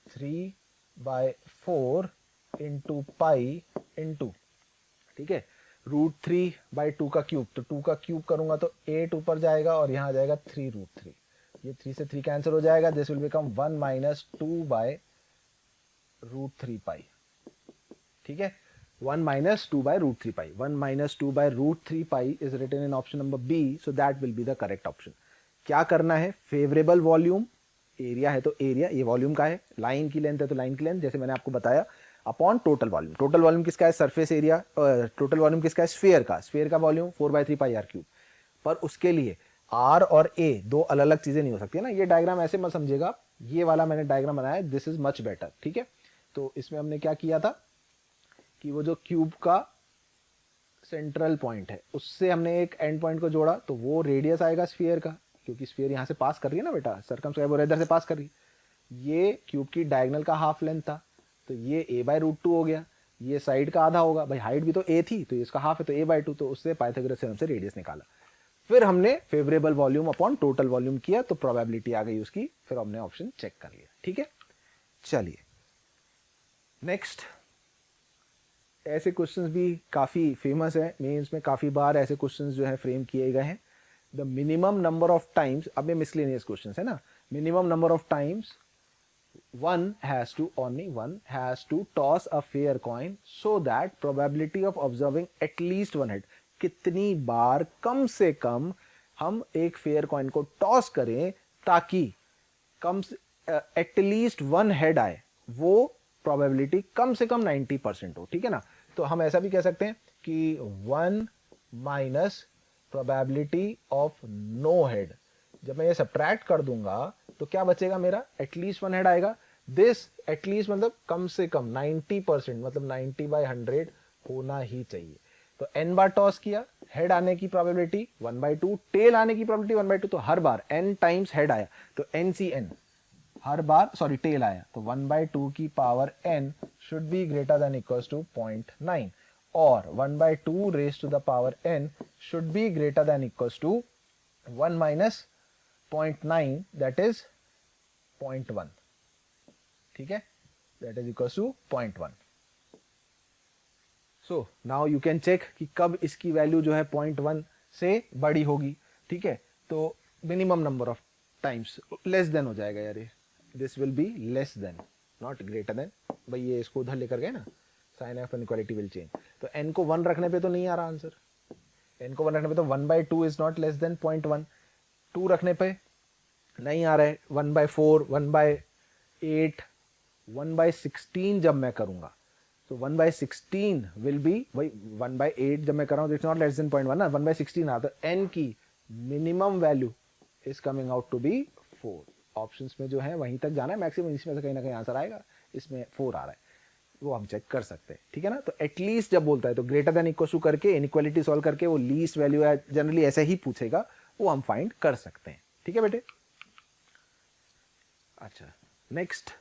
3/4 इंटू पाई इंटू, ठीक है, √3/2 का क्यूब, तो 2 का क्यूब करूंगा तो 8 ऊपर जाएगा और यहाँ आ जाएगा 3√3, ये 3 से 3 कैंसिल हो जाएगा, दिस विल बिकम 1 माइनस 2/√3 पाई, ठीक है, 1 minus 2/√3 pi. 1 minus 2/√3 pi is written in option number B, so that will be the correct option. क्या करना है, फेवरेबल वॉल्यूम, एरिया है तो एरिया, ये वॉल्यूम का है, लाइन की लेंथ है तो लाइन की लेंथ, जैसे मैंने आपको बताया, upon total volume. Total volume किसका है, सरफेस एरिया, टोटल वॉल्यूम किसका है, स्फीयर का, स्फीयर का वॉल्यूम 4/3 पाई r³। पर उसके लिए r और a दो अलग अलग चीजें नहीं हो सकती है ना, ये डायग्राम ऐसे मत समझिएगा, ये वाला मैंने डायग्राम बनाया, दिस इज मच बेटर, ठीक है। तो इसमें हमने क्या किया था कि वो जो क्यूब का सेंट्रल पॉइंट है उससे हमने एक एंड पॉइंट को जोड़ा, तो वो रेडियस आएगा स्फीयर का, क्योंकि स्फीयर यहाँ से पास कर रही है ना बेटा, सर्कमस्क्राइब और इधर से पास कर रही है। ये क्यूब की डायगोनल का हाफ लेंथ था, तो ये a/√2 हो गया, ये साइड का आधा होगा, भाई हाइट भी तो a थी तो इसका हाफ है तो a/2, तो उससे पाइथागोरस थ्योरम से रेडियस निकाला। फिर हमने favourable volume upon total volume किया, तो प्रोबेबिलिटी आ गई उसकी, फिर हमने ऑप्शन चेक कर लिया, ठीक है। चलिए नेक्स्ट, ऐसे क्वेश्चंस भी काफ़ी फेमस है, मेंस में काफ़ी बार ऐसे क्वेश्चंस जो है फ्रेम किए गए हैं। The minimum number of times, अब ये मिसलेनियस क्वेश्चंस है ना, minimum number of times one has to toss a fair coin so that probability of observing at least one head, कितनी बार कम से कम हम एक फेयर कॉइन को टॉस करें ताकि कम से एटलीस्ट 1 हेड आए, वो प्रोबेबिलिटी कम से कम 90% हो, ठीक है ना। तो हम ऐसा भी कह सकते हैं कि 1 minus probability of no head, जब मैं ये सब्ट्रैक्ट कर दूंगा तो क्या बचेगा मेरा, एटलीस्ट 1 हेड आएगा। दिस एटलीस्ट मतलब कम से कम 90%, मतलब 90/100 होना ही चाहिए। तो n बार टॉस किया, हेड आने की प्रोबेबिलिटी 1/2, टेल आने की प्रोबेबिलिटी 1/2, तो हर बार n टाइम्स हेड आया तो n हर बार, सॉरी टेल आया तो 1/2 की power n should be greater than equals to 0.9, और 1/2 raise to the power n should be greater than equals to 1 minus 0.9, that is 0.1, ठीक है, that is equals to 0.1। So now you can check कि कब इसकी value जो है 0.1 से बड़ी होगी, ठीक है। तो minimum number of times less than हो जाएगा यार, ये this will be less than, not greater than. भाई ये इसको उधर लेकर गए ना, sign of inequality will change, तो n को 1 रखने पे तो नहीं आ रहा आंसर, n को 1 रखने पे तो 1/2 इज नॉट लेस देन 0.1, 2 रखने पे नहीं आ रहा है, 1/4, 1/8, 1/16 जब मैं करूंगा तो 1/16 विल बी, भाई 1/8 जब मैं कर रहा हूं तो इट्स नॉट लेस देन 0.1 ना, 1/16 आता है, n की minimum value is coming out to be 4। Options में जो है वहीं तक जाना है, मैक्सिमम इसमें से कहीं ना कहीं आंसर आएगा। इसमें 4 आ रहा है, वो हम चेक कर सकते हैं, ठीक है ना। तो एटलीस्ट जब बोलता है तो ग्रेटर देन इक्वल टू करके इनइक्वालिटी सॉल्व करके वो लीस्ट वैल्यू है, जनरली ऐसे ही पूछेगा, वो हम फाइंड कर सकते हैं, ठीक है बेटे। अच्छा, next,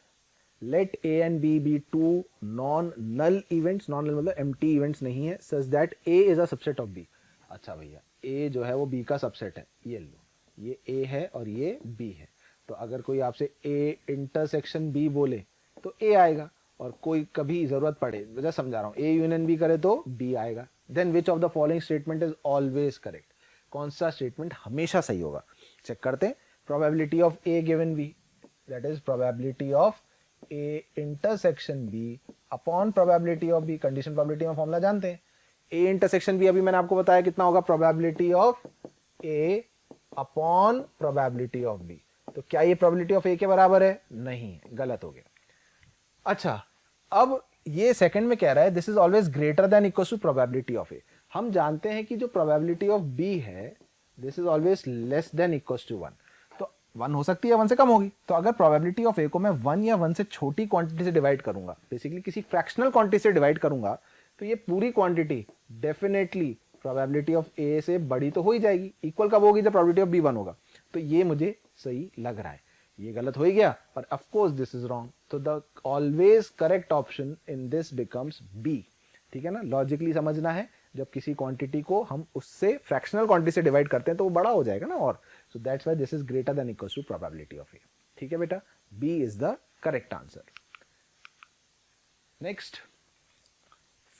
let A and B be two non null events, non null मतलब एम्प्टी इवेंट्स नहीं है, such that A is a subset of B. अच्छा भैया, ए जो है वो बी का सबसेट है, ये लो, ये ए है और ये बी है, तो अगर कोई आपसे ए इंटरसेक्शन बी बोले तो ए आएगा, और कोई कभी जरूरत पड़े, वजह समझा रहा हूँ, ए यूनियन बी करे तो बी आएगा। Then which of the following statement is always correct, कौन सा स्टेटमेंट हमेशा सही होगा, चेक करते हैं। Probability of A given B, that is probability of A intersection B upon probability of B, condition probability में फॉर्मूला जानते हैं। ए इंटरसेक्शन बी अभी मैंने आपको बताया कितना होगा, probability of A upon probability of B, तो क्या ये प्रोबेबिलिटी ऑफ ए के बराबर है, नहीं, गलत हो गया। अच्छा, अब ये सेकंड में कह रहा है this is always greater than equal to probability of A. हम जानते हैं कि जो प्रोबेबिलिटी ऑफ बी है this is always less than equal to 1, तो 1 हो सकती है 1 से कम होगी, तो अगर प्रोबेबिलिटी ऑफ ए को मैं 1 या 1 से छोटी क्वांटिटी से डिवाइड करूंगा, बेसिकली किसी फ्रैक्शनल क्वांटिटी से डिवाइड करूंगा, तो ये पूरी क्वांटिटी डेफिनेटली प्रोबेबिलिटी ऑफ ए से बड़ी तो हो ही जाएगी। इक्वल कब होगी, जब प्रोबेबिलिटी ऑफ बी 1 होगा, तो ये मुझे सही लग रहा है, ये गलत हो ही गया, और of course this is wrong, तो the always correct option in this becomes B, ठीक है ना। लॉजिकली समझना है, जब किसी क्वांटिटी को हम उससे फ्रैक्शनल क्वांटिटी से डिवाइड करते हैं तो वो बड़ा हो जाएगा ना, और so that's why this is greater than equal to probability of A, ठीक है बेटा, B is the correct answer. Next,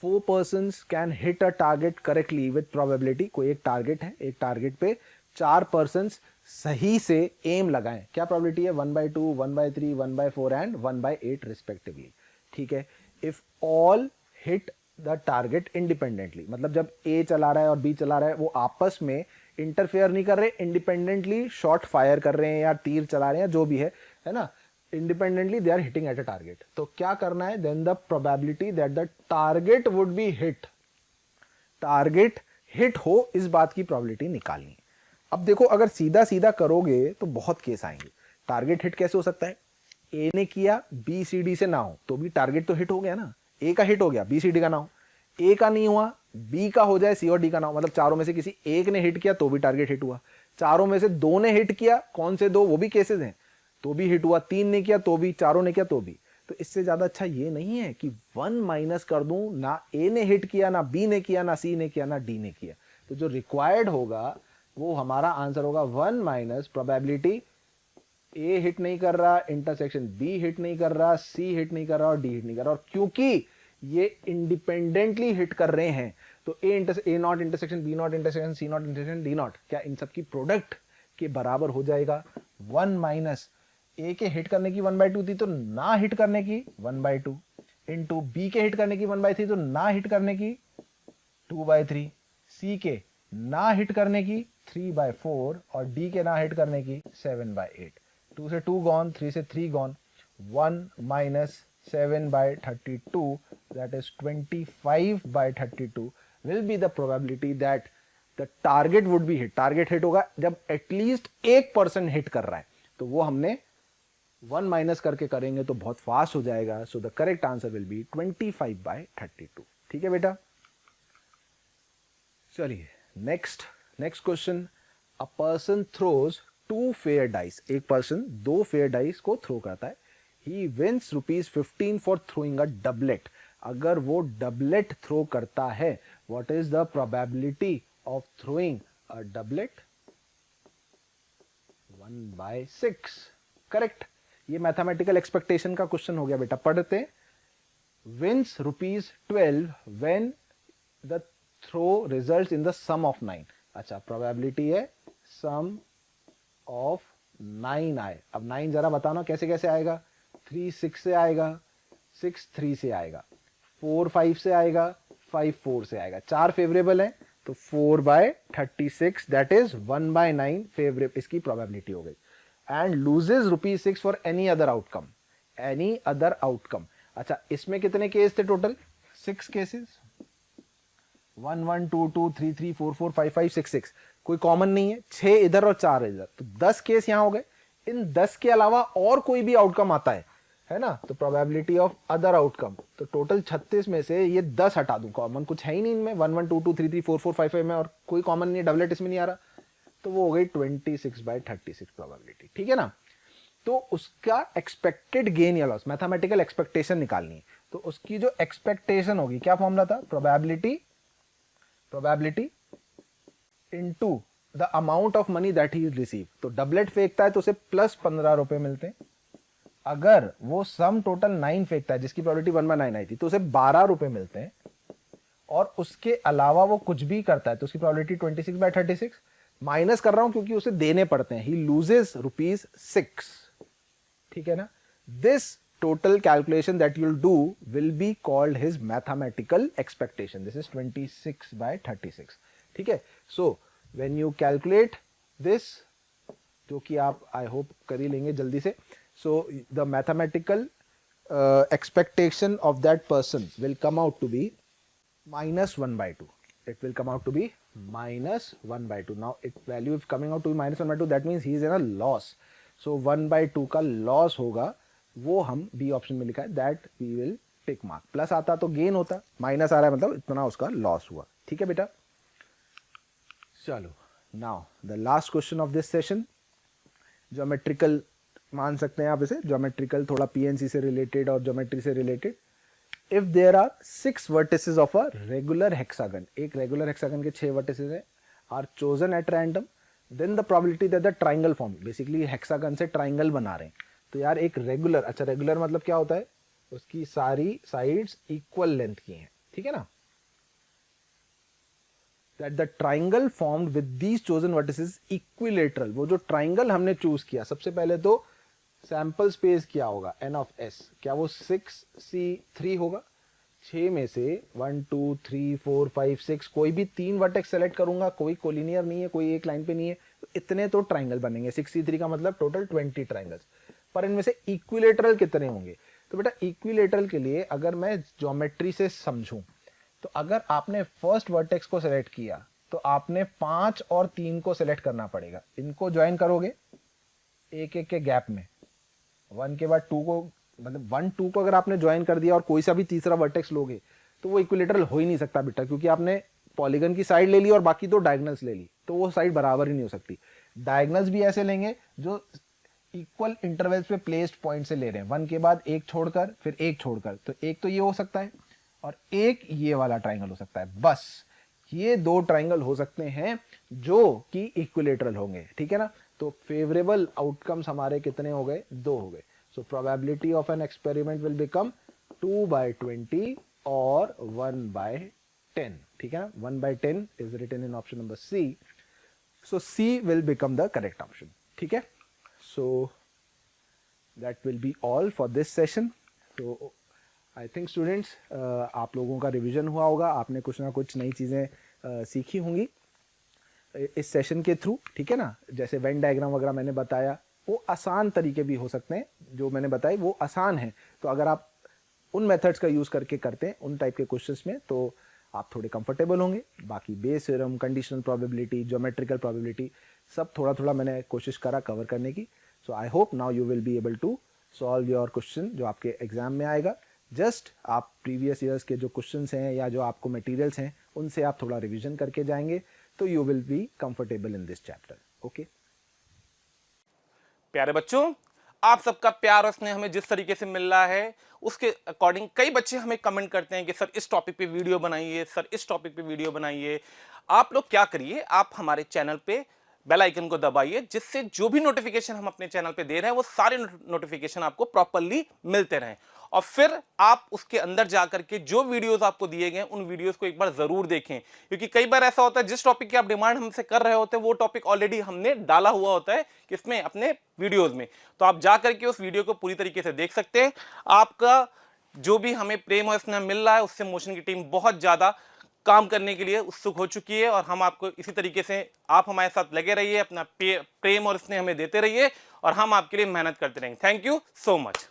4 persons can hit a target correctly with probability, कोई एक टारगेट है, एक टारगेट पे 4 पर्सन्स सही से एम लगाएं, क्या प्रोबेबिलिटी है, 1/2, 1/3, 1/4 एंड 1/8 रिस्पेक्टिवली, ठीक है। If all hit the target independently, मतलब जब ए चला रहा है और बी चला रहा है, वो आपस में इंटरफेयर नहीं कर रहे, इंडिपेंडेंटली शॉट फायर कर रहे हैं या तीर चला रहे हैं, जो भी है ना, independently they are hitting at a target, तो क्या करना है, then the probability that the target would be hit, target hit हो, इस बात की प्रोबेबिलिटी निकालनी है। अब देखो, अगर सीधा सीधा करोगे तो बहुत केस आएंगे। टारगेट हिट कैसे हो सकता है, ए ने किया, बी सी डी से ना हो, तो भी टारगेट तो हिट हो गया ना, ए का हिट हो गया, बी सी डी का ना हो, ए का नहीं हुआ, बी का हो जाए, सी और डी का ना हो, मतलब चारों में से किसी एक ने हिट किया तो भी टारगेट हिट हुआ, चारों में से 2 ने हिट किया, कौन से 2, वो भी केसेस हैं, तो भी हिट हुआ, 3 ने किया तो भी, चारों ने किया तो भी। तो इससे ज्यादा अच्छा ये नहीं है कि 1 माइनस कर दूं, ना ए ने हिट किया, ना बी ने किया, ना सी ने किया, ना डी ने किया, तो जो रिक्वायर्ड होगा वो हमारा आंसर होगा 1 माइनस प्रोबेबिलिटी ए हिट नहीं कर रहा, इंटरसेक्शन बी हिट नहीं कर रहा, सी हिट नहीं कर रहा और डी हिट नहीं कर रहा, और क्योंकि ये इंडिपेंडेंटली हिट कर रहे हैं तो A not intersection B not intersection C not intersection D not, क्या इन सब की प्रोडक्ट के बराबर हो जाएगा 1 माइनस ए के हिट करने की 1/2 थी तो ना हिट करने की 1/2, इंटू बी के हिट करने की 1/3 तो ना हिट करने की 2/3, सी के ना हिट करने की 3/4 और डी के ना हिट करने की 7/8। 2 से 2 गॉन, 3 से 3 gone, 1 minus 7/32 that is 25/32 will be the probability that the target would be hit. Target hit होगा जब एटलीस्ट 1% हिट कर रहा है, तो वो हमने 1 माइनस करके करेंगे तो बहुत फास्ट हो जाएगा, so the correct answer will be 25/32, ठीक है बेटा। चलिए next question, a person throws 2 fair dice, एक पर्सन 2 फेयर डाइस को थ्रो करता है, he wins ₹15 for throwing a doublet, अगर वो डबलेट थ्रो करता है, what is the probability of throwing a doublet, 1/6, correct. ये मैथमेटिकल एक्सपेक्टेशन का क्वेश्चन हो गया बेटा, पढ़ते, wins ₹12 when the throw results in the sum of 9, अच्छा प्रोबेबिलिटी है सम ऑफ 9 आए, अब 9 जरा बताना कैसे कैसे आएगा, 3 6 से आएगा, 6 3 से आएगा, 4 5 से आएगा, 5 4 से आएगा, 4 फेवरेबल है तो 4/36 दैट इज 1/9 फेवरेबल, इसकी प्रोबेबिलिटी हो गई, and loses ₹6 for any other outcome, any other outcome. अच्छा इसमें कितने केस थे टोटल, 6 केसेस, 1 1 2 2 3 3 4 4 5 5 6 6, कोई कॉमन नहीं है, 6 इधर और 4 इधर, तो 10 केस यहां हो गए। इन 10 के अलावा और कोई भी आउटकम आता है है ना, तो प्रोबेबिलिटी ऑफ अदर आउटकम, तो टोटल 36 में से ये 10 हटा दूं, कॉमन कुछ है ही नहीं इनमें, 1 1 2 2 3 3 4 4 5 5 में, और कोई कॉमन नहीं, डबलेट इसमें नहीं आ रहा, तो वो हो गई 26/36 प्रोबेबिलिटी, ठीक है ना। तो उसका एक्सपेक्टेड गेन या लॉस, मैथमेटिकल एक्सपेक्टेशन निकालनी है, तो उसकी जो एक्सपेक्टेशन होगी, क्या फॉर्मूला था, probability into the amount of money that he receive, तो डबलेट फेंकता है तो उसे प्लस 15 रुपए मिलते हैं, अगर वो सम टोटल 9 फेंकता है जिसकी प्रोबेबिलिटी 1/9 आई थी तो उसे 12 रुपए मिलते हैं, और उसके अलावा वो कुछ भी करता है तो उसकी प्रोबेबिलिटी 26/36, माइनस कर रहा हूं क्योंकि उसे देने पड़ते हैं, ही लूजेस ₹6, ठीक है ना। This total calculation that you'll do will be called his mathematical expectation. This is 26/36, ठीक है। So when you calculate this, जो कि आप I hope कर ही लेंगे जल्दी से, so the mathematical expectation of that person will come out to be -1/2. It will come out to be -1/2. Now its value if coming out to be -1/2, that means he is in a loss. So 1/2 का loss होगा, वो हम B option में लिखा है, that we will tick mark. Plus आता तो gain होता, माइनस आ रहा है मतलब इतना उसका लॉस हुआ, ठीक है बेटा। चलो now the last question of this session, geometrical मान सकते हैं आप इसे, ज्योमेट्रिकल थोड़ा पीएनसी से रिलेटेड और ज्योमेट्री से related. If there are 6 vertices of a regular hexagon, एक रेगुलर हेक्सागन के 6 वर्टिसेस है, are chosen at random, then the probability that the triangle form, basically hexagon से ट्राइंगल बना रहे हैं, तो यार एक रेगुलर, अच्छा रेगुलर मतलब क्या होता है, उसकी सारी साइड्स इक्वल लेंथ की हैं, ठीक है ना, that the triangle formed with these chosen vertices equilateral, वो जो ट्राइंगल हमने चूज किया, सबसे पहले तो सैंपल स्पेस क्या होगा, n ऑफ s, क्या वो 6C3 होगा, 6 में से 1 2 3 4 5 6 कोई भी 3 वर्टेक्स सेलेक्ट करूंगा, कोई कोलिनियर नहीं है, कोई एक लाइन पे नहीं है, तो इतने तो ट्राइंगल बनेंगे, 6C3 का मतलब टोटल 20 ट्राइंगल्स, पर इनमें से इक्विलेटरल कितने होंगे, तो बेटा इक्विलेटरल के लिए अगर मैं ज्योमेट्री से समझूं, तो अगर आपने फर्स्ट वर्टेक्स को सेलेक्ट किया तो आपने 5 और 3 को सेलेक्ट करना पड़ेगा, इनको ज्वाइन करोगे एक एक के गैप में, 1 के बाद 2 को, मतलब 1 2 को अगर आपने ज्वाइन कर दिया और कोई सा भी तीसरा वर्टेक्स लोगे तो वो इक्विलेटरल हो ही नहीं सकता बेटा, क्योंकि आपने पॉलीगन की साइड ले ली और बाकी तो डायगोनल्स ले ली, तो वो साइड बराबर ही नहीं हो सकती। डायगोनल्स भी ऐसे लेंगे जो इक्वल इंटरवल्स पे प्लेस्ड पॉइंट से ले रहे हैं, 1 के बाद एक छोड़कर फिर एक छोड़कर, तो एक तो ये हो सकता है और एक ये वाला ट्राइंगल हो सकता है, बस ये 2 ट्राइंगल हो सकते हैं जो कि इक्विलेटरल होंगे, ठीक है ना। तो फेवरेबल आउटकम्स हमारे कितने हो गए, 2 हो गए। So probability of an experiment will become 2/20 और 1/10, ठीक है ना, 1/10 is written in option number C, so C will become the correct option, ठीक है। So that will be all for this session. So I think students आप लोगों का revision हुआ होगा, आपने कुछ ना कुछ नई चीज़ें सीखी होंगी इस सेशन के थ्रू, ठीक है ना। जैसे वेन डायग्राम वगैरह मैंने बताया, वो आसान तरीके भी हो सकते हैं, जो मैंने बताई वो आसान है, तो अगर आप उन मेथड्स का यूज़ करके करते हैं उन टाइप के क्वेश्चंस में तो आप थोड़े कंफर्टेबल होंगे। बाकी Bayes theorem, conditional probability, geometrical probability सब थोड़ा थोड़ा मैंने कोशिश करा कवर करने की। So I hope now you will be able to solve your question जो आपके एग्जाम में आएगा। जस्ट आप प्रीवियस ईयर्स के जो क्वेश्चंस हैं या जो आपको मटेरियल्स हैं उनसे आप थोड़ा रिवीजन करके जाएंगे तो you will be comfortable in this chapter. Okay प्यारे बच्चों, आप सबका प्यार और स्नेह हमें जिस तरीके से मिल रहा है उसके अकॉर्डिंग कई बच्चे हमें कमेंट करते हैं कि सर इस टॉपिक पे वीडियो बनाइए, सर इस टॉपिक पे वीडियो बनाइए। आप लोग क्या करिए, आप हमारे चैनल पे बेल आइकन को दबाइए, जिससे जो भी नोटिफिकेशन हम अपने चैनल पे दे रहे हैं वो सारे नोटिफिकेशन आपको प्रॉपरली मिलते रहें, और फिर आप उसके अंदर जाकर के जो वीडियोस आपको दिए गए उन वीडियोस को एक बार जरूर देखें, क्योंकि कई बार ऐसा होता है जिस टॉपिक की आप डिमांड हमसे कर रहे होते हैं वो टॉपिक ऑलरेडी हमने डाला हुआ होता है किसमें, अपने वीडियोस में, तो आप जाकर के उस वीडियो को पूरी तरीके से देख सकते हैं। आपका जो भी हमें प्रेम और स्नेह मिल रहा है उससे मोशन की टीम बहुत ज्यादा काम करने के लिए उत्सुक हो चुकी है, और हम आपको इसी तरीके से आप हमारे साथ लगे रहिए, अपना प्रेम और स्नेह हमें देते रहिए और हम आपके लिए मेहनत करते रहेंगे। Thank you so much.